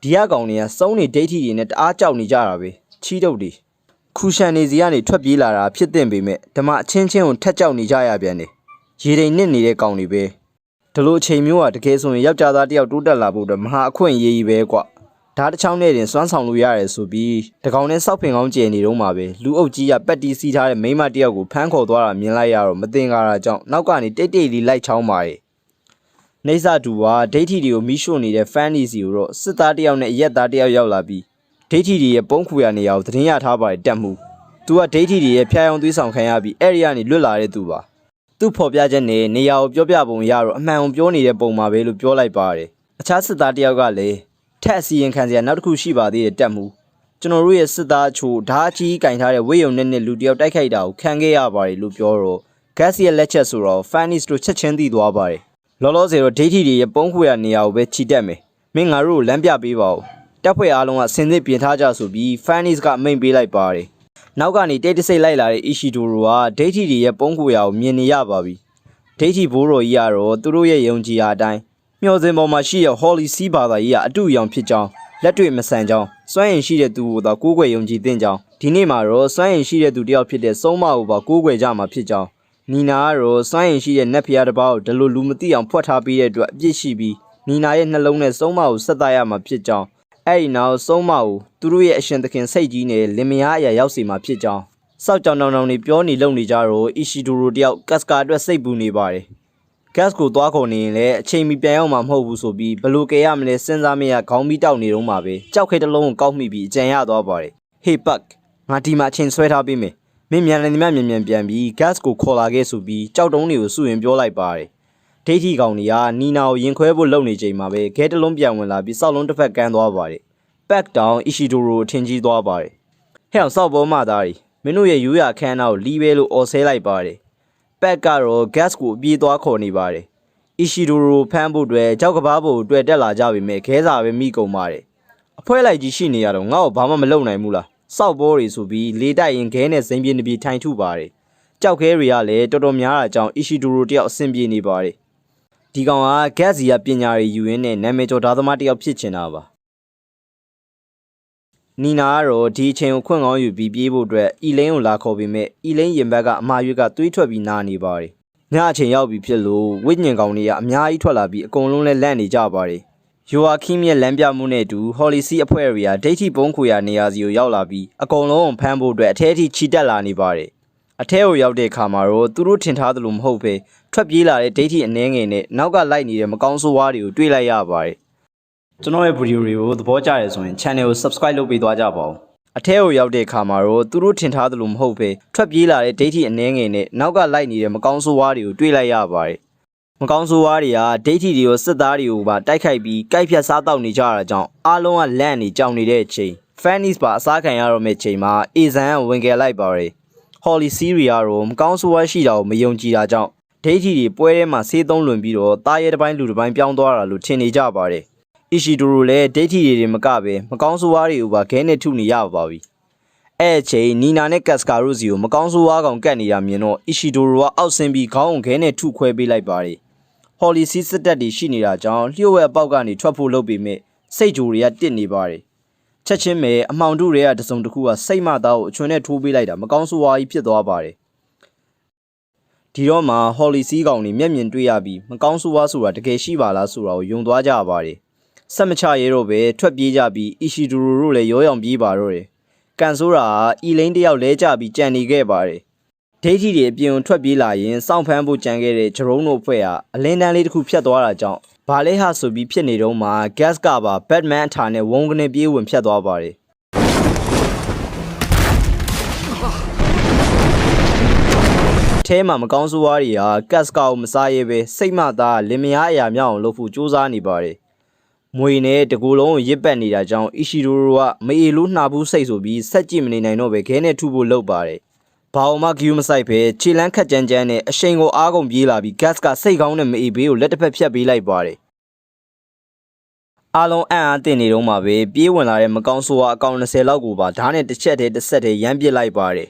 ဒီအကောင်တွေကစုံးနေဒိဋ္ဌိတွေနဲ့တအားကြောက်နေကြတာပဲချီးတုပ်တွေခူရှန်နေစီကနေထွက်ပြေးလာတာဖြစ်တဲ့ပေမဲ့ဓမ္မအချင်းချင်းကိုထက်ကြောက်နေကြရပြန်တယ်ရေတိမ်နစ်နေတဲ့ကောင်တွေပဲဒီလိုအချိန်မျိုးကတကယ်ဆိုရင်ယောက်ျားသားတယောက်တိုးတက်လာဖို့အတွက်မဟာအခွင့်အရေးကြီးပဲကွာဓာတ်တစ်ချောင်းနဲ့တင်စွမ်းဆောင်လို့ရတယ်ဆိုပြီးတကောင်နဲ့စောက်ဖင်ကောင်းကျယ်နေတော့မှာပဲလူအုပ်ကြီးကပက်တီစီးထားတဲ့မိန်းမတယောက်ကိုဖမ်းခေါ်သွားတာမြင်လိုက်ရတော့မတင်ကားတာကြောင့်နောက်ကနေတိတ်တိတ်လေးလိုက်ချောင်းပါတယ်နေစာတူကဒိဋ္ဌိတွေကိုမိရှို့နေတဲ့ဖန်နီစီကိုတော့စစ်သားတယောက်နဲ့အရက်သားတယောက်ရောက်လာပြီးဒိဋ္ဌိတွေရဲ့ပုံးခူရနေရာကိုသတင်းရထားပါတယ်တက်မှုသူကဒိဋ္ဌိတွေရဲ့ဖျားယောင်းသွေးဆောင်ခံရပြီးအဲ့ဒီကနေလွတ်လာတဲ့သူပါသူ့ဖော်ပြချက်နဲ့နေရာကိုပြောပြပုံရတော့အမှန်ကိုပြောနေတဲ့ပုံမှာပဲလို့ပြောလိုက်ပါတယ်အခြားစစ်သားတယောက်ကလည်းထက်အစီရင်ခံစရာနောက်တစ်ခုရှိပါသေးတယ်တက်မှုကျွန်တော်တို့ရဲ့စစ်သားချို့ဓာတ်ကြီးကင်ထားတဲ့ဝေယုံနဲ့လူတယောက်တိုက်ခိုက်တာကိုခံခဲ့ရပါတယ်လို့ပြောတော့ဂတ်စီရဲ့လက်ချက်ဆိုတော့ဖန်နစ်တို့ချက်ချင်းသိသွားပါတယ်လောလောဆယ်တော့ဒိဋ္ဌိတွေရဲ့ပုံးခွေရနေရာကိုပဲခြိတက်မယ်မင်းငါတို့ကိုလမ်းပြပေးပါဦးတပ်ဖွဲ့အားလုံးကဆင်သစ်ပြင်ထားကြဆိုပြီးဖန်နစ်ကအမိန့်ပေးလိုက်ပါတယ်နောက်ကနေတိတ်တဆိတ်လိုက်လာတဲ့အီရှီဒိုရိုကဒိဋ္ဌိတွေရဲ့ပုံးခွေရကိုမြင်နေရပါပြီဒိဋ္ဌိဘိုးတော်ကြီးကတော့သူတို့ရဲ့ယုံကြည်ရာအတိုင်းမျှော်စင်ပေါ်မှာရှိတဲ့ Holy See ဘာသာကြီးကအတူအယောင်ဖြစ်ကြောင်းလက်တွေ့မဆန်ကြောင်းစွမ်းရင်ရှိတဲ့သူကိုသာကိုးကွယ်ယုံကြည်သင့်ကြောင်းဒီနေ့မှာတော့စွမ်းရင်ရှိတဲ့သူတယောက်ဖြစ်တဲ့စုံမကိုပါကိုးကွယ်ကြမှာဖြစ်ကြောင်းနီနာကတော့စွမ်းရင်ရှိတဲ့နတ်ဖျားတစ်ပါးကိုဒီလိုလူမသိအောင်ဖွက်ထားပေးတဲ့အတွက်အပြစ်ရှိပြီးနီနာရဲ့နှလုံးနဲ့စုံမကိုဆက်သားရမှာဖြစ်ကြောင်းအဲ့ဒီနောက်စုံမကိုသူတို့ရဲ့အရှင်သခင်စိတ်ကြီးနဲ့လင်မယားအရာရောက်စီမှာဖြစ်ကြောင်းစောက်ကြောင်တောင်တောင်တွေပြောနေလုံနေကြတော့အီရှီဒိုရိုတယောက်ကတ်စကာအတွက်စိတ်ပူနေပါတယ်ဂတ်ကိုသွားခေါ်နေရင်လည်းအချိန်မီပြန်ရောက်မှာမဟုတ်ဘူးဆိုပြီးဘလို့ကဲရမလဲစဉ်းစားမရခေါင်းမီးတောက်နေတော့မှာပဲကြောက်ခဲတစ်လုံးကိုကောက်မိပြီးအကြံရသွားပါတယ်ဟေးပတ်ငါဒီမှာအချိန်ဆွဲထားပေးမယ်မင်းမြန်လည်းမြန်ပြန်ပြီးဂတ်ကိုခေါ်လာခဲ့ဆိုပြီးကြောက်တုံးတွေကိုစုရင်ပြောလိုက်ပါတယ်ဒိဋ္ဌိကောင်တွေကနီနာကိုရင်ခွဲဖို့လုပ်နေချိန်မှာပဲခဲတစ်လုံးပြန်ဝင်လာပြီးစောက်လုံးတစ်ဖက်ကန်းသွားပါတယ်ပတ်တောင်အီရှီဒိုရိုထင်ကြီးသွားပါတယ်ဟဲ့အောင်စောက်ပေါ်မှသားတွေမင်းတို့ရဲ့ယူရခန်းသားကိုလီးပဲလို့အော်ဆဲလိုက်ပါတယ်ပက်ကတော့ gas ကိုအပြေးသွားခေါ်နေပါတယ်အီရှီဒိုရိုဖမ်းဖို့အတွက်ကြောက်ကဘားဖို့အတွက်တက်လာကြပြီမဲ့ခဲစာပဲမိကုန်ပါတယ်အဖွဲလိုက်ကြီးရှိနေရတော့ငါ့ကိုဘာမှမလုပ်နိုင်ဘူးလားစောက်ဘောတွေဆိုပြီးလေတိုက်ရင်ခဲနဲ့စိန်ပြေနေပြီးထိုင်ထုပါတယ်ကြောက်ခဲတွေကလည်းတော်တော်များတာကြောင့်အီရှီဒိုရိုတယောက်အဆင်ပြေနေပါတယ်ဒီကောင်က gas စီကပညာတွေယူရင်းနဲ့နာမည်ကျော်ဓာသမားတယောက်ဖြစ်ချင်တာပါနီနာကတော့ဒီအချိန်ကိုခွင့်ကောင်းယူပြီးပြေးဖို့အတွက်အီလိန်ကိုလာခေါ်ပေမဲ့အီလိန်ရင်ဘက်ကအမာရွက်ကသွေးထွက်ပြီးနာနေပါတယ်ညအချိန်ရောက်ပြီဖြစ်လို့ဝိညာဉ်ကောင်တွေကအများကြီးထွက်လာပြီးအကုန်လုံးလဲလန့်နေကြပါတယ်ယိုအာခိမရဲ့လမ်းပြမှုနဲ့အတူဟော်လီစီအဖွဲ့တွေကဒိဋ္ဌိပုံးခွေရနေရာစီကိုရောက်လာပြီးအကုန်လုံးဖမ်းဖို့အတွက်အထဲအထိချီတက်လာနေပါတယ်အထဲကိုရောက်တဲ့အခါမှာတော့သူတို့ထင်ထားသလိုမဟုတ်ပဲထွက်ပြေးလာတဲ့ဒိဋ္ဌိအနှဲငယ်နဲ့နောက်ကလိုက်နေတဲ့မကောင်းဆိုးဝါးတွေကိုတွေ့လိုက်ရပါတယ်ကျွန်တော်ရဲ့ဗီဒီယိုတွေကိုသဘောကျတယ်ဆိုရင် channel ကို subscribe လုပ်ပေးသွားကြပါဦးအထဲကိုရောက်တဲ့အခါမှာတော့သူတို့ထင်ထားသလိုမဟုတ်ပဲထွက်ပြေးလာတဲ့ဒိဋ္ဌိအနှဲငယ်နဲ့နောက်ကလိုက်နေတဲ့မကောင်းဆိုးဝါးတွေကိုတွေ့လိုက်ရပါတယ်မကောင်းဆိုးဝါးတွေကဒိဋ္ဌိတွေကိုစစ်သားတွေကိုပါတိုက်ခိုက်ပြီးကြိုက်ဖြတ်စားတောက်နေကြတာကြောင့်အားလုံးကလန့်နေကြောင်နေတဲ့အချိန် Fannis ပါအစားခံရတော့မယ့်ချိန်မှာအေဇန်ကဝင်ခဲ့လိုက်ပါတယ် Holy Series ကတော့မကောင်းဆိုးဝါးရှိတာကိုမယုံကြည်တာကြောင့်ဒိဋ္ဌိတွေပွဲထဲမှာဆေးသုံးလွန်ပြီးတော့တားရဲတစ်ပိုင်းလူတစ်ပိုင်းပြောင်းသွားတာလို့ထင်နေကြပါတယ်အီရှီဒိုရိုလည်းဒိဋ္ဌိတွေမကပဲမကောင်းဆိုးဝါးတွေကိုပါခဲနဲ့ထုနေရပါပြီအဲ့အချိန်နီနာနဲ့ကတ်စကာရိုစီကိုမကောင်းဆိုးဝါးကောင်ကတ်နေတာမြင်တော့အီရှီဒိုရိုကအောက်ဆင်းပြီးခေါင်းကိုခဲနဲ့ထုခွဲပေးလိုက်ပါတယ်ဟော်လီစီစစ်တပ်တွေရှိနေတာကြောင့်လျှို့ဝှက်အပေါက်ကနေထွက်ဖို့လုပ်ပေမဲ့စိတ်ကြိုတွေကတစ်နေပါတယ်ချက်ချင်းပဲအမှောင်တုတွေကတစုံတစ်ခုကစိတ်မသားကိုအချွန်းနဲ့ထိုးပေးလိုက်တာမကောင်းဆိုးဝါးကြီးဖြစ်သွားပါတယ်ဒီတော့မှဟော်လီစီကောင်တွေမျက်မြင်တွေ့ရပြီးမကောင်းဆိုးဝါးဆိုတာတကယ်ရှိပါလားဆိုတာကိုယုံသွားကြပါတယ် ဆက်မချရဲတော့ပဲထွက်ပြေးကြပြီးအီရှီဒူရူတို့လည်းရောရောင်ပြေးပါတော့တယ်ကန်ဆိုရာအီလိန်တယောက်လဲကျပြီးကြံနေခဲ့ပါတယ်ဒိတ်ထီတွေအပြင်ထွက်ပြေးလာရင်စောင့်ဖမ်းဖို့ကြံခဲ့တဲ့ဂျရုံးတို့ဖွဲ့ဟာအလင်းတန်းလေးတစ်ခုဖြတ်သွားတာကြောင့်ဘာလဲဟာဆိုပြီးဖြစ်နေတော့မှဂတ်ကပါဘက်မန်အထာနဲ့ဝုန်းကနေပြေးဝင်ဖြတ်သွားပါတယ်ထဲမှာမကောင်းဆိုးဝါးတွေကကတ်စကာကိုမစားရဲပဲစိတ်မသားလင်မယားအရာမြောက်အောင်လုပ်ဖို့ကြိုးစားနေပါတယ်မွေနဲ့တကူလုံးကိုရစ်ပတ်နေတာကြောင့်အီရှီဒိုရိုကမအေလို့နှာဘူးစိတ်ဆိုပြီးဆက်ကြည့်မနေနိုင်တော့ပဲခဲနဲ့ထုဖို့လုပ်ပါတယ်ဘာအောင်မှဂယူးမဆိုင်ပဲခြေလန်းခက်ကြမ်းကြမ်းနဲ့အရှိန်ကိုအားကုန်ပြေးလာပြီးဂတ်ကစိတ်ကောင်းတဲ့မအေဘေးကိုလက်တစ်ဖက်ဖြတ်ပေးလိုက်ပါတယ်အားလုံးအံ့အားသင့်နေတော့မှပဲပြေးဝင်လာတဲ့မကောင်းဆိုးဝါးအကောင်20လောက်ကိုပါဓာတ်နဲ့တစ်ချက်တည်းတစ်ဆက်တည်းရမ်းပစ်လိုက်ပါတယ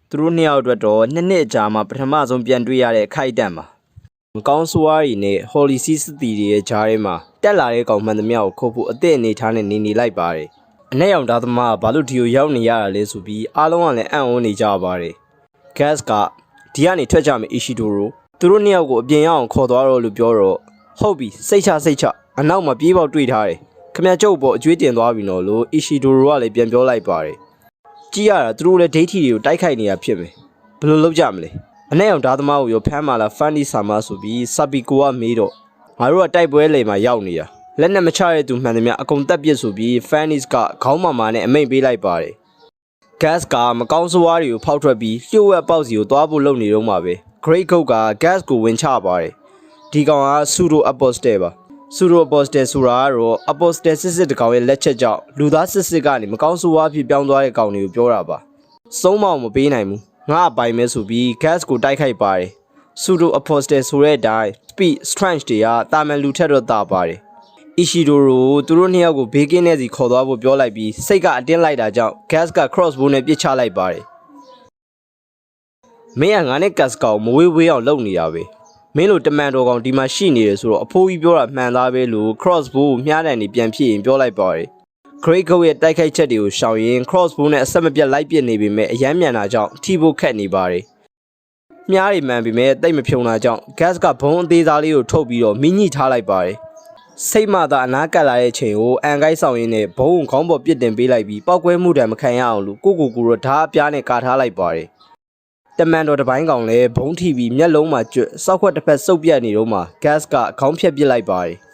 ်သူတို့နှစ်ယောက်အတွက်တော့နှစ်အကြာမှပထမဆုံးပြန်တွေ့ရတဲ့အခိုက်အတန့်ပါမကောင်းဆိုးဝါးတွေနဲ့ဟော်လီစီစတီတွေရဲ့ဂျားထဲမှာတက်လာတဲ့ကောင်မှန်သမျှကိုခုတ်ဖို့အသည့်အနေထားနဲ့နေလိုက်ပါတယ်အနဲ့ရောင်သားသမားကဘာလို့ဒီကိုရောက်နေရတာလဲဆိုပြီးအားလုံးကလည်းအံ့ဩနေကြပါတယ်ဂတ်ကဒီကနေထွက်ကြမယ်အီရှီဒိုရိုသူတို့နှစ်ယောက်ကိုအပြင်ရောက်အောင်ခေါ်သွားတော့လို့ပြောတော့ဟုတ်ပြီစိတ်ချအနောက်မှာပြေးပေါက်တွေ့ထားတယ်ခမကျုပ်ပေါ်အကျွေးတင်သွားပြီနော်လို့အီရှီဒိုရိုကလည်းပြန်ပြောလိုက်ပါတယ်ကြည့်ရတာသူတို့လည်းဒိတ်ထီတွေကိုတိုက်ခိုက်နေတာဖြစ်မယ်ဘယ်လိုလုပ်ကြမလဲအနဲ့အောင်ဓာသမားကိုရောဖမ်းမာလာဖန်ဒီဆာမဆိုပြီးဆာပီကိုကမေးတော့ငါတို့ကတိုက်ပွဲလေမှာရောက်နေတာလက်နဲ့မချရတဲ့သူမှန်သမျှအကုန်တက်ပစ်ဆိုပြီးဖန်နီစ်ကခေါင်းမာနဲ့အမိန့်ပေးလိုက်ပါတယ်ဂတ်ကမကောင်းဆိုးဝါးတွေကိုဖောက်ထွက်ပြီးလျှို့ဝှက်ပေါက်စီကိုသွားဖို့လုပ်နေတော့မှပဲဂရိတ်ကုတ်ကဂတ်ကိုဝင်ချပါတယ်ဒီကောင်ကဆူဒိုအပိုစတယ်ပါဆူဒိုအပိုစတယ်ဆိုတာကတော့အပိုစတယ်စစ်တကောင်ရဲ့လက်ချက်ကြောင့်လူသားစစ်ကနေမကောင်းဆိုးဝါးဖြစ်ပြောင်းသွားတဲ့ကောင်တွေကိုပြောတာပါစုံးမအောင်မပေးနိုင်ဘူးငါအပိုင်မဲဆိုပြီး gas ကိုတိုက်ခိုက်ပါတယ် pseudo apostle ဆိုတဲ့အတိုင်း speed strength တွေကတာမန်လူထက်တော့တာပါတယ် Ishidoro သူတို့နှစ်ယောက်ကိုဘေးကင်းတဲ့စီခေါ်သွားဖို့ပြောလိုက်ပြီးစိတ်ကအတင်းလိုက်တာကြောင့် gas က crossbow နဲ့ပစ်ချလိုက်ပါတယ်မင်းကငါနဲ့ gas ကောင်မဝေးဝေးအောင်လုပ်နေတာပဲမင်းတို့တမန်တော်ကောင်ဒီမှာရှိနေတယ်ဆိုတော့အဖိုးကြီးပြောတာမှန်သားပဲလို့ crossbow ကိုမြားတန်နေပြန်ဖြစ်ရင်ပြောလိုက်ပါတယ်Great Goat ရဲ့တိုက်ခိုက်ချက်တွေကိုရှောင်ရင် crossbow နဲ့အဆက်မပြတ်လိုက်ပစ်နေပေမဲ့အယမ်းမြန်တာကြောင့်ထိဖို့ခက်နေပါတယ်။မြားတွေမှန်ပေမဲ့တိတ်မဖြုံတာကြောင့် gas ကဘုံအသေးစားလေးကိုထုတ်ပြီးတော့မိညှိထားလိုက်ပါတယ်။စိတ်မှသာအနားကပ်လာတဲ့အချိန်ကိုအန်ကိုက်ဆောင်ရင်းနဲ့ဘုံကိုခေါင်းပေါ်ပစ်တင်ပေးလိုက်ပြီးပောက်ကွဲမှုတံမခံရအောင်လို့ကိုတော့ဓာတ်အပြားနဲ့ကာထားလိုက်ပါတယ်။တမန်တော်တစ်ပိုင်းကောင်လည်းဘုံထိပြီးမျက်လုံးမှာကျွတ်စောက်ခွက်တစ်ဖက်စုပ်ပြတ်နေတော့မှ gas ကခေါင်းဖြတ်ပစ်လိုက်ပါတယ်။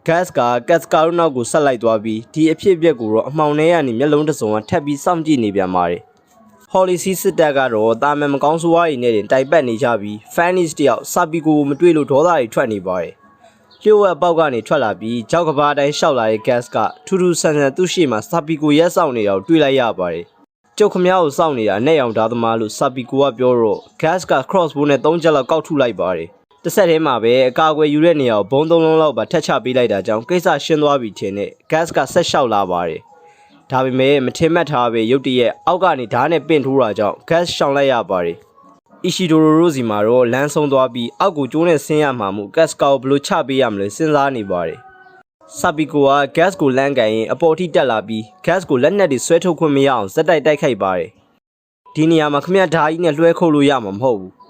gas ကကတ်စကာတို့နောက်ကိုဆက်လိုက်သွားပြီးဒီအဖြစ်အပျက်ကိုတော့အမှောင်ထဲကနေမျက်လုံးတစ်စုံကထပ်ပြီးစောင့်ကြည့်နေပြန်ပါတယ်။ Policy စစ်တပ်ကတော့တာမန်မကောင်းဆိုးဝါးတွေနဲ့တိုင်ပတ်နေကြပြီး Fannis တယောက်စာပီကိုမတွေ့လို့ဒေါသတွေထွက်နေပါတယ်။လျှို့ဝှက်ပေါက်ကနေထွက်လာပြီးကြောက်ကဘာတိုင်းရှောက်လာတဲ့ gas ကထူးထူးဆန်းဆန်းသူ့ရှေ့မှာစာပီကိုရက်ဆောင်နေတာကိုတွေ့လိုက်ရပါတယ်။ကျုပ်ခမ ्या ကိုစောင့်နေတာနဲ့ရောင်ဓာသမားလို့စာပီကိုကပြောတော့ gas က crossbow နဲ့3ချက်လောက်ကောက်ထုလိုက်ပါတယ်။တစ်ဆက်တည်းမှာပဲအကာအကွယ်ယူတဲ့နေရာကိုဘုံ3လုံးလောက်ပါထက်ချပေးလိုက်တာကြောင့်ကိစ္စရှင်းသွားပြီထင်တဲ့ gas ကဆက်လျှောက်လာပါတယ်။ဒါပေမဲ့မထင်မှတ်ထားပဲရုတ်တရက်အောက်ကနေဓာတ်နဲ့ပင့်ထိုးတာကြောင့် gas ရှောင်လိုက်ရပါတယ်။ Ishidoro တို့စီမှာတော့လမ်းဆုံးသွားပြီးအောက်ကိုကျိုးနဲ့ဆင်းရမှာမို့ gas ကိုဘယ်လိုချပေးရမလဲစဉ်းစားနေပါတယ်။စာပီကိုက gas ကိုလမ်းကန်ရင်အပေါ်ထိတက်လာပြီး gas ကိုလက်နက်တွေဆွဲထုတ်ခွင့်မရအောင်ဇက်တိုက်ခိုက်ပါတယ်။ဒီနေရာမှာခမရဓာကြီးနဲ့လွှဲခုတ်လို့ရမှာမဟုတ်ဘူး။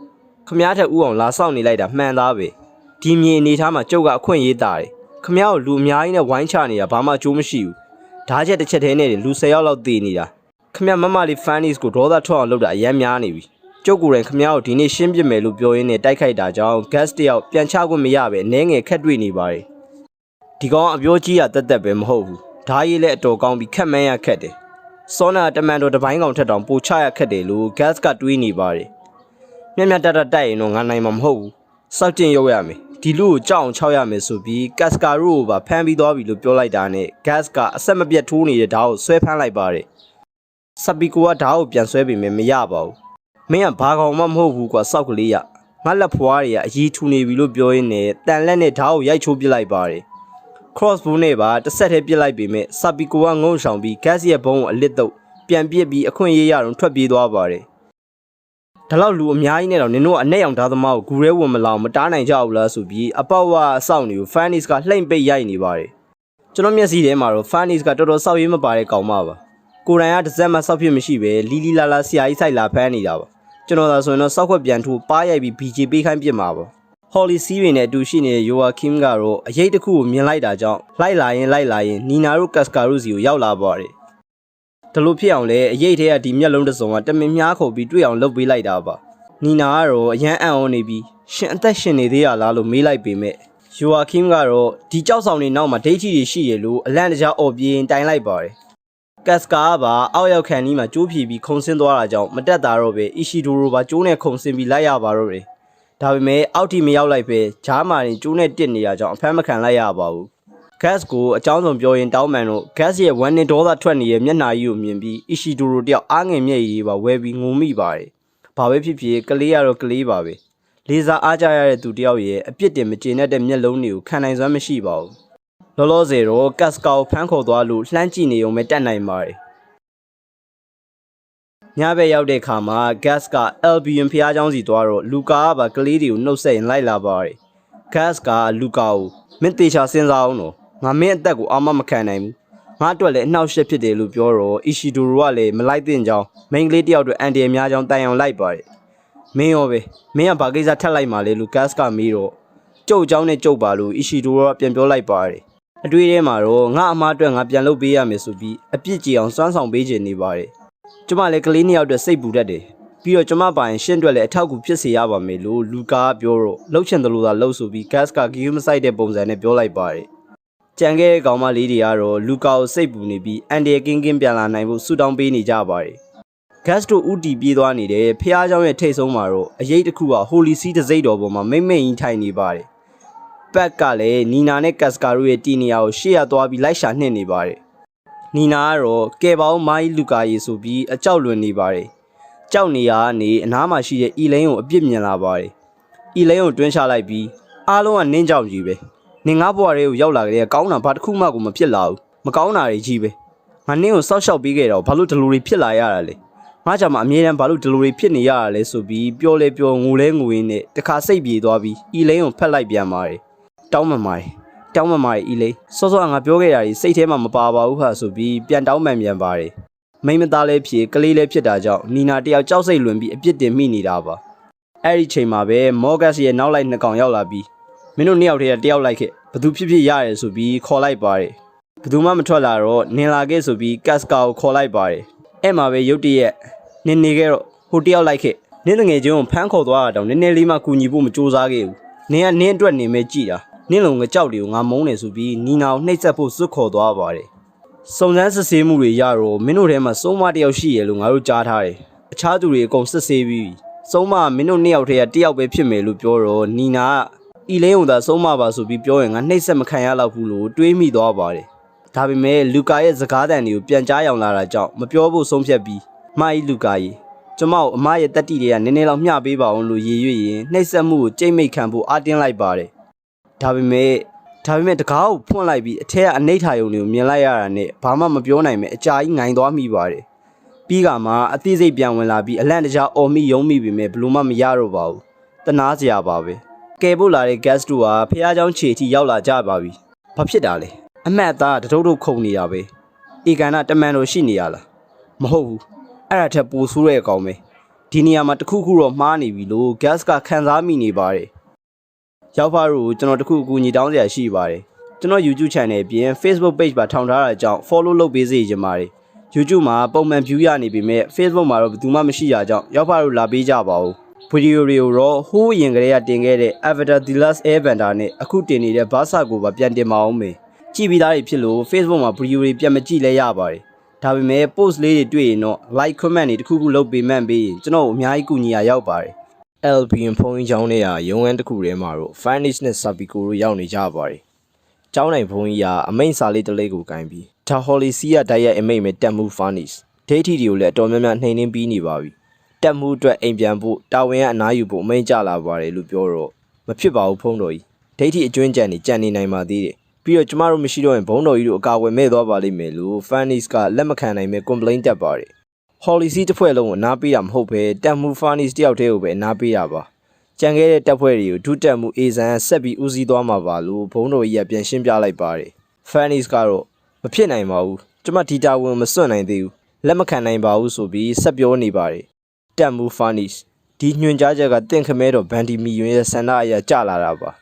ခမ ्या ထက်ဥအောင်လာဆောင်နေလိုက်တာမှန်သားပဲဒီမြေအနေထားမှာကျုပ်ကအခွင့်ရေးတာတယ်ခမ ्या ကိုလူအများကြီးနဲ့ဝိုင်းချနေတာဘာမှအကျိုးမရှိဘူးဓာတ်ချက်တစ်ချက်တည်းနဲ့လူ10ယောက်လောက်တည်နေတာခမ ्या မမလေး Fannis ကိုဒေါသထွက်အောင်လုပ်တာအယမ်းများနေပြီကျုပ်ကိုယ်တိုင်ခမ ्या ကိုဒီနေ့ရှင်းပြမယ်လို့ပြောရင်းနဲ့တိုက်ခိုက်တာကြောင့် gas တယောက်ပြန်ချခွင့်မရပဲအနေငယ်ခက်တွေ့နေပါတယ်ဒီကောင်အပြောကြီးရတက်ပဲမဟုတ်ဘူးဓာတ်ရည်လည်းအတော်ကောင်းပြီးခက်မှန်းရခက်တယ်စောနာတမန်တော်တစ်ပိုင်းကောင်ထက်တောင်ပိုချရခက်တယ်လို့ gas ကတွေးနေပါတယ်မြက်တက်တိုက်ရင်တော့ငါနိုင်မှာမဟုတ်ဘူးစောက်ကျင်ရုပ်ရမယ်ဒီလူကိုကြောက်အောင်ချောက်ရမယ်ဆိုပြီးကတ်စကာရိုကိုပါဖမ်းပြီးသွားပြီလို့ပြောလိုက်တာနဲ့ gas ကအဆက်မပြတ်ထိုးနေတဲ့ဓာတ်ကိုဆွဲဖမ်းလိုက်ပါတယ်စပီကိုကဓာတ်ကိုပြန်ဆွဲပေမဲ့မရပါဘူးမင်းကဘာကောင်မှမဟုတ်ဘူးကွာစောက်ကလေးရငါလက်ဖွားတွေကအကြီးထူနေပြီလို့ပြောရင်းနဲ့တန်လက်နဲ့ဓာတ်ကိုရိုက်ချိုးပစ်လိုက်ပါတယ် crossbow နဲ့ပါတစ်ဆက်တည်းပစ်လိုက်ပေမဲ့စပီကိုကငုံဆောင်ပြီး gas ရဲ့ဘုံကိုအလစ်တော့ပြန်ပစ်ပြီးအခွင့်အရေးရအောင်ထွက်ပြေးသွားပါတယ်ဒါလောက်လူအများကြီးနဲ့တော့နင်တို့အနဲ့အောင်ဓာသမားကိုဂူရဲဝင်မလောင်မတားနိုင်ကြဘူးလားဆိုပြီးအပေါက်ဝါအဆောင်တွေကို Fannis ကလှိမ့်ပိတ်ရိုက်နေပါတယ်ကျွန်တော်မျက်စိထဲမှာတော့ Fannis ကတော်တော်စောက်ရေးမပါတဲ့ကောင်မပါကိုရိုင်ကတစ်စက်မှစောက်ဖြစ်မရှိပဲလီလီလာလာဆရာကြီးဆိုင်လာဖမ်းနေတာပါကျွန်တော်သာဆိုရင်တော့စောက်ခွက်ပြန်ထိုးပါးရိုက်ပြီး BJ ပေးခိုင်းပြစ်မှာပါ Holly စီးတွေနဲ့အတူရှိနေတဲ့ Joaquin ကတော့အရေးတစ်ခုကိုမြင်လိုက်တာကြောင့်လိုက်လာရင်နီနာတို့ကတ်စကာတို့စီကိုရောက်လာပါတယ်။ဒါလို့ဖြစ်အောင်လဲအရေးထဲကဒီမျက်လုံးတစ်စုံကတမင်များခုတ်ပြီးတွေ့အောင်လုပ်ပေးလိုက်တာပါ။နီနာကတော့အရန်အံ့ဩနေပြီးရှင်အသက်ရှင်နေသေးရလားလို့မေးလိုက်ပေမဲ့ Joaquin ကတော့ဒီကြောက်ဆောင်နေနောက်မှာဒိတ်ကြီးတွေရှိရလို့အလန့်တကြားအော်ပြင်းတိုင်လိုက်ပါတယ်။ကတ်စကာကပါအောက်ရောက်ခံနီးမှာကျိုးဖြီပြီးခုံဆင်းသွားတာကြောင့်မတက်တာတော့ပဲအီရှီဒိုရိုပါကျိုးနဲ့ခုံဆင်းပြီးလိုက်ရပါတော့တယ်။ဒါပေမဲ့အောက်တီမရောက်လိုက်ပဲဂျားမာရင်ကျိုးနဲ့တစ်နေတာကြောင့်အဖမ်းမခံလိုက်ရပါဘူး။ Gas ကိုအကြောင်းစုံပြောရင်တောင်းပန်တော့ Gas ရဲ့ဝမ်းနဲ့ဒေါသထွက်နေတဲ့မျက်နှာကြီးကိုမြင်ပြီးအီရှီဒိုရိုတယောက်အားငယ်မျက်ရည်ပါဝဲပြီးငုံမိပါတယ်။ဘာပဲဖြစ်ဖြစ်ကလေးကတော့ကလေးပါပဲ။လေးစားအားကြရတဲ့သူတယောက်ရဲ့အပြစ်တင်မကျေနပ်တဲ့မျက်လုံးတွေကိုခံနိုင်စွမ်းမရှိပါဘူး။လောလောဆယ်တော့ Gas ကိုဖမ်းခေါ်သွားလို့လှမ်းကြည့်နေုံပဲတတ်နိုင်ပါတယ်။ညဘက်ရောက်တဲ့အခါမှာ Gas က Albion ဖျားเจ้าစီသွားတော့လူကာကပါကလေးတွေကိုနှုတ်ဆက်ရင်လိုက်လာပါတယ်။ Gas ကလူကာကိုမင်းတေချာစဉ်းစားအောင်တော့ငါမင်းအသက်ကိုအာမမခံနိုင်ဘူး။ငါအတွက်လည်းအနှောက်အယှက်ဖြစ်တယ်လို့ပြောတော့အီရှီဒိုရိုကလည်းမလိုက်သင့်ကြောင်းမိန်းကလေးတယောက်အတွက်အန်တီများကြောင်းတိုင်အောင်လိုက်ပါတယ်။မင်းရောပဲမင်းကဘာကိစ္စထက်လိုက်မှလဲလို့ Gas ကမေးတော့ကျုပ်เจ้าနဲ့ကျုပ်ပါလို့အီရှီဒိုရိုကပြန်ပြောလိုက်ပါတယ်။အတွေ့အထဲမှာတော့ငါအမားအတွက်ငါပြန်လုပ်ပေးရမယ်ဆိုပြီးအပြစ်ကြေအောင်စွမ်းဆောင်ပေးခြင်းနေပါတယ်။ကျမလည်းကလေးနှစ်ယောက်အတွက်စိတ်ပူတတ်တယ်။ပြီးတော့ကျမပိုင်ရှင်းအတွက်လည်းအထောက်အကူဖြစ်စေရပါမယ်လို့လူကာကပြောတော့လှုပ်ချင်တယ်လို့သာလှုပ်ဆိုပြီး Gas ကဂီယူမဆိုင်တဲ့ပုံစံနဲ့ပြောလိုက်ပါတယ်။ကြံခဲ့တဲ့ကောင်မလေးတွေကတော့လူကာကိုစိတ်ပူနေပြီးအန်ဒီကင်းပြန်လာနိုင်ဖို့ဆူတောင်းပေးနေကြပါတယ်။ Gas တို့ဥတီပြေးသွားနေတဲ့ဖះเจ้าရဲ့ထိတ်ဆုံးမှာတော့အရေးတစ်ခုက Holy See တစိမ့်တော်ပေါ်မှာမိမ့်ကြီးထိုင်နေပါတယ်။ပတ်ကလည်းနီနာနဲ့ Gas ကာတို့ရဲ့တီနီယာကိုရှေ့ရသွားပြီးလိုက်ရှာနှင့်နေပါတယ်။နီနာကတော့ကဲပါဦးမာကြီးလူကာရေဆိုပြီးအကြောက်လွန်နေပါတယ်။ကြောက်နေရကနေအနားမှာရှိတဲ့အီလိန်ကိုအပြစ်မြင်လာပါတယ်။အီလိန်ကိုတွန်းချလိုက်ပြီးအားလုံးကနင်းကြောက်ကြီးပဲ။နင်ငါ့ဘွားတွေကိုရောက်လာကြတဲ့ကောင်းတာဘာတစ်ခုမှကိုမဖြစ်လာဘူး။မကောင်းတာတွေကြီးပဲ။ငါနင်းကိုစောက်ရှောက်ပေးခဲ့တော့ဘာလို့ဒီလိုတွေဖြစ်လာရတာလဲ။ငါကြောင့်မှအမြဲတမ်းဘာလို့ဒီလိုတွေဖြစ်နေရတာလဲဆိုပြီးပြောလဲပြောငိုလဲငိုရင်းနဲ့တခါစိတ်ပြေသွားပြီးအီလိန်ကိုဖက်လိုက်ပြန်ပါတယ်။တောင်းပန်ပါတယ်အီလိန်စောစောငါပြောခဲ့တာကြီးစိတ်ထဲမှာမပါပါဘူးဟာဆိုပြီးပြန်တောင်းပန်ပြန်ပါတယ်။မိမသားလည်းဖြစ်ကလေးလည်းဖြစ်တာကြောင့်နီနာတယောက်ကြောက်စိတ်လွန်ပြီးအပြစ်တင်မိနေတာပါ။အဲ့ဒီချိန်မှာပဲမော့ဂတ်ရဲ့နောက်လိုက်နှစ်ကောင်ရောက်လာပြီးမင်းတို့နှစ်ယောက်တည်းတယောက်လိုက်ခဲ့ဘသူဖြစ်ဖြစ်ရတယ်ဆိုပြီးခေါ်လိုက်ပါတယ်ဘသူမှမထွက်လာတော့နင်လာခဲ့ဆိုပြီးကတ်စကာကိုခေါ်လိုက်ပါတယ်အဲ့မှာပဲရုတ်တရက်နင်နေခဲ့တော့ဟိုတယောက်လိုက်ခဲ့နင်းငယ်ချင်းကိုဖမ်းခေါ်သွားတာတောင်နည်းနည်းလေးမှကူညီဖို့မကြိုးစားခဲ့ဘူးနင်ကနင်းအတွက်နေမဲ့ကြည်တာနင်းလုံငကြောက်တွေကိုငါမုန်းနေဆိုပြီးနီနာကိုနှိပ်စက်ဖို့စွတ်ခေါ်သွားပါတယ်စုံစမ်းစစ်ဆေးမှုတွေရတော့မင်းတို့ထဲမှာစုံမတယောက်ရှိရလို့ငါတို့ကြားထားတယ်အခြားသူတွေအကုန်စစ်ဆေးပြီးစုံမမင်းတို့နှစ်ယောက်ထဲကတယောက်ပဲဖြစ်မယ်လို့ပြောတော့နီနာကအီလိန်ကိုသာစုံမပါဆိုပြီးပြောရင်ငါနှိပ်စက်မခံရတော့ဘူးလို့တွေးမိသွားပါတယ်ဒါပေမဲ့လူကာရဲ့စကားတန်တွေကိုပြန်ကြားရောင်လာတာကြောင့်မပြောဖို့ဆုံးဖြတ်ပြီးမာကြီးလူကာကြီးကျမကိုအမရဲ့တက်တီတွေကနည်းနည်းလောက်မျှပေးပါအောင်လို့ရည်ရွယ်ရင်နှိပ်စက်မှုကိုကြိတ်မိတ်ခံဖို့အားတင်းလိုက်ပါတယ်ဒါပေမဲ့တကားကိုဖွင့်လိုက်ပြီးအထက်ကအနှိဋ္ဌာယုံတွေကိုမြင်လိုက်ရတာနဲ့ဘာမှမပြောနိုင်မဲ့အကြာကြီးငိုင်သွားမိပါတယ်ပြီးကမှအသိစိတ်ပြန်ဝင်လာပြီးအလန့်တကြားအော်မိယုံမိပေမဲ့ဘလို့မှမရတော့ပါဘူးတနာစရာပါပဲကယ်ဖို့လာတဲ့ guest တို့ဟာဖះเจ้าခြေထိရောက်လာကြပါပြီဘာဖြစ်တာလဲအမတ်သားတထုပ်ထုပ်ခုန်နေတာပဲဧကန်ကတမန်တော်ရှိနေရလားမဟုတ်ဘူးအဲ့ဒါထက်ပိုဆိုးတဲ့အကောင်ပဲဒီနေရာမှာတခုခုတော့မှားနေပြီလို့ gas ကခံစားမိနေပါတယ်ရောက်ပါလို့ကျွန်တော်တခုအကူအညီတောင်းစရာရှိပါတယ်ကျွန်တော် YouTube channel အပြင် Facebook page ပါထောင်ထားတာကြောင့် follow လုပ်ပေးစေချင်ပါတယ် YouTube မှာပုံမှန် view ရနေပေမဲ့ Facebook မှာတော့ဘယ်သူမှမရှိတာကြောင့်ရောက်ပါလို့လာပေးကြပါဦးဗီဒီယိုတွေကိုတော့ဟိုးရင်ကလေးကတင်ခဲ့တဲ့ Avatar The Last Airbender နဲ့အခုတင်နေတဲ့ Barca ကိုပါပြန်တင်ပါအောင်မယ်ကြည့်ပြီးသားတွေဖြစ်လို့ Facebook မှာဗီဒီယိုတွေပြန်မကြည့်လဲရပါတယ်ဒါပေမဲ့ post လေးတွေတွေ့ရင်တော့ like comment တွေတခုခုလုပ်ပေးမှန်းပေးရင်ကျွန်တော်အများကြီးကူညီရရောက်ပါတယ် Albion ဖုန်းကြီးကျောင်းထဲကရုံးခန်းတစ်ခုထဲမှာတော့ Finish နဲ့ Sabico တို့ရောက်နေကြပါတယ်ကျောင်းနိုင်ဖုန်းကြီးကအမိန့်စာလေးတစ်လေးကိုကင်ပြီးဒါ Holly See ကတိုက်ရိုက်အမိန့်မဲ့တက်မှု Finish ဒိတ်ထီတွေကိုလည်းအတော်များများနှိမ်နှင်းပြီးနေပါပြီတက်မှုအတွက်အိမ်ပြန်ဖို့တာဝန်ကအနားယူဖို့အမိန့်ကြလာပါတယ်လို့ပြောတော့မဖြစ်ပါဘူးဖုန်းတော်ကြီးဒိတ်ထီအကျွင်းကြံနေကြံနေနိုင်ပါသေးတယ်ပြီးတော့ကျမတို့မရှိတော့ရင်ဘုံတော်ကြီးတို့အကာအကွယ်မဲ့သွားပါလိမ့်မယ်လို့ Furnace ကလက်မခံနိုင်မဲ့ complaint တက်ပါတယ် Holly See တစ်ဖွဲ့လုံးကိုအနားပေးတာမဟုတ်ပဲတက်မှု Furnace တယောက်တည်းကိုပဲအနားပေးတာပါကြံခဲ့တဲ့တပ်ဖွဲ့တွေကိုဒုတက်မှု A ဆန်ဆက်ပြီးဦးစီးသွားမှာပါလို့ဘုံတော်ကြီးကပြန်ရှင်းပြလိုက်ပါတယ် Furnace ကတော့မဖြစ်နိုင်ပါဘူးကျမဒီတာဝန်မစွန့်နိုင်သေးဘူးလက်မခံနိုင်ပါဘူးဆိုပြီးဆက်ပြောနေပါတယ်တက်မှု Furnace ဒ ဒီညွှန်ကြားချက်ကတင့်ခမဲတော်ဗန်ဒီမီယွန်းရဲ့ဆန္ဒအရကြလာတာပါ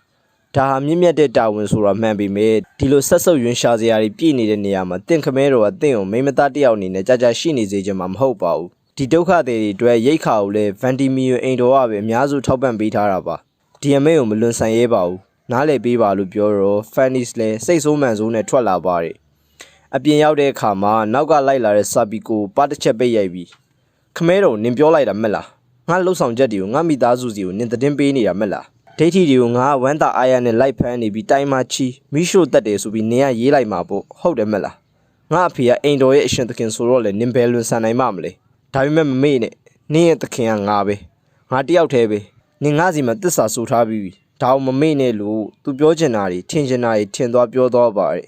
ဒါဟာမြင့်မြတ်တဲ့တာဝန်ဆိုတာမှန်ပေမဲ့ဒီလိုဆက်ဆုပ်ယွန်းရှာစရာတွေပြည့်နေတဲ့နေရာမှာတင့်ခမဲတော်ကတင့်ကိုမိမသားတယောက်အနေနဲ့ကြာကြာရှိနေစေချင်မှာမဟုတ်ပါဘူးဒီဒုက္ခတွေအတွက်ရိတ်ခါကိုလည်းဗန်ဒီမီယွန်းအိမ်တော်ကပဲအများစုထောက်ပံ့ပေးထားတာပါဒီအမိတ်ကိုမလွန်ဆန်ရဲပါဘူးနားလည်ပေးပါလို့ပြောတော့ Fannis လည်းစိတ်ဆိုးမှန်ဆိုးနဲ့ထွက်လာပါတယ်အပြင်ရောက်တဲ့အခါမှာနောက်ကလိုက်လာတဲ့စာပီကိုပါတစ်ချက်ပိတ်ရိုက်ပြီးခမဲတော်နင်ပြောလိုက်တာမက်လားငါလှုပ်ဆောင်ချက်တွေကိုငါမိသားစုစီကိုနင်သတင်းပေးနေတာမက်လားဒိဋ္ဌိတွေကိုငါဝမ်းသာအားရနဲ့လိုက်ဖမ်းနေပြီးတိုင်းမှာချီမိရှို့တက်တယ်ဆိုပြီးနင်ကရေးလိုက်မှာပေါ့ဟုတ်တယ်မက်လားငါအဖေကအိမ်တော်ရဲ့အရှင်သခင်ဆိုတော့လေနင်ဘယ်လွန်ဆန်နိုင်မှမလဲဒါပေမဲ့မမေ့နဲ့နင်ရဲ့သခင်ကငါပဲငါတယောက်တည်းပဲနင်ငါစီမှာတစ္ဆာဆိုထားပြီးဒါအောင်မမေ့နဲ့လို့သူပြောချင်တာတွေထင်ချင်တာတွေထင်သွားပြောသွားပါတယ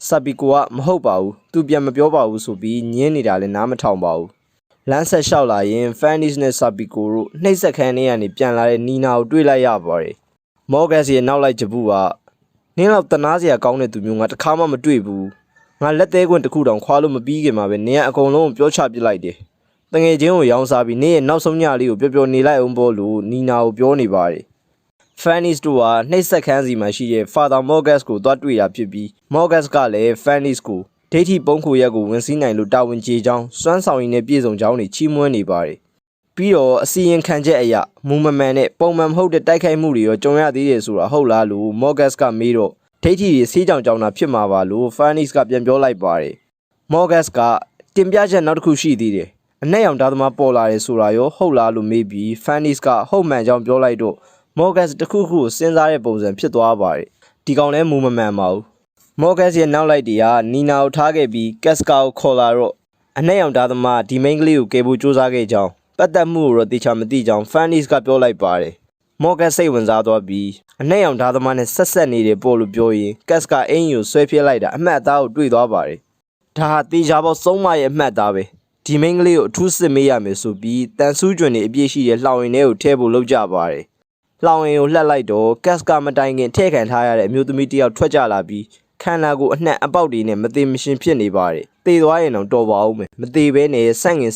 ်စပီကိုကမဟုတ်ပါဘူးသူပြန်မပြောပါဘူးဆိုပြီးညင်းနေတာလည်းနားမထောင်ပါဘူးလမ်းဆက်လျှောက်လာရင် Fannis နဲ့ Sapiko တို့နှိပ်စက်ခန်းထဲကနေပြန်လာတဲ့နီနာကိုတွေ့လိုက်ရပါတယ်။ Morgan ရဲ့နောက်လိုက်ကြဘူးကနင်းလောက်တနာစရာကောင်းတဲ့သူမျိုးငါတခါမှမတွေ့ဘူး။ငါလက်သေးခွင့်တစ်ခုတောင်ခွာလို့မပြီးခင်မှာပဲနင်းကအကုန်လုံးပြောချပစ်လိုက်တယ်။တငယ်ချင်းကိုရောင်းစားပြီးနင်းရဲ့နောက်ဆုံးညလေးကိုပျော်နေလိုက်အောင်ပေါ့လို့နီနာကိုပြောနေပါတယ်။ Fannis တို့ကနှိပ်စက်ခန်းစီမှာရှိတဲ့ Father Morgan ကိုသွားတွေ့တာဖြစ်ပြီး Morgan ကလည်း Fannis ကိုဒိဋ္ဌိပုံခုရက်ကိုဝင်စည်းနိုင်လို့တာဝန်ကျေကြောင်းစွမ်းဆောင်ရည်နဲ့ပြည်စုံကြောင်းတွေချီးမွမ်းနေပါတယ်။ပြီးတော့အစီရင်ခံချက်အရမူမမှန်နဲ့ပုံမှန်မဟုတ်တဲ့တိုက်ခိုက်မှုတွေရောကြုံရသေးတယ်ဆိုတာဟုတ်လားလို့ Morgan ကမေးတော့ဒိဋ္ဌိတွေဆေးကြောင်ကြောင်တာဖြစ်မှာပါလို့ Fannis ကပြန်ပြောလိုက်ပါတယ်။ Morgan ကတင်ပြချက်နောက်တစ်ခုရှိသေးတယ်။အနက်ရောင်ဓာတ်သမားပေါ်လာတယ်ဆိုတာရောဟုတ်လားလို့မေးပြီး Fannis ကဟုတ်မှန်ကြောင်းပြောလိုက်တော့ Morgan တစ်ခုခုစဉ်းစားတဲ့ပုံစံဖြစ်သွားပါတယ်။ဒီကောင်လည်းမူမမှန်ပါဘူး။ Morgan ရဲ့နောက်လိုက်တွေကနီနာကိုထားခဲ့ပြီးကက်စကာကိုခေါ်လာတော့အနက်ရောင်သားသမားဒီမိန်းကလေးကိုကယ်ဖို့စူးစမ်းခဲ့ကြောင်းပတ်သက်မှုကိုတော့တေချာမသိကြောင်း Fannis ကပြောလိုက်ပါတယ်။ Morgan စိတ်ဝင်စားသွားပြီးအနက်ရောင်သားသမားနဲ့ဆက်ဆက်နေတယ်ပို့လို့ပြောရင်ကက်စကာအင်းကြီးကိုဆွဲပြစ်လိုက်တာအမှတ်အသားကိုတွေ့သွားပါတယ်။ဒါဟာတေချာပေါက်ဆုံးမရဲ့အမှတ်အသားပဲ။ဒီမိန်းကလေးကိုအထူးစစ်မေးရမယ်ဆိုပြီးတန်ဆူးကျွန်းတွေအပြည့်ရှိတဲ့လှောင်ရင်ထဲကိုထည့်ဖို့လုပ်ကြပါတယ်။လှောင်ရင်ကိုလှက်လိုက်တော့ကက်စကာမတိုင်ခင်ထည့်ခံထားရတဲ့အမျိုးသမီးတစ်ယောက်ထွက်ကြလာပြီးခန္ဓာကိုယ်အနှံ့အပေါက်တွေနဲ့မသေးမရှင်ဖြစ်နေပါတယ်။သေသွားရင်တော့တော်ပါဦးမယ်။မသေးဘဲနဲ့ဆန့်ငင်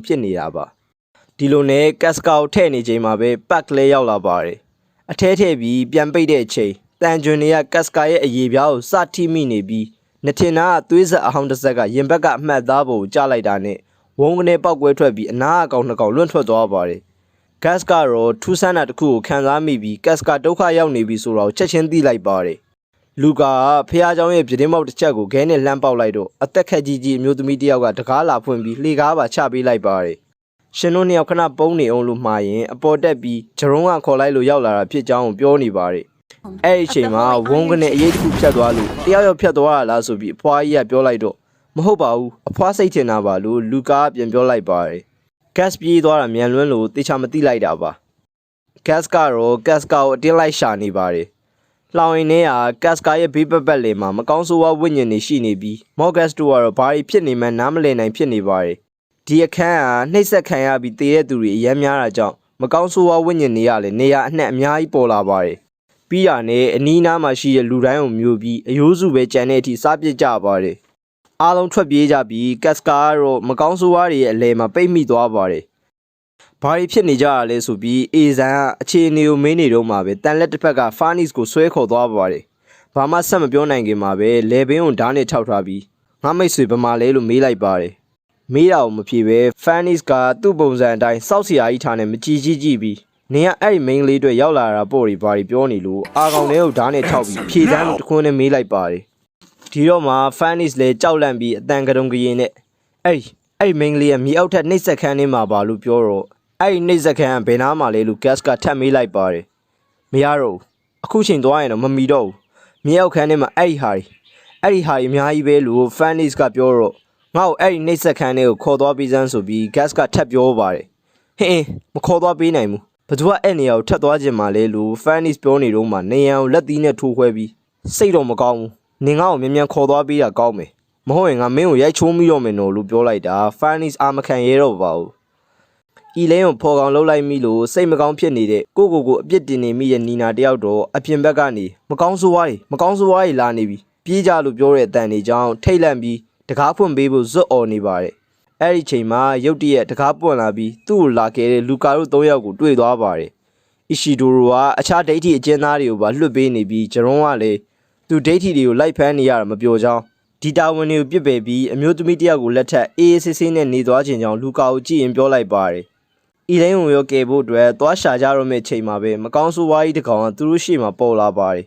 ဖြစ်နေတာပါ။ဒီလိုနဲ့ကက်စကာကိုထည့်နေချိန်မှာပဲပတ်ကလေးရောက်လာပါတယ်။အထဲထည့်ပြီးပြန်ပိတ်တဲ့အချိန်တန်ကျွန်းတွေကကက်စကာရဲ့အရေးပြားကိုစထိမိနေပြီးနှထင်သားကသွေးဆက်အဟောင်းတစ်ဆက်ကရင်ဘက်ကအမှတ်သားပေါ်ကိုကျလိုက်တာနဲ့ဝုန်းကနေပောက်ကွဲထွက်ပြီးအနာအကောင်နှစ်ကောင်လွန့်ထွက်သွားပါတယ်။ကက်စကာတော့ထူးဆန်းတာတစ်ခုကိုခံစားမိပြီးကက်စကာဒုက္ခရောက်နေပြီဆိုတော့ချက်ချင်းသိလိုက်ပါတယ်။လူကာဖះเจ้าရဲ့ပြတင်းပေါက်တစ်ချက်ကိုခဲနဲ့လှမ်းပေါက်လိုက်တော့အသက်ခက်ကြီးအမျိုးသမီးတစ်ယောက်ကတကားလာဖွင့်ပြီးလှေကားပါချပေးလိုက်ပါတယ်။ရှင်တို့နှစ်ယောက်ခဏပုံနေအောင်လို့မှားရင်အပေါ်တက်ပြီးဂျရုံးကခေါ်လိုက်လို့ရောက်လာတာဖြစ်ကြောင်းကိုပြောနေပါတယ်။အဲ့ဒီအချိန်မှာဝုန်းကနေအရေးတစ်ခုဖြတ်သွားလို့တယောက်ဖြတ်သွားရလားဆိုပြီးအဖွားကြီးကပြောလိုက်တော့မဟုတ်ပါဘူးအဖွားစိတ်ချင်တာပါလို့လူကာပြန်ပြောလိုက်ပါတယ်။ဂတ်ပြေးသွားတာမြန်လွန်းလို့တေချာမသိလိုက်တာပါ။ဂတ်ကတော့ကက်စကာကိုအတင်းလိုက်ရှာနေပါတယ်။လှောင်ရင်ထဲကကက်စကာရဲ့ဘေးပတ်လေမှာမကောင်းဆိုးဝါးဝိညာဉ်တွေရှိနေပြီးမော့ဂတ်တို့ကတော့ဘာတွေဖြစ်နေမှန်းနားမလည်နိုင်ဖြစ်နေပါတယ်။ဒီအခန်းကနှိပ်စက်ခံရပြီးတည်တဲ့သူတွေအများများတာကြောင့်မကောင်းဆိုးဝါးဝိညာဉ်တွေကလည်းနေရာအနှံ့အများကြီးပေါ်လာပါတယ်။ပြီးရနဲ့အနီးနားမှာရှိတဲ့လူတိုင်းကိုမျိုးပြီးအယိုးစုပဲကြံတဲ့အထိစားပစ်ကြပါတယ်။အားလုံးထွက်ပြေးကြပြီးကက်စကာကတော့မကောင်းဆိုးဝါးတွေရဲ့အလဲမှာပိတ်မိသွားပါတယ်။ဘာတွေဖြစ်နေကြရလဲဆိုပြီးအေဇန်ကအခြေအနေကိုမေးနေတော့မှပဲတန်လက်တစ်ဖက်က Fannis ကိုဆွဲခေါ်သွားပါတယ်။ဘာမှဆက်မပြောနိုင်ခင်မှာပဲလေဘင်းကိုဓာတ်နဲ့ထောက်ထားပြီးငါမိတ်ဆွေဗမာလဲလို့မေးလိုက်ပါတယ်။မေးတာကိုမဖြေပဲ Fannis ကသူ့ပုံစံအတိုင်းစောက်စရာကြီးထားနဲ့မကြည့်ကြည့်ပြီးနင်ကအဲ့ဒီမိန်းကလေးတွေရောက်လာတာပေါ့ဒီဘာတွေပြောနေလို့အာကောင်လေးကိုဓာတ်နဲ့ထောက်ပြီးဖြေတန်းလို့တခွန်းနဲ့မေးလိုက်ပါတယ်။ဒီတော့မှ Fannis လဲကြောက်လန့်ပြီးအတန်ကတုံကရင်နဲ့အဲ့မိန်းကလေးကမြေအောက်ထက်နှိပ်စက်ခန်းနေမှာပါလို့ပြောတော့အဲ့ဒီနှိပ်စက်ခန်းကဘယ်နားမှာလဲလို့ဂတ်ကထပ်မေးလိုက်ပါတယ်မရတော့ဘူးအခုချိန်သွားရင်တော့မမီတော့ဘူးမြေအောက်ခန်းထဲမှာအဲ့ဒီဟာတွေအများကြီးပဲလို့ Fannis ကပြောတော့ငါ့ကိုအဲ့ဒီနှိပ်စက်ခန်းထဲကိုခေါ်သွားပြီးစမ်းဆိုပြီးဂတ်ကထပ်ပြောပါတယ်ဟင်းမခေါ်သွားပေးနိုင်ဘူးဘသူကအဲ့နေရာကိုထပ်သွားခြင်းမလဲလို့ Fannis ပြောနေတော့မှနေရန်ကိုလက်သီးနဲ့ထိုးခွဲပြီးစိတ်တော့မကောင်းဘူးနင်ငါ့ကိုမြန်မြန်ခေါ်သွားပေးတာကောင်းမယ်မဟုတ်ရင်ငါမင်းကိုရိုက်ချိုးမိတော့မယ်နော်လို့ပြောလိုက်တာ Fannis အာမခံရဲတော့ပါဘူးဤလဲကိုဖော်ကောင်လှုပ်လိုက်မိလို့စိတ်မကောင်းဖြစ်နေတဲ့ကိုအပြစ်တင်နေမိရဲ့နီနာတယောက်တော့အပြင်ဘက်ကနေမကောင်းဆိုးဝါးတွေလာနေပြီပြေးကြလို့ပြောတဲ့အတန်တွေကြောင့်ထိတ်လန့်ပြီးတကားဖွင့်ပေးဖို့ဇွတ်អော်နေပါတယ် အဲ့ဒီချိန်မှာရုတ်တရက်တကားပွင့်လာပြီးသူ့ကိုလာခဲ့တဲ့လူကာတို့၃ယောက်ကိုတွေ့သွားပါတယ်အီရှီဒိုရိုကအခြားဒိတ်ထီအကျဉ်းသားတွေကိုပါလွှတ်ပေးနေပြီးဂျရွန်ကလည်းသူဒိတ်ထီတွေကိုလိုက်ဖမ်းနေရတာမပြောကြောင်းဒီတာဝန်တွေကိုပြစ်ပယ်ပြီးအမျိုးသမီးတယောက်ကိုလက်ထပ်အေးအေးဆေးဆေးနဲ့နေသွားခြင်းကြောင့်လူကာကိုကြည့်ရင်ပြောလိုက်ပါတယ်အီလိန်ကိုရောကယ်ဖို့အတွက်သွားရှာကြတော့မယ့်ချိန်မှာပဲမကောင်းဆိုးဝါးကြီးတစ်ကောင်ကသူတို့ရှေ့မှာပေါ်လာပါတယ်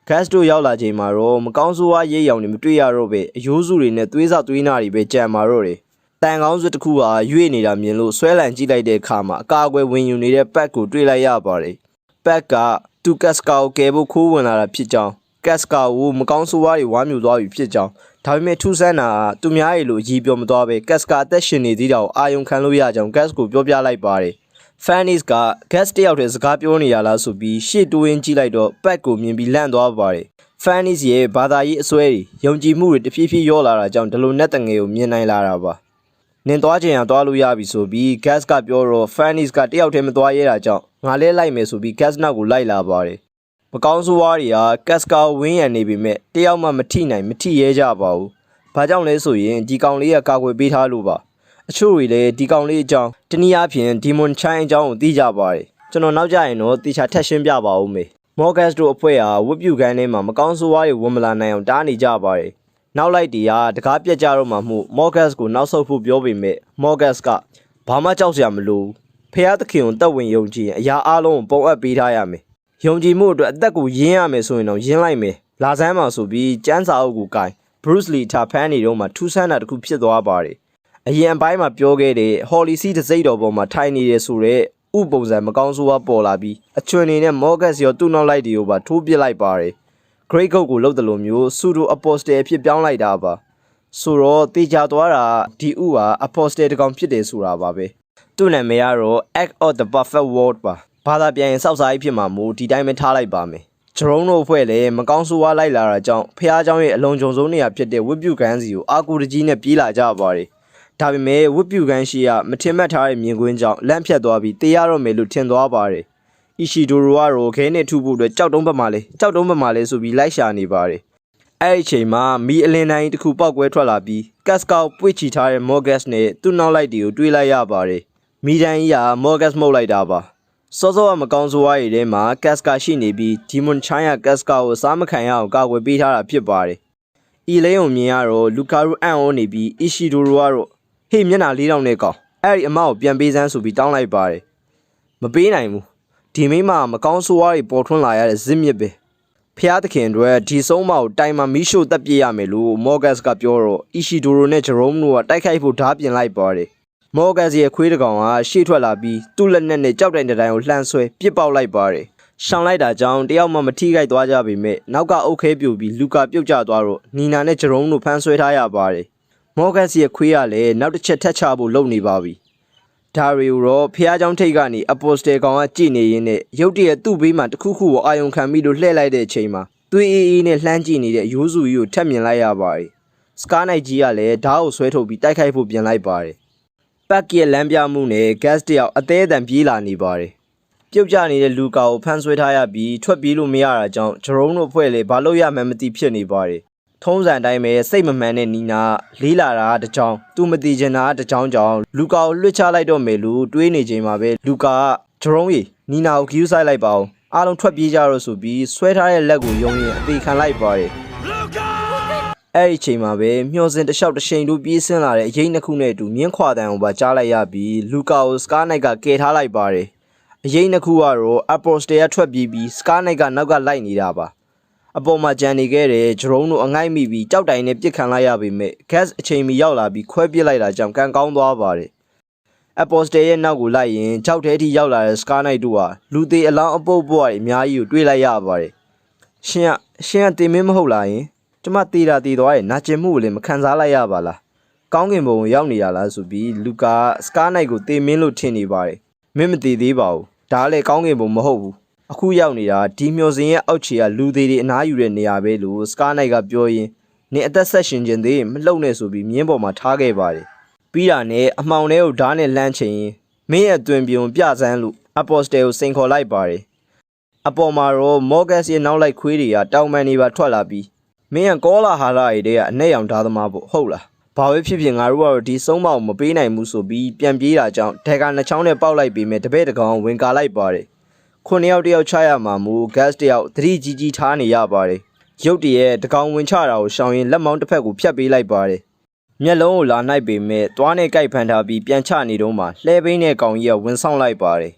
ဂတ်တို့ရောက်လာချိန်မှာတော့မကောင်းဆိုးဝါးရိပ်ရောင်တွေမတွေ့ရတော့ပဲအယိုးစုတွေနဲ့သွေးဆောက်သွေးနာတွေပဲကြံမာတော့တယ်တန်ကောင်းစွတစ်ခုဟာရွေ့နေတာမြင်လို့ဆွဲလန်ကြည့်လိုက်တဲ့အခါမှာအကာအကွယ်ဝင်ယူနေတဲ့ပတ်ကိုတွေ့လိုက်ရပါတယ်ပတ်ကသူကတ်စကာကိုကယ်ဖို့ခိုးဝင်လာတာဖြစ်ကြောင်းကတ်စကာကိုမကောင်းဆိုးဝါးတွေဝါမြူသွားပြီဖြစ်ကြောင်းဒါပေမဲ့ထူးဆန်းတာကသူများရဲ့လိုအကြီးပြောမသွားပဲကတ်စကာအသက်ရှင်နေသေးတာကိုအာယုံခံလို့ရကြောင်းဂတ်ကိုပြောပြလိုက်ပါတယ်Fanny's က guest တယောက်တည်းစကားပြောနေရလားဆိုပြီးရှေ့တိုးရင်းကြည့်လိုက်တော့ပတ်ကိုမြင်ပြီးလန့်သွားပါတယ်။ Fanny's ရဲ့ဘာသာရေးအစွဲတွေယုံကြည်မှုတွေတဖြည်းဖြည်းရောလာတာကြောင့်ဒီလိုနဲ့တငယ်ကိုမြင်နိုင်လာတာပါ။နင်သွားချင်ရင်သွားလို့ရပြီဆိုပြီး guest ကပြောတော့ Fanny's ကတယောက်တည်းမသွားရဲတာကြောင့်ငါလဲလိုက်မယ်ဆိုပြီး guest နောက်ကိုလိုက်လာပါတယ်။မကောင်းဆိုးဝါးတွေက guest ကဝင်းရံနေပေမဲ့တယောက်မှမထိနိုင်မထိရဲကြပါဘူး။ဘာကြောင့်လဲဆိုရင်ဒီကောင်လေးကကာကွယ်ပေးထားလို့ပါ။အချို့တွေလည်းဒီကောင်လေးအကြောင်းတနည်းအားဖြင့်ဒီမွန်ချိုင်းအကြောင်းကိုသိကြပါတယ်ကျွန်တော်နောက်ကြရင်တော့တေချာထက်ရှင်းပြပါဦးမေမော်ဂတ်တို့အဖွဲ့ဟာဝတ်ပြုခန်းထဲမှာမကောင်းဆိုးဝါးတွေဝင်မလာနိုင်အောင်တားနေကြပါတယ်နောက်လိုက်တီကတကားပြက်ကြတော့မှမှုမော်ဂတ်ကိုနောက်ဆုတ်ဖို့ပြောပေမဲ့မော်ဂတ်ကဘာမှကြောက်စရာမလိုဖះသခင်ကိုတက်ဝင်ယုံကြည်ရင်အရာအလုံးကိုပုံအပ်ပေးထားရမယ်ယုံကြည်မှုအတွက်အသက်ကိုရင်းရမယ်ဆိုရင်တော့ရင်းလိုက်မယ်လာစမ်းပါဆိုပြီးကျန်းစာအုပ်ကိုကိုင် Bruce Lee ထားဖမ်းနေတော့မှထူးဆန်းတာတစ်ခုဖြစ်သွားပါတယ်အရင်အပိုင်းမှာပြောခဲ့တဲ့ Holly C တစ်စိတ်တော်ပေါ်မှာထိုင်နေရဆိုတဲ့ဥပုံစံမကောင်းဆိုးဝါးပေါ်လာပြီးအချွန်နေနဲ့ Morgan ရောသူ့နောက်လိုက်တွေကိုပါထိုးပစ်လိုက်ပါတယ် Great Goat ကိုလှုပ်တယ်လို့မျိုး Pseudo Apostle ဖြစ်ပြောင်းလိုက်တာပါဆိုတော့တေချာသွားတာဒီဥဟာ Apostle တကောင်ဖြစ်တယ်ဆိုတာပါပဲသူ့နာမည်ကတော့ Act of the Perfect World ပါဘာသာပြန်ရင်စောက်စားကြီးဖြစ်မှာမို့ဒီတိုင်းပဲထားလိုက်ပါမယ်ဂျရုံးတို့အဖွဲ့လည်းမကောင်းဆိုးဝါးလိုက်လာတာကြောင့်ဖះเจ้าရဲ့အလုံးကြုံဆုံးနေရဖြစ်တဲ့ဝစ်ပြုတ်ကန်းစီကိုအာကူတကြီးနဲ့ပြေးလာကြပါတယ်ဒါပေမဲ့ဝတ်ပြုကန်းရှိရမထင်မှတ်ထားတဲ့မြင်ကွင်းကြောင့်လန့်ဖြတ်သွားပြီးတေးရတော့မယ်လို့ထင်သွားပါတယ်။အီရှီဒိုရိုကတော့ခဲနဲ့ထုဖို့အတွက်ကြောက်တုံးပတ်မှလဲဆိုပြီးလိုက်ရှာနေပါတယ်။အဲ့ဒီအချိန်မှာမီအလင်းတိုင်းတစ်ခုပောက်ကွဲထွက်လာပြီးကတ်စကောက်ပွေ့ချီထားတဲ့မော်ဂတ်နဲ့သူ့နောက်လိုက်တွေကိုတွေးလိုက်ရပါတယ်။မီတိုင်းကြီးကမော်ဂတ်မှုတ်လိုက်တာပါ။စောစောကမကောင်းဆိုးဝါးရည်ထဲမှာကတ်စကာရှိနေပြီးဒီမွန်ချိုင်းကကတ်စကာကိုစားမခံရအောင်ကာကွယ်ပေးထားတာဖြစ်ပါတယ်။အီလိန်ကိုမြင်ရတော့လူကာရိုအန်အောနေပြီးအီရှီဒိုရိုကတော့ဟေ့မျက်နှာ၄တောင်နဲ့ကောင်အဲ့ဒီအမကိုပြန်ပေးစမ်းဆိုပြီးတောင်းလိုက်ပါတယ်မပေးနိုင်ဘူးဒီမိမမကောင်းဆိုးဝါးတွေပေါ်ထွန်းလာရတဲ့ဇစ်မြစ်ပဲဖះသခင်တို့ဒီဆုံးမကိုတိုင်မှာမီးရှို့တက်ပြရမယ်လို့မော်ဂတ်ကပြောတော့အီရှီဒိုရိုနဲ့ဂျရုံးတို့ကတိုက်ခိုက်ဖို့ဓားပြင်လိုက်ပါတယ်မော်ဂတ်ရဲ့ခွေးတကောင်ကရှေ့ထွက်လာပြီးသူ့လက်နဲ့ကြောက်တိုင်တိုင်းကိုလှမ်းဆွဲပစ်ပေါက်လိုက်ပါတယ်ရှောင်လိုက်တာကြောင့်တယောက်မှမထိခိုက်သွားကြပေမဲ့နောက်ကအုပ်ခဲပြိုပြီးလူကာပြုတ်ကျသွားတော့နီနာနဲ့ဂျရုံးတို့ဖမ်းဆွဲထားရပါတယ်မော်ဂတ်ရဲ့ခွေးရလည်းနောက်တစ်ချက်ထက်ချဖို့လုပ်နေပါပြီဒါရီကိုတော့ဖះเจ้าထိတ်ကနေအပိုစတယ်ကောင်ကကြည်နေရင်းနဲ့ရုတ်တရက်သူ့ဘေးမှာတခုခုကိုအာယုံခံပြီးလို့လှည့်လိုက်တဲ့အချိန်မှာသွေးအေးနဲ့လှမ်းကြည့်နေတဲ့ရိုးစုကြီးကိုထက်မြင်လိုက်ရပါတယ်စကားနိုင်ကြီးကလည်းဓာတ်ကိုဆွဲထုတ်ပြီးတိုက်ခိုက်ဖို့ပြင်လိုက်ပါတယ်ပတ်ကရဲ့လမ်းပြမှုနဲ့ဂတ်တယောက်အသေးအတန်ပြေးလာနေပါတယ်ပြုတ်ကျနေတဲ့လူကာကိုဖမ်းဆွဲထားရပြီးထွက်ပြေးလို့မရတာကြောင့်ဂျရုံးတို့ဖွဲ့လေဘာလို့ရမှန်းမသိဖြစ်နေပါတယ်ထုံးစံတိုင်းပဲစိတ်မမှန်တဲ့နီနာလေးလာတာတကြောင်သူမသိချင်တာတကြောင်ကြောင့်လူကာကိုလွှတ်ချလိုက်တော့မယ်လို့တွေးနေချိန်မှာပဲလူကာကဂျရုံးရီနီနာကိုဂယူးဆိုင်လိုက်ပါအောင်အားလုံးထွက်ပြေးကြတော့ဆိုပြီးဆွဲထားတဲ့လက်ကိုယုံရင်အသေးခံလိုက်ပါတယ်အဲ့ဒီချိန်မှာပဲမျောစင်တလျှောက်တစ်ချိန်တို့ပြေးဆင်းလာတဲ့အရေးနှစ်ခုနဲ့အတူမြင်းခွာတန်ကိုပါကြားလိုက်ရပြီးလူကာကိုစကားနိုက်ကကယ်ထားလိုက်ပါတယ်အရေးနှစ်ခုကတော့အပေါ်စတေကထွက်ပြေးပြီးစကားနိုက်ကနောက်ကလိုက်နေတာပါအပေါ်မှာကြံနေခဲ့တဲ့ဂျရုံးတို့အငိုက်မိပြီးကြောက်တိုင်နဲ့ပြစ်ခံလိုက်ရပေမဲ့ဂတ်အချိန်မီရောက်လာပြီးခွဲပစ်လိုက်တာကြောင့်ကန်ကောင်းသွားပါတယ်အပေါ်စတေရဲ့နောက်ကိုလိုက်ရင်ကြောက်ထဲထိရောက်လာတဲ့စကားနိုက်တို့ဟာလူသေးအလောင်းအပုပ်ပွားတွေအများကြီးကိုတွေးလိုက်ရပါတယ်ရှင်ကတင်မင်းမဟုတ်လားယင်ကျမတေးတာတေးသွားရဲ့နာကျင်မှုကိုလည်းမခံစားလိုက်ရပါလားကောင်းကင်ဘုံကိုရောက်နေတာလားဆိုပြီးလူကာစကားနိုက်ကိုတေးမင်းလို့ထင်နေပါတယ်မင်းမတေးသေးပါဘူးဒါလည်းကောင်းကင်ဘုံမဟုတ်ဘူးအခုရောက်နေတာဒီမျောစင်ရဲ့အောက်ခြေကလူသေးတွေအနားယူတဲ့နေရာပဲလို့စကားနိုက်ကပြောရင်းနင်အသက်ဆက်ရှင်ခြင်းသေးမလှုပ်နဲ့ဆိုပြီးမြင်းပေါ်မှာထားခဲ့ပါတယ်ပြီးတာနဲ့အမှောင်ထဲကိုဓာတ်နဲ့လှမ်းချင်မင်းရဲ့အတွင်ပြုံပြစမ်းလို့အပေါ်စတယ်ကိုစိန်ခေါ်လိုက်ပါတယ်အပေါ်မှာတော့မော်ဂတ်ရဲ့နောက်လိုက်ခွေးတွေကတောင်ပန်နေပါထွက်လာပြီးမင်းကကောလာဟာလာရဲ့တဲ့အနဲ့ရောင်ဓာသမားပေါ့ဟုတ်လား ဘာပဲဖြစ်ဖြစ်ငါတို့ကတော့ဒီဆုံးမကိုမပေးနိုင်ဘူးဆိုပြီးပြန်ပြေးတာကြောင့်ဒဲကနှစ်ချောင်းနဲ့ပေါက်လိုက်ပြီးမြဲတပည့်တကောင်ဝင်ကာလိုက်ပါတယ်ခုနှစ်ယောက်တယောက်ချရမှာမူ gas တယောက်သတိကြီးကြီးထားနေရပါတယ်ရုတ်တရက်တကောင်ဝင်ချတာကိုရှောင်ရင်လက်မောင်းတစ်ဖက်ကိုဖြတ်ပေးလိုက်ပါတယ်မျက်လုံးကိုလာနှိုက်ပေမဲ့သွားနဲ့ကြိုက်ဖန်ထားပြီးပြန်ချနေတော့မှလှဲပိန်းတဲ့ကောင်ကြီးကဝင်ဆောင်လိုက်ပါတယ်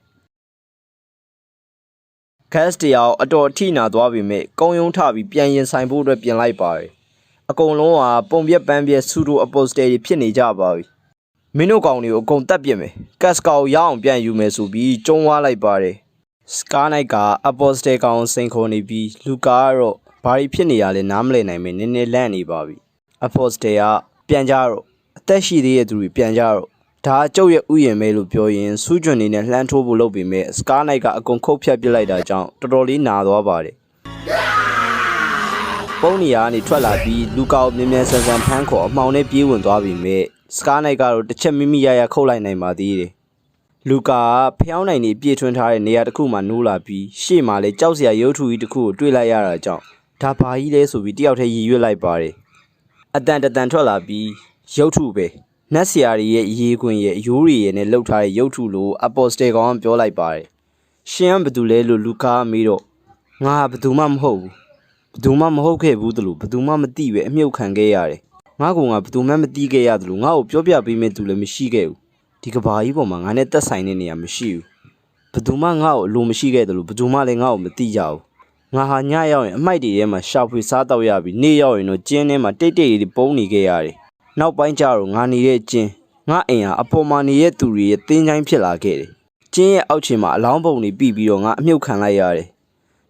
gas တယောက်အတော်အထိနာသွားပေမဲ့ကုံယုံထပြီးပြန်ရင်ဆိုင်ဖို့အတွက်ပြင်လိုက်ပါတယ်အကုန်လုံးကပုံပြက်ပန်းပြက်ဆူတိုအပိုစတယ်တွေဖြစ်နေကြပါပြီမင်းတို့ကောင်တွေကိုအကုန်တတ်ပြစ်မယ်ကတ်စကာကိုရအောင်ပြန်ယူမယ်ဆိုပြီးကျုံးဝါလိုက်ပါတယ်စကားနိုင်ကအပိုစတယ်ကောင်စိန်ခေါ်နေပြီးလူကာကတော့ဘာတွေဖြစ်နေရလဲနားမလည်နိုင်ပဲနည်းနည်းလန့်နေပါပြီအပိုစတယ်ကပြန်ကြတော့အသက်ရှိသေးတဲ့သူတွေပြန်ကြတော့ဒါအကျုပ်ရဲ့ဥယျာဉ်မဲလို့ပြောရင်စူးကျွန်းနေနဲ့လှမ်းထိုးဖို့လုပ်ပေမဲ့စကားနိုင်ကအကုန်ခုတ်ဖြတ်ပစ်လိုက်တာကြောင့်တော်တော်လေးနာသွားပါတယ်ပုံနေရာကနေထွက်လာပြီးလူကောင်မြ мян ဆန်ဆန်ဖမ်းခေါ်အမှောင်နဲ့ပြေးဝင်သွားပြီမဲ့စကားနိုင်ကတော့တစ်ချက်မိမိရရခုတ်လိုက်နိုင်ပါသေးတယ်လူကာကဖျောင်းနိုင်နေပြေးထွန်းထားတဲ့နေရာတစ်ခုမှနိုးလာပြီးရှေ့မှာလေကြောက်စရာရုပ်ထုကြီးတစ်ခုကိုတွေ့လိုက်ရတာကြောင့်ဒါဘာကြီးလဲဆိုပြီးတယောက်တည်းရည်ရွက်လိုက်ပါတယ်အတန်တန်ထွက်လာပြီးရုပ်ထုပဲနတ်ဆရာကြီးရဲ့ရေခွင်ရဲ့အယိုးတွေရဲ့နဲ့လှုပ်ထားတဲ့ရုပ်ထုလို့အပေါ်စတယ်ကောင်ကပြောလိုက်ပါတယ်ရှင်ကဘသူလဲလို့လူကာကမေးတော့ငါဘသူမှမဟုတ်ဘူးဘသူမှမဟုတ်ခဲ့ဘူးတလို့ဘသူမှမသိပဲအမြုပ်ခံခဲ့ရတယ်ငါကဘသူမှမသိခဲ့ရတလို့ငါ့ကိုပြောပြပေးမဲ့သူလည်းမရှိခဲ့ဘူးဒီကဘာကြီးပေါ်မှာငါနဲ့တက်ဆိုင်တဲ့နေရာမရှိဘူးဘသူမှငါ့ကိုအလိုမရှိခဲ့တလို့ဘသူမှလည်းငါ့ကိုမသိကြဘူးငါဟာညရောက်ရင်အမိုက်တွေထဲမှာရှာဖွေစားတော့ရပြီးနေ့ရောက်ရင်တော့ကျင်းထဲမှာတိတ်တိတ်လေးပုံနေခဲ့ရတယ်နောက်ပိုင်းကျတော့ငါနေတဲ့ကျင်းငါအိမ်ဟာအပေါ်မှာနေတဲ့သူတွေရဲ့တင်းချိုင်းဖြစ်လာခဲ့တယ်ကျင်းရဲ့အောက်ခြေမှာအလောင်းပုံတွေပြီးပြီးတော့ငါအမြုပ်ခံလိုက်ရတယ်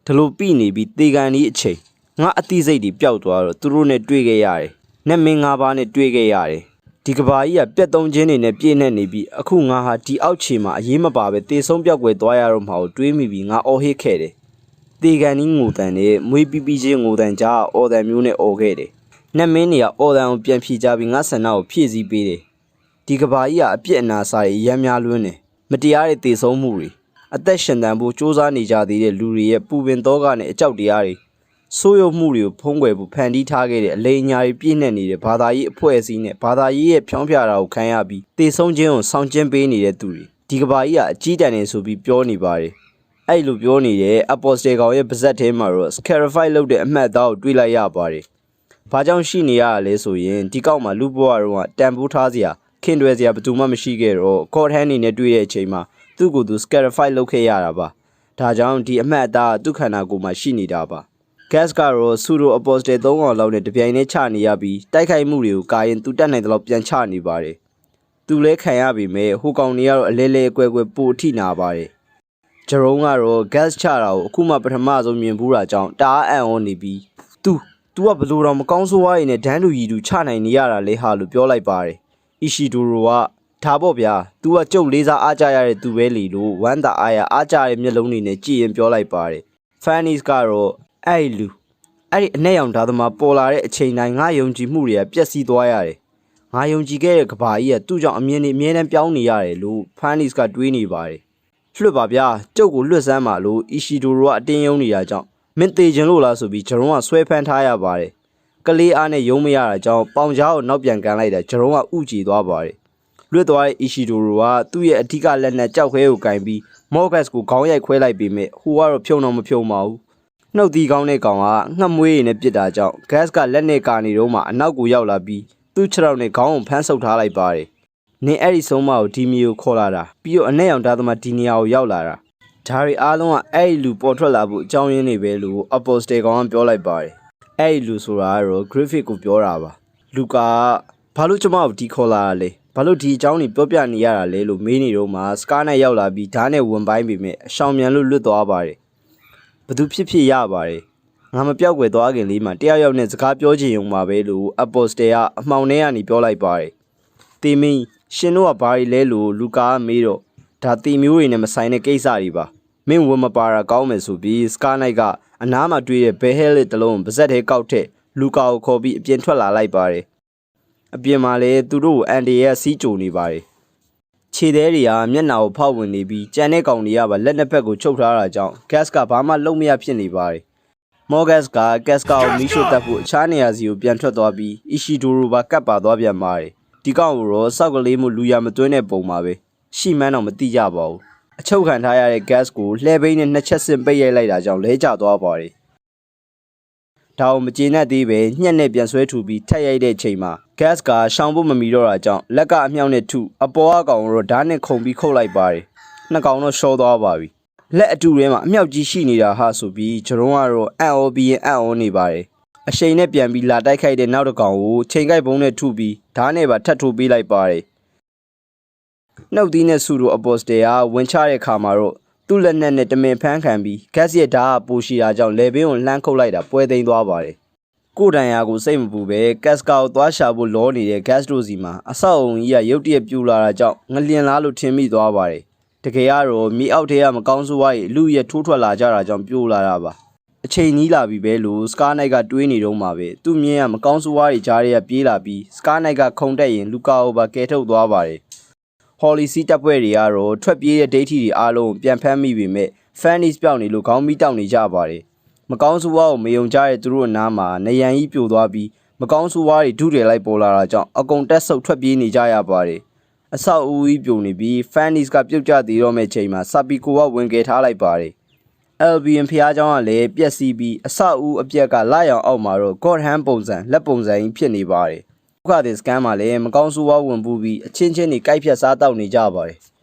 ဒါလိုပြီးနေပြီးတေကန်ဒီအချိန်ငါအသိစိတ်တွေပျောက်သွားတော့သူတို့နဲ့တွေ့ခဲ့ရတယ်နတ်မင်း၅ပါးနဲ့တွေ့ခဲ့ရတယ်ဒီကဘာကြီးကပြက်သုံးခြင်းတွေနဲ့ပြည့်နေနေပြီးအခုငါဟာဒီအောက်ခြေမှာအရေးမပါပဲတေဆုံးပြောက်ွယ်သွားရတော့မှကိုတွေးမိပြီးငါအော်ဟစ်ခဲ့တယ်တေကန်ဒီငိုတန်နဲ့မွေးပီးပီးချင်းငိုတန်ကြားအော်တန်မျိုးနဲ့အော်ခဲ့တယ်နတ်မင်းတွေကအော်တန်ကိုပြန်ဖြေကြပြီးငါဆန္ဒကိုဖြည့်ဆည်းပေးတယ်ဒီကဘာကြီးကအပြစ်အနာစာတွေရမ်းများလွန်းတယ်မတရားတဲ့တေဆုံးမှုတွေအသက်ရှင်တန်ဖို့စ조사နေကြသေးတဲ့လူတွေရဲ့ပူပင်သောကနဲ့အကြောက်တရားတွေဆိုးရုံမှုတွေကိုဖုံးကွယ်ဖို့ဖန်တီးထားခဲ့တဲ့အလိမ်ညာတွေပြည့်နှက်နေတဲ့ဘာသာရေးအဖွဲ့အစည်းနဲ့ဘာသာရေးရဲ့ဖြောင်းပြတာကိုခံရပြီးတေဆုံးခြင်းကိုဆောင်ကျဉ်ပေးနေတဲ့သူတွေဒီကဘာကြီးကအကြီးတန်းနေဆိုပြီးပြောနေပါတယ်အဲ့လိုပြောနေတဲ့အပေါ်စတယ်ကောင်ရဲ့ပါဇက်ထဲမှာတော့ scarify လုပ်တဲ့အမှတ်အသားကိုတွေ့လိုက်ရပါတယ်ဘာကြောင့်ရှိနေရလဲဆိုရင်ဒီကောက်မှာလူဘွားတော့တန်ဖိုးထားစရာခင်တွယ်စရာဘယ်သူမှမရှိခဲ့တော့ကော့ဟန်နေနဲ့တွေ့တဲ့အချိန်မှာသူ့ကိုယ်သူ scarify လုပ်ခဲ့ရတာပါဒါကြောင့်ဒီအမှတ်အသားသူ့ခန္ဓာကိုယ်မှာရှိနေတာပါgas ကတော့ဆူရိုအပေါ်စတယ်3កောင်လောက်နဲ့တပြိုင်တည်းချနေရပြီးတိုက်ခိုက်မှုတွေကိုကာရင်သူတက်နိုင်တဲ့လောက်ပြန်ချနေပါတယ်သူလဲခံရပြီမဲ့ဟိုကောင်တွေကတော့အလဲလဲအကွဲကွဲပိုအထိနာပါတယ်ဂျရုံးကတော့ gas ချတာကိုအခုမှပထမဆုံးမြင်ဘူးတာကြောင့်တအားအံ့ဩနေပြီးသူကဘလို့တော့မကောင်းဆိုးဝါးရည်နဲ့ဒန်းတူရီတူချနိုင်နေရတာလဲဟာလို့ပြောလိုက်ပါတယ်အီရှီဒိုရိုကဒါပေါ့ဗျာ तू ကကျုပ်လေးစားအားကြရတဲ့သူပဲလီလို့ဝမ်းသာအားရအားကြတဲ့မျက်လုံးတွေနဲ့ကြည်ရင်ပြောလိုက်ပါတယ်ဖန်နီစ်ကတော့အဲ့ဒီအနဲ့ရောင်ဓာတ်သမားပေါ်လာတဲ့အချိန်တိုင်းငါယုံကြည်မှုတွေကပျက်စီးသွားရတယ်ငါယုံကြည်ခဲ့တဲ့ကဘာကြီးကသူ့ကြောင့်အမြင်တွေအမြဲတမ်းပြောင်းနေရတယ်လို့ဖန်နီစ်ကတွေးနေပါတယ်လွတ်ပါဗျာကျုပ်ကိုလွတ်စမ်းပါလို့အီရှီဒိုရိုကအတင်းယုံနေတာကြောင့်မင်းသေးခြင်းလို့လားဆိုပြီးဂျရုံးကဆွဲဖမ်းထားရပါတယ်ကလေးအားနဲ့ယုံမရတာကြောင့်ပေါင်ကြားကိုနောက်ပြန်ကန်လိုက်တာဂျရုံးကဥကြည်သွားပါတယ်လွတ်သွားတဲ့အီရှီဒိုရိုကသူ့ရဲ့အထက်ကလက်နဲ့ကြောက်ခဲကိုကင်ပြီးမော့ဂတ်ကိုခေါင်းရိုက်ခွဲလိုက်ပြီးမြဲဟိုကတော့ဖြုံတော့မဖြုံပါဘူးနှုတ်သီးကောင်းတဲ့ကောင်ကငှက်မွေးရည်နဲ့ပြစ်တာကြောင့် gas ကလက်နဲ့ကာနေတော့မှအနောက်ကိုရောက်လာပြီးသူ့ခြေထောက်နဲ့ခေါင်းကိုဖမ်းဆုပ်ထားလိုက်ပါတယ်နင်အဲ့ဒီဆုံးမကိုဒီမီကိုခေါ်လာတာပြီးတော့အနဲ့ရောင်ဓာတ်သမားဒီနေရာကိုရောက်လာတာဒါတွေအားလုံးကအဲ့ဒီလူပေါ်ထွက်လာဖို့အကြောင်းရင်းတွေပဲလို့အပေါ်စတယ်ကောင်ကပြောလိုက်ပါတယ်အဲ့ဒီလူဆိုတာကတော့ Griffith ကိုပြောတာပါလူကာဘာလို့ကျမကိုဒီခေါ်လာတာလဲဘာလို့ဒီအကြောင်းတွေပြောပြနေရတာလဲလို့မေးနေတော့မှစကားနဲ့ရောက်လာပြီးဓာတ်နဲ့ဝင်ပိုင်းပြီးမြဲအရှောင်မြန်လို့လွတ်သွားပါတယ်ဘသူဖြစ်ရပါတယ်ငါမပြောက်ွယ်သွားခင်လေးမှာတယောက်ယောက်နဲ့စကားပြောချင်ုံပါပဲလို့အပေါ်စတယ်ကအမှောင်ထဲကနေပြောလိုက်ပါတယ်တီမင်းရှင်တို့ကဘာတွေလဲလို့လူကာကမေးတော့ဒါတီမျိုးတွေနဲ့မဆိုင်တဲ့ကိစ္စတွေပါမင်းဝင်မပါတာကောင်းမယ်ဆိုပြီးစကားနိုင်ကအနားမှာတွေ့တဲ့ဘဲဟဲလစ်တလုံးပါဇက်ထဲကောက်ထက်လူကာကိုခေါ်ပြီးအပြင်ထွက်လာလိုက်ပါတယ်အပြင်မှာလည်းသူတို့ကိုအန်ဒီရဲ့စီးကြိုနေပါတယ်ခြေသေးတွေကမျက်နှာကိုဖောက်ဝင်နေပြီးကြံတဲ့ကောင်တွေကပါလက်နှစ်ဖက်ကိုချုပ်ထားတာကြောင့် gas ကဘာမှလုံးမရဖြစ်နေပါတယ် မော်ဂတ်စ်ကကက်စကာကိုမီးရှို့တက်ဖို့အခြားနေရာစီကိုပြန်ထွက်သွားပြီးအီရှီဒိုရိုပါကပ်ပါသွားပြန်ပါတယ်ဒီကောင်ကိုတော့စောက်ကလေးမှုလူရမသွင်းတဲ့ပုံပါပဲရှိမှန်းတော့မသိကြပါဘူးအချုပ်ခံထားရတဲ့ gas ကိုလှည့်ဘိန်းနဲ့နှစ်ချက်စင်ပိတ်ရိုက်လိုက်တာကြောင့်လဲကျသွားပါတယ်ဒါအောင်မကျေနပ်သေးပဲညှက်နဲ့ပြန်ဆွဲထူပြီးထက်ရိုက်တဲ့ချိန်မှာ gas ကရှောင်ဖို့မမီတော့တာကြောင့်လက်ကအမြောက်နဲ့ထုအပေါ်အကောင်တော့ဓာတ်နဲ့ခုန်ပြီးခုတ်လိုက်ပါတယ်နှစ်ကောင်တော့ရှော့သွားပါပြီလက်အတူထဲမှာအမြောက်ကြီးရှိနေတာဟာဆိုပြီးဂျရုံးကတော့အံ့ဩပြီးရင်အံ့ဩနေပါတယ်အရှိန်နဲ့ပြန်ပြီးလာတိုက်ခိုက်တဲ့နောက်တစ်ကောင်ကိုချိန်ကိုက်ဘုံနဲ့ထုပြီးဓာတ်နဲ့ပါထပ်ထိုးပေးလိုက်ပါတယ်နှုတ်သီးနဲ့ဆူတို့အပေါ်စတယ်ကဝင်ချတဲ့ခါမှာတော့သူ့လက်နက်နဲ့တမင်ဖမ်းခံပြီးဂက်စ်ရဲ့ဓာတ်ကပိုရှိတာကြောင့်လေဘင်းကိုလှမ်းခုတ်လိုက်တာပွဲသိမ်းသွားပါတယ်ကိုတန်ရာကိုစိတ်မပူပဲကက်စကာကိုသွားရှာဖို့လောနေတဲ့ဂက်စ်တို့စီမှာအဆောက်အုံကြီးကရုတ်တရက်ပြူလာတာကြောင့်ငလျင်လားလို့ထင်မိသွားပါတယ်တကယ်ကတော့မြေအောက်ထဲကမကောင်းဆိုးဝါးကြီးလူရဲ့ထိုးထွက်လာကြတာကြောင့်ပြိုလာတာပါအချိန်ကြီးလာပြီပဲလို့စကားနိုက်ကတွေးနေတော့မှာပဲသူ့မြင်းကမကောင်းဆိုးဝါးကြီးကြားထဲကပြေးလာပြီးစကားနိုက်ကခုန်တက်ရင်လူကာကိုပါကယ်ထုတ်သွားပါတယ်ဟော်လီစီတပ်ဖွဲ့တွေကတော့ထွက်ပြေးတဲ့ဒိတ်ထီတွေအားလုံးပြန်ဖမ်းမိပေမဲ့ဖန်နီစ်ပြောင်းနေလို့ခေါင်းမီးတောက်နေကြပါတယ်မကောင်းဆိုးဝါးကိုမယုံကြတဲ့သူတို့အနားမှာနေရန်ကြီးပြိုသွားပြီးမကောင်းဆိုးဝါးတွေဒုတယ်လိုက်ပေါ်လာတာကြောင့်အကုန်တက်ဆုပ်ထွက်ပြေးနေကြရပါတယ်အဆောက်အဦကြီးပြိုနေပြီးဖန်နီစ်ကပြုတ်ကျသေးတော့မဲ့ချိန်မှာဆာပီကိုကဝင်ကယ်ထားလိုက်ပါတယ်Albion ဖျားเจ้าကလည်းပြက်စီးပြီးအဆောက်အဦအပြက်ကလာရောင်အောက်မှာတော့ God Hand ပုံစံလက်ပုံစံကြီးဖြစ်နေပါတယ်ဒုက္ခသည်စကန်မှာလည်းမကောင်းဆိုးဝါးဝင်ပူးပြီးအချင်းချင်းတွေကြိုက်ဖြတ်စားတောက်နေကြပါတယ်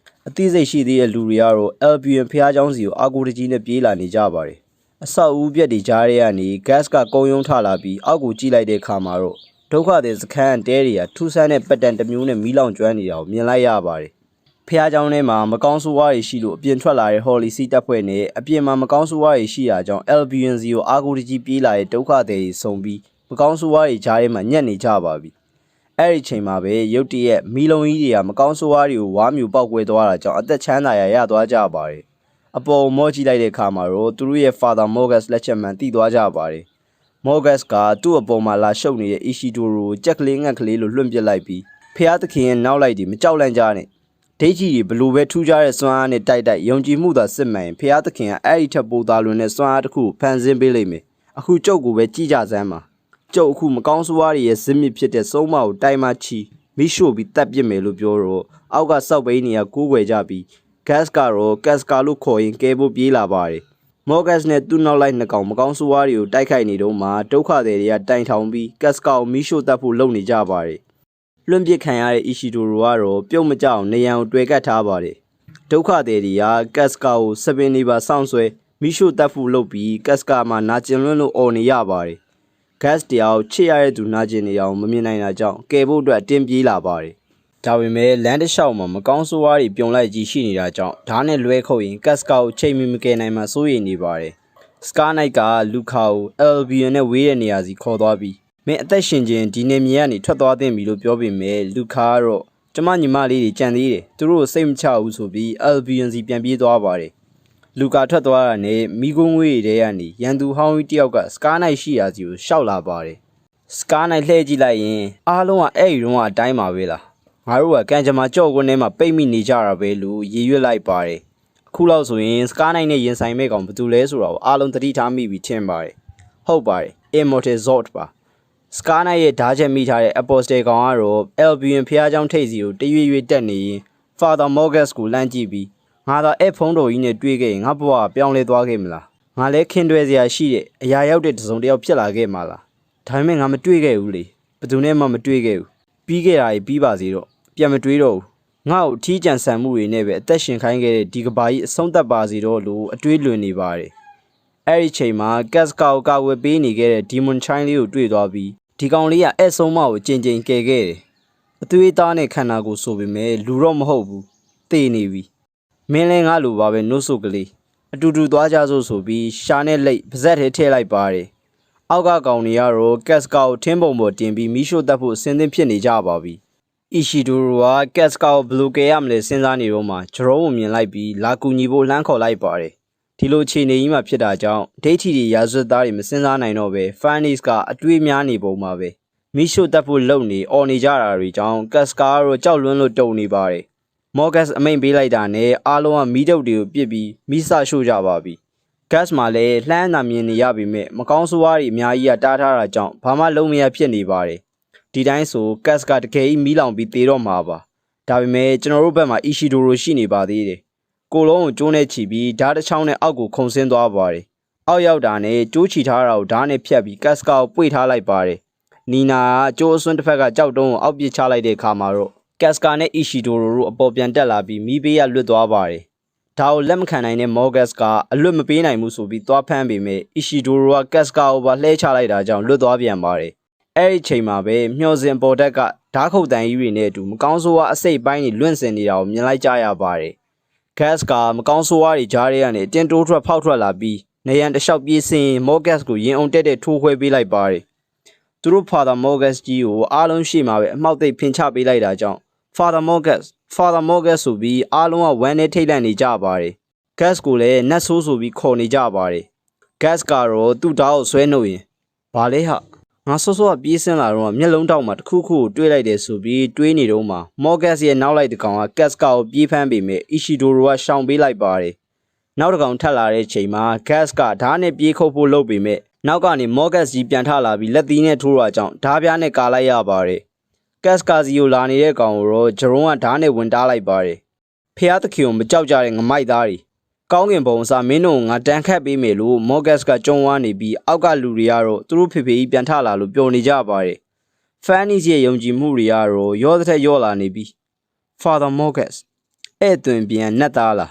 အသိစိတ်ရှိသေးတဲ့လူတွေကတော့ Albion ဖျားเจ้าစီကိုအာကိုတကြီးနဲ့ပြေးလာနေကြပါတယ်အဆောက်အဦပြက်တွေကြားထဲကနေ gas ကကုန်းယုံထလာပြီးအောက်ကိုကြည့်လိုက်တဲ့အခါမှာတော့ဒုက္ခသည်စခန်းတဲတွေကထူးဆန်းတဲ့ပတ်တန်တစ်မျိုးနဲ့မီးလောင်ကျွမ်းနေတာကိုမြင်လိုက်ရပါတယ်ဖျားเจ้าထဲမှာမကောင်းဆိုးဝါးတွေရှိလို့အပြင်ထွက်လာတဲ့ Holly စီတပ်ဖွဲ့နဲ့အပြင်မှာမကောင်းဆိုးဝါးတွေရှိတာကြောင့် Albion စီကိုအာကိုတကြီးပြေးလာတဲ့ဒုက္ခသည်တွေစုံပြီးမကောင်းဆိုးဝါးတွေကြားထဲမှာညက်နေကြပါပြီအဲ့ဒီချိန်မှာပဲရုတ်တရက်မီလုံးကြီးတွေကမကောင်းဆိုးဝါးတွေကိုဝါမျိုးပေါက်ကွဲသွားတာကြောင့်အသက်ချမ်းသာရသွားကြပါတယ်အပေါ်မော့ကြည့်လိုက်တဲ့အခါမှာတော့သူတို့ရဲ့ Father Morgus လက်ချက်မှန်သိသွားကြပါတယ် Morgus ကသူ့အပေါ်မှာလာရှုပ်နေတဲ့ Ishidoro ကိုကြက်ကလေးငှက်ကလေးလိုလွှင့်ပစ်လိုက်ပြီးဖျားသခင်ရဲ့နောက်လိုက်ဒီမကြောက်လန့်ကြနဲ့ဒိတ်ကြီးတွေဘလို့ပဲထူးခြားတဲ့စွမ်းအားနဲ့တိုက်ယုံကြည်မှုသာစစ်မှန်ရင်ဖျားသခင်ကအဲ့ဒီထက်ပိုသာလွန်တဲ့စွမ်းအားတစ်ခုဖန်ဆင်းပေးလိမ့်မယ်အခုကျုပ်ကိုပဲကြည်ကြစမ်းပါကျုပ်အခုမကောင်းဆိုးဝါးတွေရဲ့ဇစ်မြစ်ဖြစ်တဲ့စုံးမကိုတိုင်မှချီမိရှို့ပြီးတပ်ပစ်မယ်လို့ပြောတော့အောက်ကစောက်ဘိန်းတွေကကိုးကွယ်ကြပြီး gas ကတော့ gas ကာလို့ခေါ်ရင်ကဲဖို့ပြေးလာပါတယ် Morgus နဲ့သူ့နောက်လိုက်နှစ်ကောင်မကောင်းဆိုးဝါးတွေကိုတိုက်ခိုက်နေတော့မှဒုက္ခသည်တွေကတိုင်ထောင်ပြီး gas ကာကိုမိရှို့တပ်ဖို့လုပ်နေကြပါတယ်လွန့်ပစ်ခံရတဲ့ Ishidoro ကတော့ပြုတ်မကြအောင်နေရန်ကိုတွေ့ကတ်ထားပါတယ်ဒုက္ခသည်တွေက gas ကာကိုစပင်နေပါစောင့်ဆွဲမိရှို့တပ်ဖို့လုပ်ပြီး gas ကာမှာနာကျင်လွန်းလို့អော်နေရပါတယ် gas တယောက်ချစ်ရတဲ့သူနာကျင်နေအောင်မမြင်နိုင်တာကြောင့်ကယ်ဖို့အတွက်တင်းပြေးလာပါတယ်ဒါပေမဲ့လမ်းတစ်လျှောက်မှာမကောင်းဆိုးဝါးတွေပြုံလိုက်ကြီးရှိနေတာကြောင့်ဓာတ်နဲ့လွဲခုတ်ရင် gas ကာကိုချိန်မကယ်နိုင်မှစိုးရိမ်နေပါတယ် Scar Knight ကလူခါကို Albion နဲ့ဝေးတဲ့နေရာစီခေါ်သွားပြီးမင်းအသက်ရှင်ခြင်းဒီနေမြေကနေထွက်သွားသင့်ပြီလို့ပြောပေမဲ့လူခါကတော့ကျမညီမလေးတွေကြံသေးတယ်သူတို့စိတ်မချဘူးဆိုပြီး Albion စီပြန်ပြေးသွားပါတယ်လူကာထွက်သွားတာနဲ့မိကုန်းဝေးတွေကနေရန်သူဟောင်းကြီးတယောက်က Scar Knight ရှိရာစီကိုရှောက်လာပါတယ် Scar Knight လှည့်ကြည့်လိုက်ရင်အားလုံးကအဲ့ဒီတော့အတိုင်းပါပဲလားငါတို့ကကံကြမ္မာကြော့ကွန်းထဲမှာပိတ်မိနေကြတာပဲလို့ရည်ရွက်လိုက်ပါတယ်အခုလောက်ဆိုရင် Scar Knight နဲ့ရင်ဆိုင်မဲ့ကောင်ဘာတူလဲဆိုတာကိုအားလုံးသတိထားမိပြီးထင်ပါတယ်ဟုတ်ပါတယ် Immortal Zord ပါ Scar Knight ရဲ့ဓာတ်ချက်မိထားတဲ့ Apostle ကောင်ကတော့ Albion ဖျားเจ้าထိပ်စီကိုတရွေ့ရွေ့တက်နေရင် Father Morgus ကိုလှမ်းကြည့်ပြီးငါသာအဲ့ဖုံးတော်ကြီးနဲ့တွေ့ခဲ့ရင်ငါဘဝပြောင်းလဲသွားခဲ့မလားငါလည်းခင်တွယ်စရာရှိတဲ့အရာရောက်တဲ့တစုံတစ်ယောက်ဖြစ်လာခဲ့မှာလားဒါပေမဲ့ငါမတွေ့ခဲ့ဘူးလေဘယ်သူနဲ့မှမတွေ့ခဲ့ဘူးပြီးခဲ့တာကြီးပြီးပါစေတော့ပြန်မတွေးတော့ဘူးငါ့ကိုထီးကြံဆန်မှုတွေနဲ့ပဲအသက်ရှင်ခိုင်းခဲ့တဲ့ဒီကဘာကြီးအဆုံးသတ်ပါစေတော့လို့အတွေးလွန်နေပါတယ်အဲ့ဒီချိန်မှာ gas ကာကိုကာဝယ်ပေးနေခဲ့တဲ့ Demon Child လေးကိုတွေ့သွားပြီးဒီကောင်လေးကအဲ့ဆုံးမကိုကြင်ကယ်ခဲ့တယ်အသွေးသားနဲ့ခန္ဓာကိုယ်ဆိုပေမဲ့လူတော့မဟုတ်ဘူးသေနေပြီမင်းလည်းငါလိုပါပဲနှုတ်ဆုပ်ကလေးအတူတူသွားကြစို့ဆိုပြီးရှာနဲ့လိတ်ပါဇက်ထဲထည့်လိုက်ပါတယ်အောက်ကကောင်တွေကတော့ gas ကာကိုထင်းပုံပေါ်တင်ပြီးမီးရှို့တတ်ဖို့အစင်းသင်းဖြစ်နေကြပါပြီIshidoro က gas ကာကိုဘယ်လိုကယ်ရမလဲစဉ်းစားနေတော့မှဂျရုံးကိုမြင်လိုက်ပြီးလာကူညီဖို့လှမ်းခေါ်လိုက်ပါတယ်ဒီလိုအခြေအနေကြီးမှဖြစ်တာကြောင့်ဒိတ်ထီတွေရာဇဝတ်သားတွေမစဉ်းစားနိုင်တော့ပဲ Fannis ကအတွေးများနေပုံပါပဲမီးရှို့တတ်ဖို့လုပ်နေអော်နေကြတာတွေကြောင့် gas ကာကတော့ကြောက်လွန်းလို့တုန်နေပါတယ် Morgus အမိန်ပေးလိုက်တာနဲ့အားလုံးကမီးတုပ်တွေကိုပစ်ပြီးမီးစရှို့ကြပါပြီ gas မှာလည်းလှမ်းနာမြင်နေရပေမဲ့မကောင်းဆိုးဝါးတွေအများကြီးကတားထားတာကြောင့်ဘာမှလုံးမရဖြစ်နေပါတယ်ဒီတိုင်းဆို gas ကတကယ်ကြီးမီးလောင်ပြီးတေတော့မှာပါဒါပေမဲ့ကျွန်တော်တို့ဘက်မှာ Ishidoro ရှိနေပါသေးတယ်ကိုလုံးကိုကျိုးနဲ့ချီပြီးဓာတ်တစ်ချောင်းနဲ့အောက်ကိုခုန်ဆင်းသွားပါတယ်အောက်ရောက်တာနဲ့ကျိုးချီထားတာကိုဓာတ်နဲ့ဖြတ်ပြီး gas ကိုပွေထားလိုက်ပါတယ်နီနာကကျိုးအစွန်းတစ်ဖက်ကကြောက်တုံးကိုအောက်ပစ်ချလိုက်တဲ့အခါမှာတော့ Casca နဲ့ Ishidoro တို့အပေါ်ပြန်တက်လာပြီးမီးဘေးကလွတ်သွားပါတယ်။ဒါကိုလက်မခံနိုင်တဲ့ Morgus ကအလွတ်မပေးနိုင်ဘူးဆိုပြီးသွားဖမ်းပေမဲ့ Ishidoro က Casca ကိုပါလှဲချလိုက်တာကြောင့်လွတ်သွားပြန်ပါတယ်။အဲ့ဒီချိန်မှာပဲမျောစင်ပေါ်တက်ကဓာတ်ခုတ်တန်ကြီးတွေနဲ့အတူမကောင်းဆိုးဝါးအစိတ်ပိုင်းတွေလွင့်စင်နေတာကိုမြင်လိုက်ကြရပါတယ်။ Casca မကောင်းဆိုးဝါးတွေကြားထဲကနေတင်တိုးထွက်ဖောက်ထွက်လာပြီးနေရန်တလျှောက်ပြေးစင် Morgus ကိုရင်အောင်တက်တဲ့ထိုးခွဲပေးလိုက်ပါတယ်။သူတို့ Father Morgus ကြီးကိုအားလုံးရှေ့မှာပဲအမှောက်သိပ်ဖင်ချပေးလိုက်တာကြောင့်Father Morgus ဆိုပြီးအားလုံးကဝမ်းနဲ့ထိတ်လန့်နေကြပါတယ်။ Gas ကိုလည်းနတ်ဆိုးဆိုပြီးခေါ်နေကြပါတယ်။ Gas ကတော့သူ့ဓာတ်ကိုဆွဲနှုတ်ရင်ဘာလဲဟာငါစောစောကပြေးစင်းလာတော့မျက်လုံးတောက်မှာတစ်ခုခုကိုတွေးလိုက်တယ်ဆိုပြီးတွေးနေတော့မှ Morgus ရဲ့နောက်လိုက်တစ်ကောင်က Gas ကိုပြေးဖမ်းပေမဲ့ Ishidoro ကရှောင်ပေးလိုက်ပါတယ်။နောက်တစ်ကောင်ထပ်လာတဲ့ချိန်မှာ Gas ကဓာတ်နဲ့ပြေးခုတ်ဖို့လုပ်ပေမဲ့နောက်ကနေ Morgus ကြီးပြန်ထလာပြီးလက်သီးနဲ့ထိုးတာကြောင့်ဓာတ်ပြားနဲ့ကာလိုက်ရပါတယ်။ Casca စီကိုလာနေတဲ့ကောင်ကိုတော့ဂျရုံးကဓာတ်နဲ့ဝင်တားလိုက်ပါတယ်။ဖះသခင်ကိုမကြောက်ကြတဲ့ငမိုက်သားတွေကောင်းကင်ဘုံအစားမင်းတို့ငါတန်ခတ်ပေးမယ်လို့ Morgus ကကြုံဝါနေပြီးအောက်ကလူတွေကတော့သူတို့ဖေဖေကြီးပြန်ထလာလို့ပျော်နေကြပါတယ်။ Fanny ရဲ့ယုံကြည်မှုတွေကတော့ရောတဲ့ထက်ရောလာနေပြီး Father Morgus အဲ့သွင်ပြန်နတ်သားလား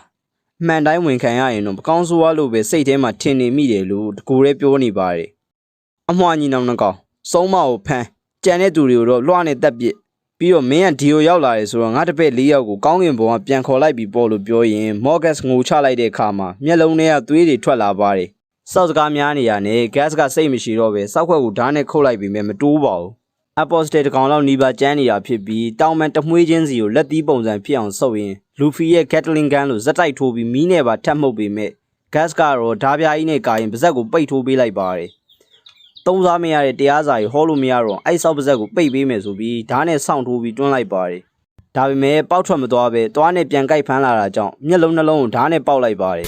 အမှန်တိုင်းဝင်ခံရရင်တော့မကောင်းဆိုးဝါးလို့ပဲစိတ်ထဲမှာထင်နေမိတယ်လို့တကူရဲပြောနေပါတယ်။အမွှာညီနောင်နှကောင်စုံမကိုဖမ်းကြံတဲ့သူတွေကိုတော့လွှားနဲ့တက်ပစ်ပြီးတော့မင်းကဒီကိုရောက်လာတယ်ဆိုတော့ငါတပည့်၄ယောက်ကိုကောင်းကင်ဘုံကပြန်ခေါ်လိုက်ပြီးပေါ့လို့ပြောရင် Morgus ငိုချလိုက်တဲ့အခါမှာမျက်လုံးထဲကသွေးတွေထွက်လာပါတယ်။စောက်စကားများနေရနဲ့ gas ကစိတ်မရှိတော့ပဲစောက်ခွက်ကိုဓာတ်နဲ့ခုတ်လိုက်ပြီးမြဲမတိုးပါဘူး။ Apostle တကောင်လောက်နီးပါးကျန်းနေတာဖြစ်ပြီးတောင်မန်တမွှေးချင်းစီကိုလက်သီးပုံစံဖြစ်အောင်ဆုပ်ရင် Luffy ရဲ့ Gatling gun လို့ဇက်တိုက်ထိုးပြီးမီးနဲ့ပါထပ်မှုတ်ပေမဲ့ gas ကတော့ဓာပြားကြီးနဲ့ကာရင်ပါဇက်ကိုပိတ်ထိုးပေးလိုက်ပါတယ်။သုံးစားမရတဲ့တရားစာကြီးဟောလို့မရတော့အဲ့ဆောက်ပါဇက်ကိုပိတ်ပေးမယ်ဆိုပြီးဓာတ်နဲ့ဆောင့်ထိုးပြီးတွန်းလိုက်ပါတယ်။ဒါပေမဲ့ပေါက်ထွက်မသွားပဲသွားနဲ့ပြန်ကြိုက်ဖမ်းလာတာကြောင့်မျက်လုံးနှလုံးကိုဓာတ်နဲ့ပေါက်လိုက်ပါတယ်။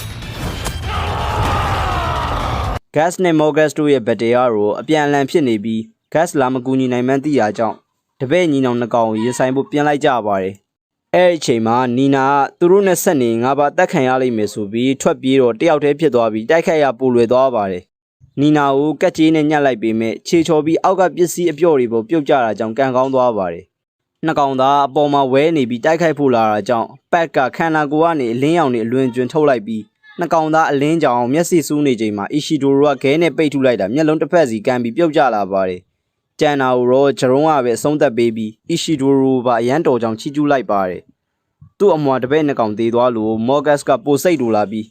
gas နဲ့ Morgus တို့ရဲ့ battle ကတော့အပြန်အလှန်ဖြစ်နေပြီး gas လာမကူညီနိုင်မှန်းသိရကြောင်းတပည့်ညီနောင်နှစ်ကောင်ကိုရင်ဆိုင်ဖို့ပြင်လိုက်ကြပါတယ်။အဲ့ဒီအချိန်မှာနီနာကသူတို့နဲ့ဆက်နေငါပါတက်ခံရလိမ့်မယ်ဆိုပြီးထွက်ပြေးတော့တယောက်တည်းဖြစ်သွားပြီးတိုက်ခိုက်ရပူလွယ်သွားပါတယ်။နီနာကိုကက်ကြီးနဲ့ညှက်လိုက်ပေမဲ့ခြေချော်ပြီးအောက်ကပစ္စည်းအပြော့တွေပေါ်ပြုတ်ကျတာကြောင့်ကန်ကောင်းသွားပါတယ်။နှစ်ကောင်သားအပေါ်မှာဝဲနေပြီးတိုက်ခိုက်ဖို့လာတာကြောင့်ပက်ကခန္ဓာကိုယ်ကနေအလင်းရောင်တွေအလွင်ကျွင်ထုတ်လိုက်ပြီးနှစ်ကောင်သားအလင်းကြောင်မျက်စိစူးနေချိန်မှာ Ishidoro ကခဲနဲ့ပိတ်ထုလိုက်တာမျက်လုံးတစ်ဖက်စီကန်ပြီးပြုတ်ကျလာပါတယ်။ကျန်တာကိုတော့ဂျရုံးကပဲအဆုံးသက်ပေးပြီး Ishidoro ပါအရန်တော်ကြောင့်ချီးကျူးလိုက်ပါတယ်။သူ့အမွာတပည့်နှစ်ကောင်သေးသွားလို့ Morgus ကပိုစိတ်တူလာပြီး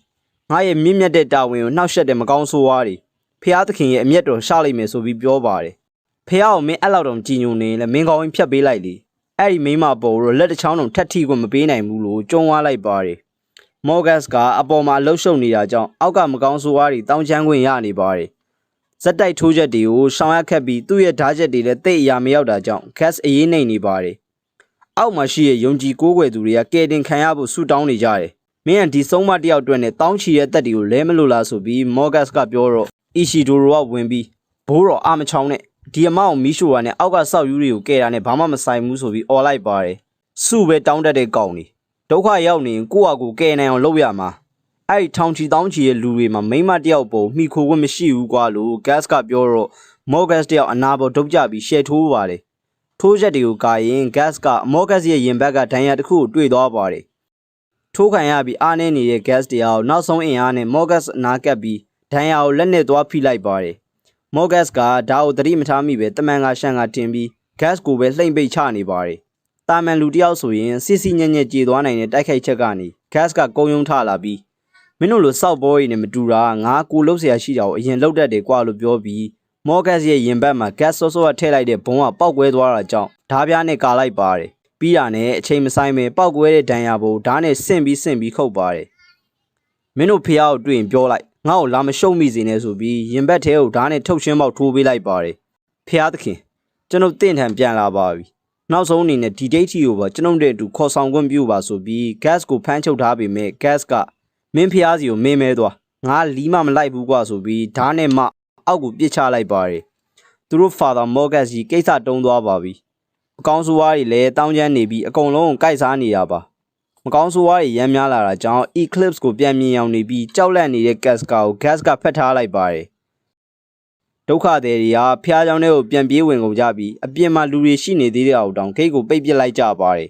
ငါရဲ့မြင့်မြတ်တဲ့တာဝန်ကိုနှောက်ယှက်တဲ့မကောင်းဆိုးဝါးတွေဖះသခင်ရဲ့အမျက်တော်ရှာလိုက်မယ်ဆိုပြီးပြောပါတယ်။ဖះကိုမင်းအဲ့လောက်တောင်ကြည်ညိုနေလဲမင်းကောင်းရင်ဖြတ်ပေးလိုက်လေ။အဲ့ဒီမိမပေါ်တော့လက်တစ်ချောင်းတောင်ထက်ထီခွင့်မပေးနိုင်ဘူးလို့ကြုံဝါလိုက်ပါတယ်။ Morgus ကအပေါ်မှာလှုပ်ရှုပ်နေတာကြောင့်အောက်ကမကောင်းဆိုးဝါးတွေတောင်းချမ်းခွင့်ရနေပါတယ်။ဇက်တိုက်ထိုးချက်တွေကိုရှောင်ရခက်ပြီးသူ့ရဲ့ဓာတ်ချက်တွေလည်းတိတ်အရာမရောက်တာကြောင့် gas အေးနေနေပါတယ်။အောက်မှာရှိတဲ့ယုံကြည်ကိုးကွယ်သူတွေကကဲတင်ခံရဖို့ဆူတောင်းနေကြတယ်။မင်းကဒီဆုံးမတယောက်အတွက်နဲ့တောင်းချီရဲ့တက်တွေကိုလဲမလို့လားဆိုပြီး Morgus ကပြောတော့ Ishidoro ကဝင်ပြီးဘိုးတော်အာမချောင်းနဲ့ဒီအမောင်မီးရှို့တာနဲ့အောက်ကဆောက်ယူတွေကိုကဲတာနဲ့ဘာမှမဆိုင်ဘူးဆိုပြီးអော်လိုက်ပါတယ်။စုပဲတောင်းတတ်တဲ့ကောင်တွေဒုက္ခရောက်နေရင်ကိုယ့်အကူကဲနိုင်အောင်လုပ်ရမှာအဲ့ဒီထောင်ချီတောင်းချီရဲ့လူတွေမှာမိမတယောက်ပုံမိခိုခွင့်မရှိဘူးကွာလို့ gas ကပြောတော့ Morgus တယောက်အနာပေါ်ဒုတ်ကြပြီးရှယ်ထိုးပါတယ်ထိုးချက်တွေကိုကာရင် gas က Morgus ရဲ့ရင်ဘက်ကဒဏ်ရာတစ်ခုကိုတွေ့သွားပါတယ်ထိုးခံရပြီးအားနေနေတဲ့ gas တယောက်နောက်ဆုံးအင်အားနဲ့ Morgus အနာကပ်ပြီးဒဏ်ရာကိုလက်နဲ့သွားဖိလိုက်ပါတယ် Morgus ကဒါကိုသတိမထားမိပဲတမန်ကရှန်ကတင်ပြီး gas ကိုပဲလှိမ့်ပိတ်ချနေပါတယ်တာမန်လူတယောက်ဆိုရင်စစ်စစ်ညံ့ညံ့ကြေသွားနိုင်တဲ့တိုက်ခိုက်ချက်ကနေ gas ကကုန်းယုံထလာပြီးမင်းတို့လိုစောက်ဘောကြီးနဲ့မတူတာငါကိုလှုပ်เสียရှိတာကိုအရင်လှုပ်တတ်တယ်ကွာလို့ပြောပြီး Morgus ရဲ့ရင်ဘတ်မှာ gas စောစောကထည့်လိုက်တဲ့ဘုံကပောက်ကွဲသွားတာကြောင့်ဓားပြားနဲ့ကာလိုက်ပါတယ်ပြီးတာနဲ့အချိန်မဆိုင်ပဲပောက်ကွဲတဲ့ဒဏ်ရာဘို့ဓားနဲ့ဆင့်ပြီးခုတ်ပါတယ်မင်းတို့ဖះကိုတွေ့ရင်ပြောလိုက်ငါ့ကိုလာမရှုံမိစေနဲ့ဆိုပြီးရင်ဘတ်ထဲကိုဓားနဲ့ထုတ်ရှင်းပေါက်ထိုးပေးလိုက်ပါတယ်ဖះသခင်ကျွန်ုပ်တင့်ထန်ပြန်လာပါပြီနောက်ဆုံးအနေနဲ့ဒီဒိတ်တီကိုပါကျွန်ုပ်တဲ့အတူခေါ်ဆောင်ခွင့်ပြုပါဆိုပြီး gas ကိုဖမ်းချုပ်ထားပေမဲ့ gas ကမင်းဖျားစီကိုမင်းမဲသွား ငါလီမမလိုက်ဘူးကွာဆိုပြီးဓာတ်နဲ့မှအောက်ကိုပစ်ချလိုက်ပါတယ်သူတို့ Father Morgan ကြီးကိစ္စတုံးသွားပါပြီမကောင်းဆိုးဝါးတွေလည်းတောင်းကျမ်းနေပြီးအကုန်လုံးကိုကိုက်စားနေတာပါမကောင်းဆိုးဝါးတွေရမ်းများလာတာကြောင့် Eclipse ကိုပြန်မြင်အောင်နေပြီးကြောက်လန့်နေတဲ့ Casca ကို Gas ကဖက်ထားလိုက်ပါတယ်ဒုက္ခသည်တွေကဖျားเจ้าတွေကိုပြန်ပြေးဝင်ကုန်ကြပြီးအပြင်မှာလူတွေရှိနေသေးတဲ့အောင်တောင်ဂိတ်ကိုပိတ်ပစ်လိုက်ကြပါတယ်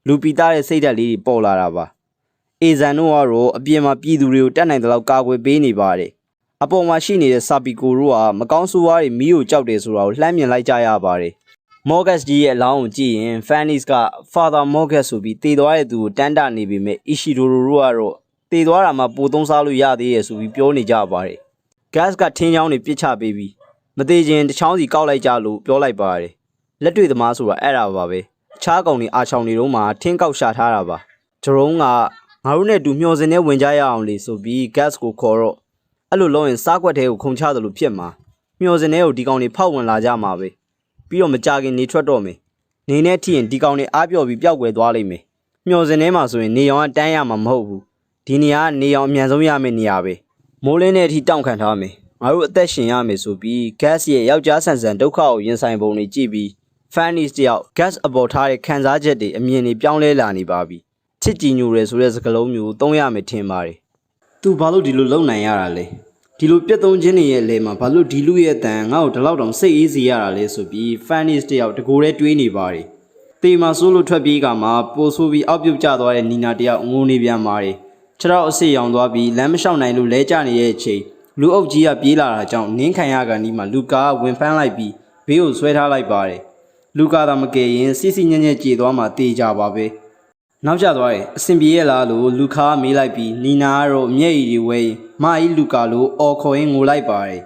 လူပီသားတဲ့စိတ်ဓာတ်လေးတွေပေါ်လာတာပါအေဇန်တို့ကတော့အပြင်မှာပြည်သူတွေကိုတတ်နိုင်တဲ့လောက်ကာကွယ်ပေးနေပါတယ်အပေါ်မှာရှိနေတဲ့စာပီကိုတို့ကမကောင်းဆိုးဝါးတွေမီးကိုကြောက်တယ်ဆိုတာကိုလှမ်းမြင်လိုက်ကြရပါတယ်မော့ဂတ်ကြီးရဲ့အလောင်းကိုကြည့်ရင် Fannis က Father Morgan ဆိုပြီးတည်သွားတဲ့သူကိုတန်းတနေပေမဲ့ Ishidoro တို့ကတော့တည်သွားတာမှပိုသုံးစားလို့ရသေးတယ်ဆိုပြီးပြောနေကြပါတယ် Gas ကထင်းချောင်းတွေပစ်ချပေးပြီးမသေးခြင်းတစ်ချောင်းစီကောက်လိုက်ကြလို့ပြောလိုက်ပါတယ်လက်တွေ့သမားဆိုတာအဲ့ဒါပါပဲအခြားကောင်တွေအာချောင်တွေတော့မှထင်းကောက်ရှာထားတာပါဂျရုံးကငါတို့နဲ့တူမျောစင်နဲ့ဝင်ကြရအောင်လေဆိုပြီး Gas ကိုခေါ်တော့အဲ့လိုလုံးရင်စားကွက်ထဲကိုခုန်ချသလိုဖြစ်မှာမျောစင်ထဲကိုဒီကောင်တွေဖောက်ဝင်လာကြမှာပဲပြီးတော့မကြခင်နေထွက်တော့မယ်နေနဲ့ထိရင်ဒီကောင်တွေအားပြော့ပြီးပျောက်ကွယ်သွားလိမ့်မယ်မျောစင်ထဲမှာဆိုရင်နေအောင်ကတန်းရမှာမဟုတ်ဘူးဒီနေရာကနေအောင်အမြန်ဆုံးရမယ့်နေရာပဲမိုးလင်းတဲ့အထိတောင့်ခံထားမယ်ငါတို့အသက်ရှင်ရမယ်ဆိုပြီး Gas ရဲ့ယောက်ျားဆန်ဆန်ဒုက္ခကိုရင်ဆိုင်ပုံတွေကြည့်ပြီး Fanny တယောက် Gas အပေါ်ထားတဲ့ခံစားချက်တွေအမြင်တွေပြောင်းလဲလာနေပါပြီချစ်ကြည်ညိုတယ်ဆိုတဲ့စကားလုံးမျိုးသုံးရမယ်ထင်ပါတယ်သူဘာလို့ဒီလိုလုံနိုင်ရတာလဲဒီလိုပြတ်သုံးခြင်းတွေရဲ့လေမှာဘာလို့ဒီလူရဲ့တန်ငါ့ကိုဒီလောက်တောင်စိတ်အေးစေရတာလဲဆိုပြီး Fanny တယောက်တကိုယ်တည်းတွေးနေပါတယ်တေမာဆိုးလို့ထွက်ပြေးကမှပိုဆိုးပြီးအောက်ပြုတ်ကျသွားတဲ့နီနာတယောက်ငိုနေပြန်ပါတယ်ခြေထောက်အစ်ရောင်သွားပြီးလမ်းမလျှောက်နိုင်လို့လဲကျနေတဲ့အချိန်လူအုပ်ကြီးကပြေးလာတာကြောင့်နင်းခံရကန်ဒီမှာလူကာကဝင်ဖမ်းလိုက်ပြီးဘေးကိုဆွဲထားလိုက်ပါတယ်လူကာသာမကယ်ရင်စီစီညံ့ညံ့ကြေသွားမှတေးကြပါပဲနောက်ကျသွားတယ်အစင်ပြေရဲ့လားလို့လူခါမေးလိုက်ပြီးနီနာကတော့မျက်ရည်တွေဝဲမာကြီးလူကာလို့အော်ခေါ်ရင်းငိုလိုက်ပါတယ်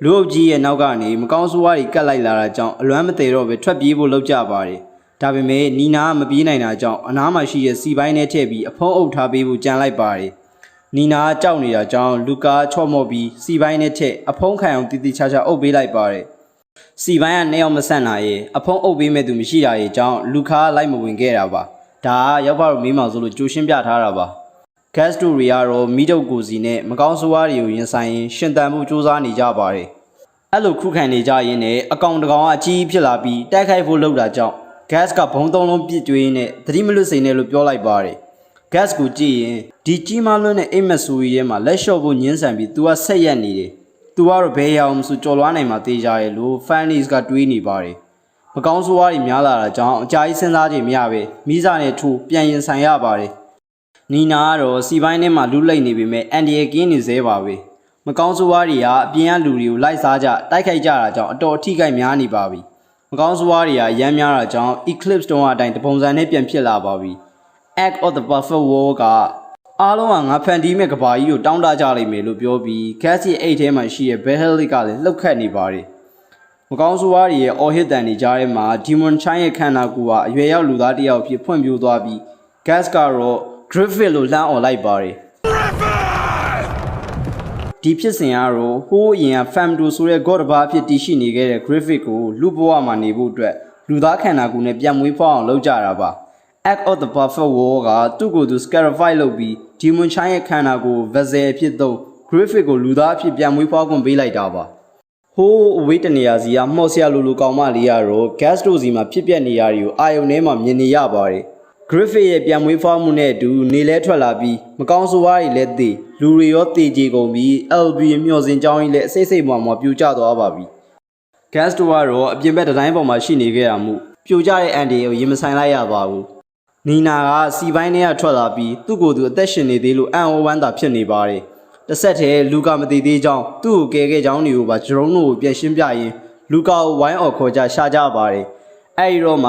လူအုပ်ကြီးရဲ့နောက်ကနေမကောင်းဆိုးဝါးတွေကတ်လိုက်လာတာကြောင့်အလွမ်းမသေးတော့ပဲထွက်ပြေးဖို့လုပ်ကြပါတယ်ဒါပေမဲ့နီနာကမပြေးနိုင်တာကြောင့်အနားမှာရှိတဲ့စီပိုင်းနဲ့ထည့်ပြီးအဖုံးအုပ်ထားပေးဖို့ကြံလိုက်ပါတယ်နီနာကကြောက်နေတာကြောင့်လူကာချော့မော့ပြီးစီပိုင်းနဲ့ထည့်အဖုံးခံအောင်တီတီချာချာအုပ်ပေးလိုက်ပါတယ်စီပိုင်းကနေအောင်မဆန့်နိုင်ရဲ့အဖုံးအုပ်ပေးမဲ့သူမရှိတာရဲ့ကြောင့်လူကာလိုက်မဝင်ခဲ့တာပါဒါကရောက်ပါတော့မေးမှဆိုလို့ကြိုရှင်းပြထားတာပါ Gas တို့တွေကတော့မိတုပ်ကိုစီနဲ့မကောင်းဆိုးဝါးတွေကိုရင်ဆိုင်ရင်ရှင်သန်မှုစူးစမ်းနေကြပါတယ်အဲ့လိုခုခံနေကြရင်းနဲ့အကောင်တကောင်အကြီးဖြစ်လာပြီးတိုက်ခိုက်ဖို့လုပ်တာကြောင့် Gas ကဘုံသုံးလုံးပြစ်ကျွေးနဲ့သတိမလွတ်စေနဲ့လို့ပြောလိုက်ပါတယ် Gas ကိုကြည့်ရင်ဒီကြီးမားလွန်းတဲ့အိမ်မက်ဆူကြီးထဲမှာလက်လျှော့ဖို့ညှင်းဆန်ပြီး तू ကဆက်ရက်နေတယ် तू ကတော့ဘယ်ရအောင်မဆိုကြော်လွားနိုင်မှာတေးကြရဲ့လို့ Fannies ကတွေးနေပါတယ်မကောင်းဆိုးဝါးတွေများလာတာကြောင့်အကြာကြီးစဉ်းစားကြည့်မရပဲမိစားနဲ့ထိုးပြန်ရင်ဆိုင်ရပါတယ်နီနာကတော့စီပိုင်းထဲမှာလူလိမ့်နေပေမဲ့အန်ဒီရဲ့ကင်းနေသေးပါပဲမကောင်းဆိုးဝါးတွေကအပြင်ကလူတွေကိုလိုက်စားကြတိုက်ခိုက်ကြတာကြောင့်အတော်အထိခိုက်များနေပါပြီမကောင်းဆိုးဝါးတွေကရမ်းများတာကြောင့် Eclipse တုံးအတိုင်းတပုံစံနဲ့ပြန်ဖြစ်လာပါပြီ Act of the Perfect World ကအားလုံးကငါဖန်တီးမဲ့ကဘာကြီးကိုတောင်းတကြလိမ့်မယ်လို့ပြောပြီး Gas ရဲ့အိတ်ထဲမှာရှိတဲ့ Battle League ကလည်းလှုပ်ခတ်နေပါတယ်မကောင်းဆိုးဝါးတွေရဲ့အော်ဟစ်တန်တွေကြားထဲမှာ Demon Chan ရဲ့ခန္ဓာကိုယ်ကအရွယ်ရောက်လူသားတစ်ယောက်ဖြစ်ဖွံ့ဖြိုးသွားပြီး Gas ကတော့ Griffith လို့လှမ်းអော်လိုက်ပါတယ်ဒီဖြစ်စဉ်ကတော့ဟိုးအရင်က Famto ဆိုတဲ့ God တစ်ပါးအဖြစ်တည်ရှိနေခဲ့တဲ့ Griffith ကိုလူဘဝမှာနေဖို့အတွက်လူသားခန္ဓာကိုယ်နဲ့ပြန်မွေးဖွားအောင်လုပ်ကြတာပါ Act of the Perfect World ကသူ့ကိုယ်သူ Scarify လုပ်ပြီး Demon Chan ရဲ့ခန္ဓာကိုယ် Vessel အဖြစ်သုံး Griffith ကိုလူသားအဖြစ်ပြန်မွေးဖွားခွင့်ပေးလိုက်တာပါဟိုးအဝေးတနေရာစီကမှော့ဆရာလိုကောင်မလေးကတော့ Gas တို့စီမှာဖြစ်ပျက်နေရတွေကိုအာယုန်ထဲမှာမြင်နေရပါတယ် Griffith ရဲ့ပြန်မွေးဖွားမှုနဲ့အတူနေလဲထွက်လာပြီးမကောင်းဆိုးဝါးတွေလည်းသေလူတွေရောသေကြေကုန်ပြီး LB မျှော်စင်ကြောင်းကြီးလည်းအစိမ့်စိမ့်မှပြိုကျသွားပါပြီ Gas တို့ကတော့အပြင်ဘက်တိုင်းပေါ်မှာရှိနေခဲ့တာမို့ပြိုကျတဲ့အန်ဒီကိုရင်မဆိုင်လိုက်ရပါဘူးနီနာကစီပိုင်းထဲကထွက်လာပြီးသူ့ကိုယ်သူအသက်ရှင်နေသေးလို့အံ့ဩဝမ်းသာဖြစ်နေပါတယ်တစ်ဆက်တည်းလူကာမသိသေးကြောင်းသူ့ကိုကယ်ခဲ့ကြောင်းတွေကိုပါဂျရုံးတို့ကိုပြန်ရှင်းပြရင်းလူကာကိုဝိုင်းအော်ခေါ်ကြရှာကြပါတယ်အဲဒီတော့မှ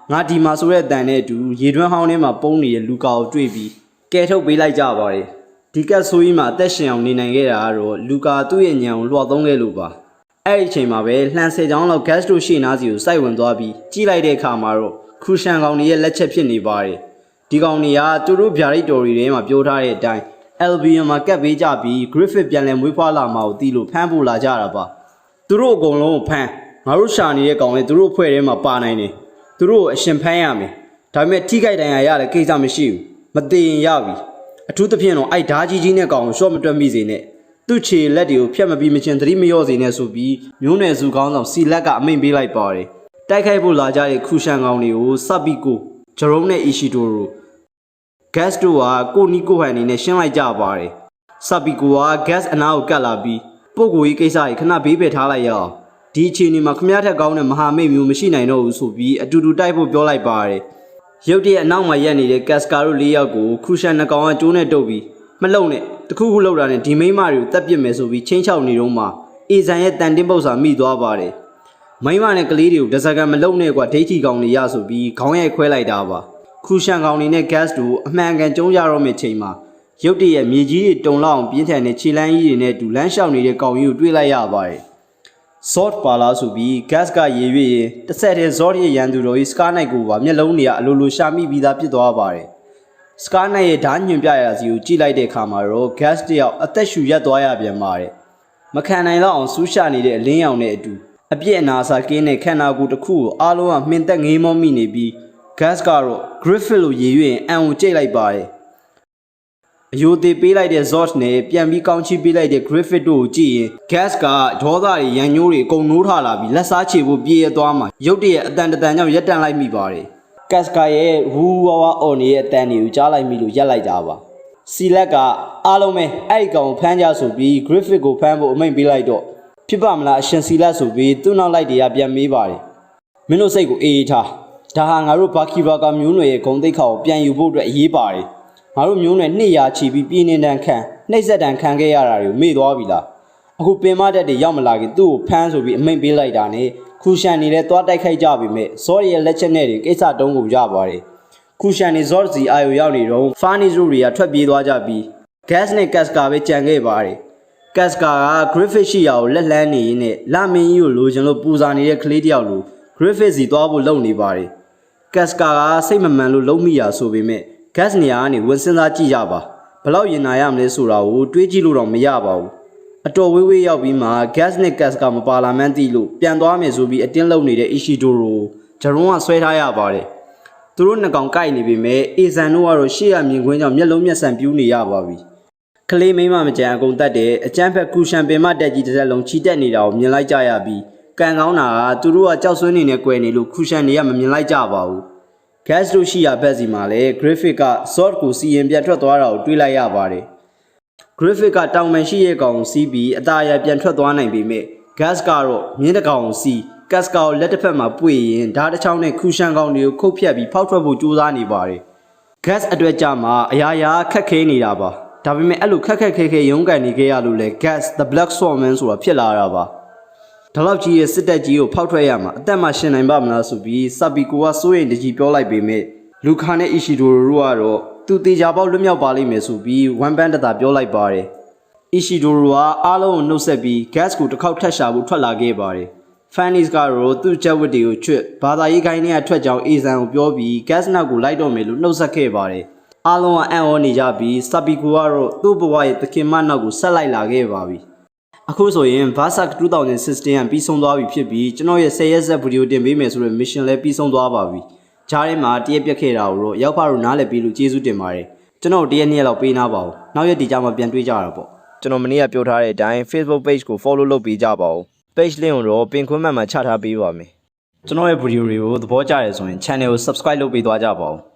ငါဒီမှာဆိုတဲ့အတန်နဲ့အတူရေတွင်းဟောင်းထဲမှာပုံနေတဲ့လူကာကိုတွေ့ပြီးကယ်ထုတ်ပေးလိုက်ကြပါတယ်ဒီကတ်ဆိုးကြီးမှာအသက်ရှင်အောင်နေနိုင်ခဲ့တာကတော့လူကာသူ့ရဲ့ညံကိုလွှတ်သုံးခဲ့လို့ပါအဲ့ဒီအချိန်မှာပဲလှန်ဆယ်ချောင်းလောက် gas တို့ရှေ့နားစီကိုစိုက်ဝင်သွားပြီးကြီးလိုက်တဲ့အခါမှာတော့ခူရှန်ကောင်တွေရဲ့လက်ချက်ဖြစ်နေပါတယ်ဒီကောင်တွေကသူတို့ဗျာဒိတ်တော်တွေထဲမှာပြောထားတဲ့အတိုင်း LBM မှာကတ်ပေးကြပြီး Griffith ပြန်လည်မွေးဖွားလာမှာကိုသိလို့ဖမ်းဖို့လာကြတာပါသူတို့အကုန်လုံးကိုဖမ်းငါတို့ရှာနေတဲ့ကောင်လေးသူတို့အဖွဲ့ထဲမှာပါနိုင်တယ်သူတို့ကိုအရှင်ဖမ်းရမယ်ဒါပေမဲ့ထိခိုက်ဒဏ်ရာရတဲ့ကိစ္စမရှိဘူးမသေးရင်ရပြီအထူးသဖြင့်တော့အဲ့ဓာကြီးကြီးနဲ့ကောင်ကိုရှော့မတွက်မိစေနဲ့ သူ့ခြေလက်တွေကိုဖျက်မပြီးမချင်းသတိမလျော့စေနဲ့ဆိုပြီးမျိုးနွယ်စုခေါင်းဆောင်စီလက်ကအမိန့်ပေးလိုက်ပါတယ်တိုက်ခိုက်ဖို့လာကြတဲ့ခူရှန်ကောင်တွေကိုစပီကိုဂျရုံးနဲ့အီရှီတိုရိုဂက်စ်တို့ကကိုနီကိုဟန်အနေနဲ့ရှင်းလိုက်ကြပါတယ်စပီကိုကဂက်စ်အနားကိုကတ်လာပြီးပုဂ္ဂိုလ်ရေးကိစ္စတွေခဏဘေးပယ်ထားလိုက်ရအောင်ဒီအချိန်မှာခမရထက်ကောင်းတဲ့မဟာမိတ်မျိုးမရှိနိုင်တော့ဘူးဆိုပြီးအတူတူတိုက်ဖို့ပြောလိုက်ပါတယ်ရုတ်တရက်အနောက်မှာရက်နေတဲ့ကက်စကာတို့၄ယောက်ကိုခူရှန်နှကောင်ကကျိုးနဲ့တုပ်ပြီးမလုံနဲ့တခုခုလောက်တာနဲ့ဒီမိန်းမတွေကိုတက်ပစ်မယ်ဆိုပြီးချင်းချောက်နေတော့မှအေဇန်ရဲ့တန်တင်းပုတ်စာမိသွားပါတယ်မိန်းမနဲ့ကလေးတွေကိုဒဇကန်မလုံနဲ့ကွာဒိဋ္ဌိကောင်တွေရဆိုပြီးခေါင်းရိုက်ခွဲလိုက်တာပါခူရှန်ကောင်တွေနဲ့ဂက်စ်တို့အမှန်ကန်ကျုံးရတော့မယ့်ချိန်မှာရုတ်တရက်မြေကြီးတွေတုံလောက်အောင်ပြင်းထန်တဲ့ခြေလမ်းကြီးတွေနဲ့တူလမ်းလျှောက်နေတဲ့ကောင်ကြီးကိုတွေ့လိုက်ရပါတယ်Zord ပါလာဆိုပြီး gas ကရေရွေ့ရင်တစ်ဆက်တည်း Zord ရဲ့ရန်သူတော်ကြီး Scar Knight ကိုပါမျက်လုံးတွေကအလိုလိုရှာမိပြီးသားဖြစ်သွားပါတယ်။ Scar Knight ရဲ့ဓာတ်ညွန်ပြရာစီကိုကြည့်လိုက်တဲ့အခါမှာတော့ gas တယောက်အသက်ရှူရပ်သွားရပြန်ပါတယ်။မခံနိုင်တော့အောင်ဆူးရှာနေတဲ့အလင်းရောင်နဲ့အတူအပြစ်အနာစာကင်းတဲ့ခန္ဓာကိုယ်တစ်ခုကိုအားလုံးကမှင်သက်ငေးမောမိနေပြီး gas ကတော့ Griffith လိုရေရွေ့ရင်အံကိုကြိတ်လိုက်ပါတယ်။အယိုသေးပေးလိုက်တဲ့ Zord နဲ့ပြန်ပြီးကောင်းချီးပေးလိုက်တဲ့ Griffith တို့ကိုကြည့်ရင် gas ကဒေါသတွေရန်ညိုးတွေအကုန်နိုးထလာပြီးလက်စားချေဖို့ပြေးရသွားမှရုတ်တရက်အတန်တန်ကြောင့်ရက်တန်လိုက်မိပါတယ်။ gas ကရဲ့ဝူဝါဝါအော်နေတဲ့အတန်တွေကိုကြားလိုက်မိလို့ရက်လိုက်တာပါ။ စီလက်ကအားလုံးပဲအဲ့ဒီကောင်ဖမ်းကြဆိုပြီး Griffith ကိုဖမ်းဖို့အမိန့်ပေးလိုက်တော့ဖြစ်ပါမလားအရှင်စီလက်ဆိုပြီးသူ့နောက်လိုက်တွေကပြန်မေးပါတယ်။မင်းတို့စိတ်ကိုအေးထားဒါဟာငါတို့ဘာကီဘာကမျိုးနွယ်ရဲ့ဂုံတိတ်ခါကိုပြန်ယူဖို့အတွက်အရေးပါတယ်။ငါတို့မျိုးနဲ့200ချီပြီးပြည်နေတန်းခံနှိပ်စက်တန်းခံခဲ့ရတာတွေကိုမေ့သွားပြီလားအခုပင်မတက်တွေရောက်မလာခင်သူ့ကိုဖမ်းဆိုပြီးအမိန့်ပေးလိုက်တာနဲ့ခူရှန်နေလဲသွားတိုက်ခိုက်ကြပြီမဲ့ဇော်ရဲ့လက်ချက်နဲ့တွေကိစ္စတုံးကိုရပါတယ်ခူရှန်နေဇော်စီအာယိုရောက်နေတော့ဖာနီဇူတွေကထွက်ပြေးသွားကြပြီး gas နဲ့ casca ပဲကြံခဲ့ပါတယ် casca က Griffith ရှိရာကိုလက်လန်းနေရင်းနဲ့လာမင်းကြီးကိုလိုချင်လို့ပူဇာနေတဲ့ကလေးတယောက်လို Griffith စီသွားဖို့လုပ်နေပါတယ် casca ကစိတ်မမှန်လို့လုံးမိရဆိုပေမဲ့ gas နေရာကနေဝင်စင်းစားကြည့်ကြပါဘလောက်ရင်နာရမလဲဆိုတာကိုတွေးကြည့်လို့တော့မရပါဘူးအတော်ဝေးဝေးရောက်ပြီးမှ gas နဲ့ gas ကမပါလာမှန်းသိလို့ပြန်သွားမယ်ဆိုပြီးအတင်းလုံနေတဲ့ Ishidoro ဂျရုံးကဆွဲထားရပါတယ်သူတို့နှစ်ကောင်ကိုက်နေပေမဲ့အေဇန်တို့ကတော့ရှေ့ရမြင်ကွင်းကြောင့်မျက်လုံးမျက်စံပြူးနေရပါပြီကလေးမိန်းမမကြံအကုန်တတ်တဲ့အကျန်းဖက်ကူရှန်ပင်မတက်ကြီးတစ်စက်လုံးချီတက်နေတာကိုမြင်လိုက်ကြရပြီးကန်ကောင်းတာကသူတို့ကကြောက်ဆွင်းနေနဲ့ကွယ်နေလို့ကူရှန်တွေကမမြင်လိုက်ကြပါဘူးgas တို့ရှိရာဘက်စီမှာလည်း Griffith က Zord ကိုစီရင်ပြတ်ထွက်သွားတာကိုတွေးလိုက်ရပါတယ် Griffith ကတောင်ပန်ရှိရဲ့ကောင်စီးပြီးအသားအရပြန်ထွက်သွားနိုင်ပေမဲ့ gas ကတော့မြင်းတကောင်စီး gas ကိုလက်တစ်ဖက်မှာပွေရင်ဓာတ်တစ်ချောင်းနဲ့ခူရှန်ကောင်တွေကိုခုတ်ဖြတ်ပြီးဖောက်ထွက်ဖို့ကြိုးစားနေပါတယ် gas အတွက်ကြမှာအရာရာခက်ခဲနေတာပါဒါပေမဲ့အဲ့လိုခက်ခက်ခဲခဲရုန်းကန်နေခဲ့ရလို့လေ gas the black swordsman ဆိုတာဖြစ်လာတာပါဒါလောက်ကြီးရဲ့စစ်တပ်ကြီးကိုဖောက်ထွက်ရမှာအသက်မှရှင်နိုင်ပါမလားဆိုပြီးစပီကိုကစိုးရိမ်တကြီးပြောလိုက်ပေမဲ့လူခါနဲ့အီရှီဒိုရိုကတော့သူတေချာပေါက်လွတ်မြောက်ပါလိမ့်မယ်ဆိုပြီးဝမ်ပန်တတာပြောလိုက်ပါတယ်အီရှီဒိုရိုကအားလုံးကိုနှုတ်ဆက်ပြီး gas ကိုတစ်ခေါက်ထပ်ရှာဖို့ထွက်လာခဲ့ပါတယ်ဖန်နီစ်ကတော့သူ့ချက်ဝတ်တွေကိုချွတ်ဘာသာရေးခိုင်းတွေကထွက်ကြောင်းအေဇန်ကိုပြောပြီး gas နောက်ကိုလိုက်တော့မယ်လို့နှုတ်ဆက်ခဲ့ပါတယ်အားလုံးကအံ့ဩနေကြပြီးစပီကိုကတော့သူ့ဘဝရဲ့သခင်မနောက်ကိုဆက်လိုက်လာခဲ့ပါပြီအခုဆိုရင် Versac 2016ကပြီးဆုံးသွားပြီဖြစ်ပြီးကျွန်တော်ရဲ့10ရက်ဆက်ဗီဒီယိုတင်ပေးမယ်ဆိုတဲ့ mission လည်းပြီးဆုံးသွားပါပြီ။ဂျားထဲမှာတရက်ပြက်ခဲ့တာကိုတော့ရောက်ဖားလို့နားလည်ပြီးလို့ကျေးဇူးတင်ပါတယ်။ကျွန်တော်တရက်2ရက်လောက်ပေးနာပါဦး။နောက်ရက်ဒီကြမှာပြန်တွေ့ကြတာပေါ့။ကျွန်တော်မနေ့ကပြောထားတဲ့အတိုင်း Facebook page ကို follow လုပ်ပေးကြပါဦး။ page link ကိုတော့ပင်ခွန်းမှတ်မှာချထားပေးပါမယ်။ကျွန်တော်ရဲ့ဗီဒီယိုတွေကိုသဘောကျတယ်ဆိုရင် channel ကို subscribe လုပ်ပေးသွားကြပါဦး။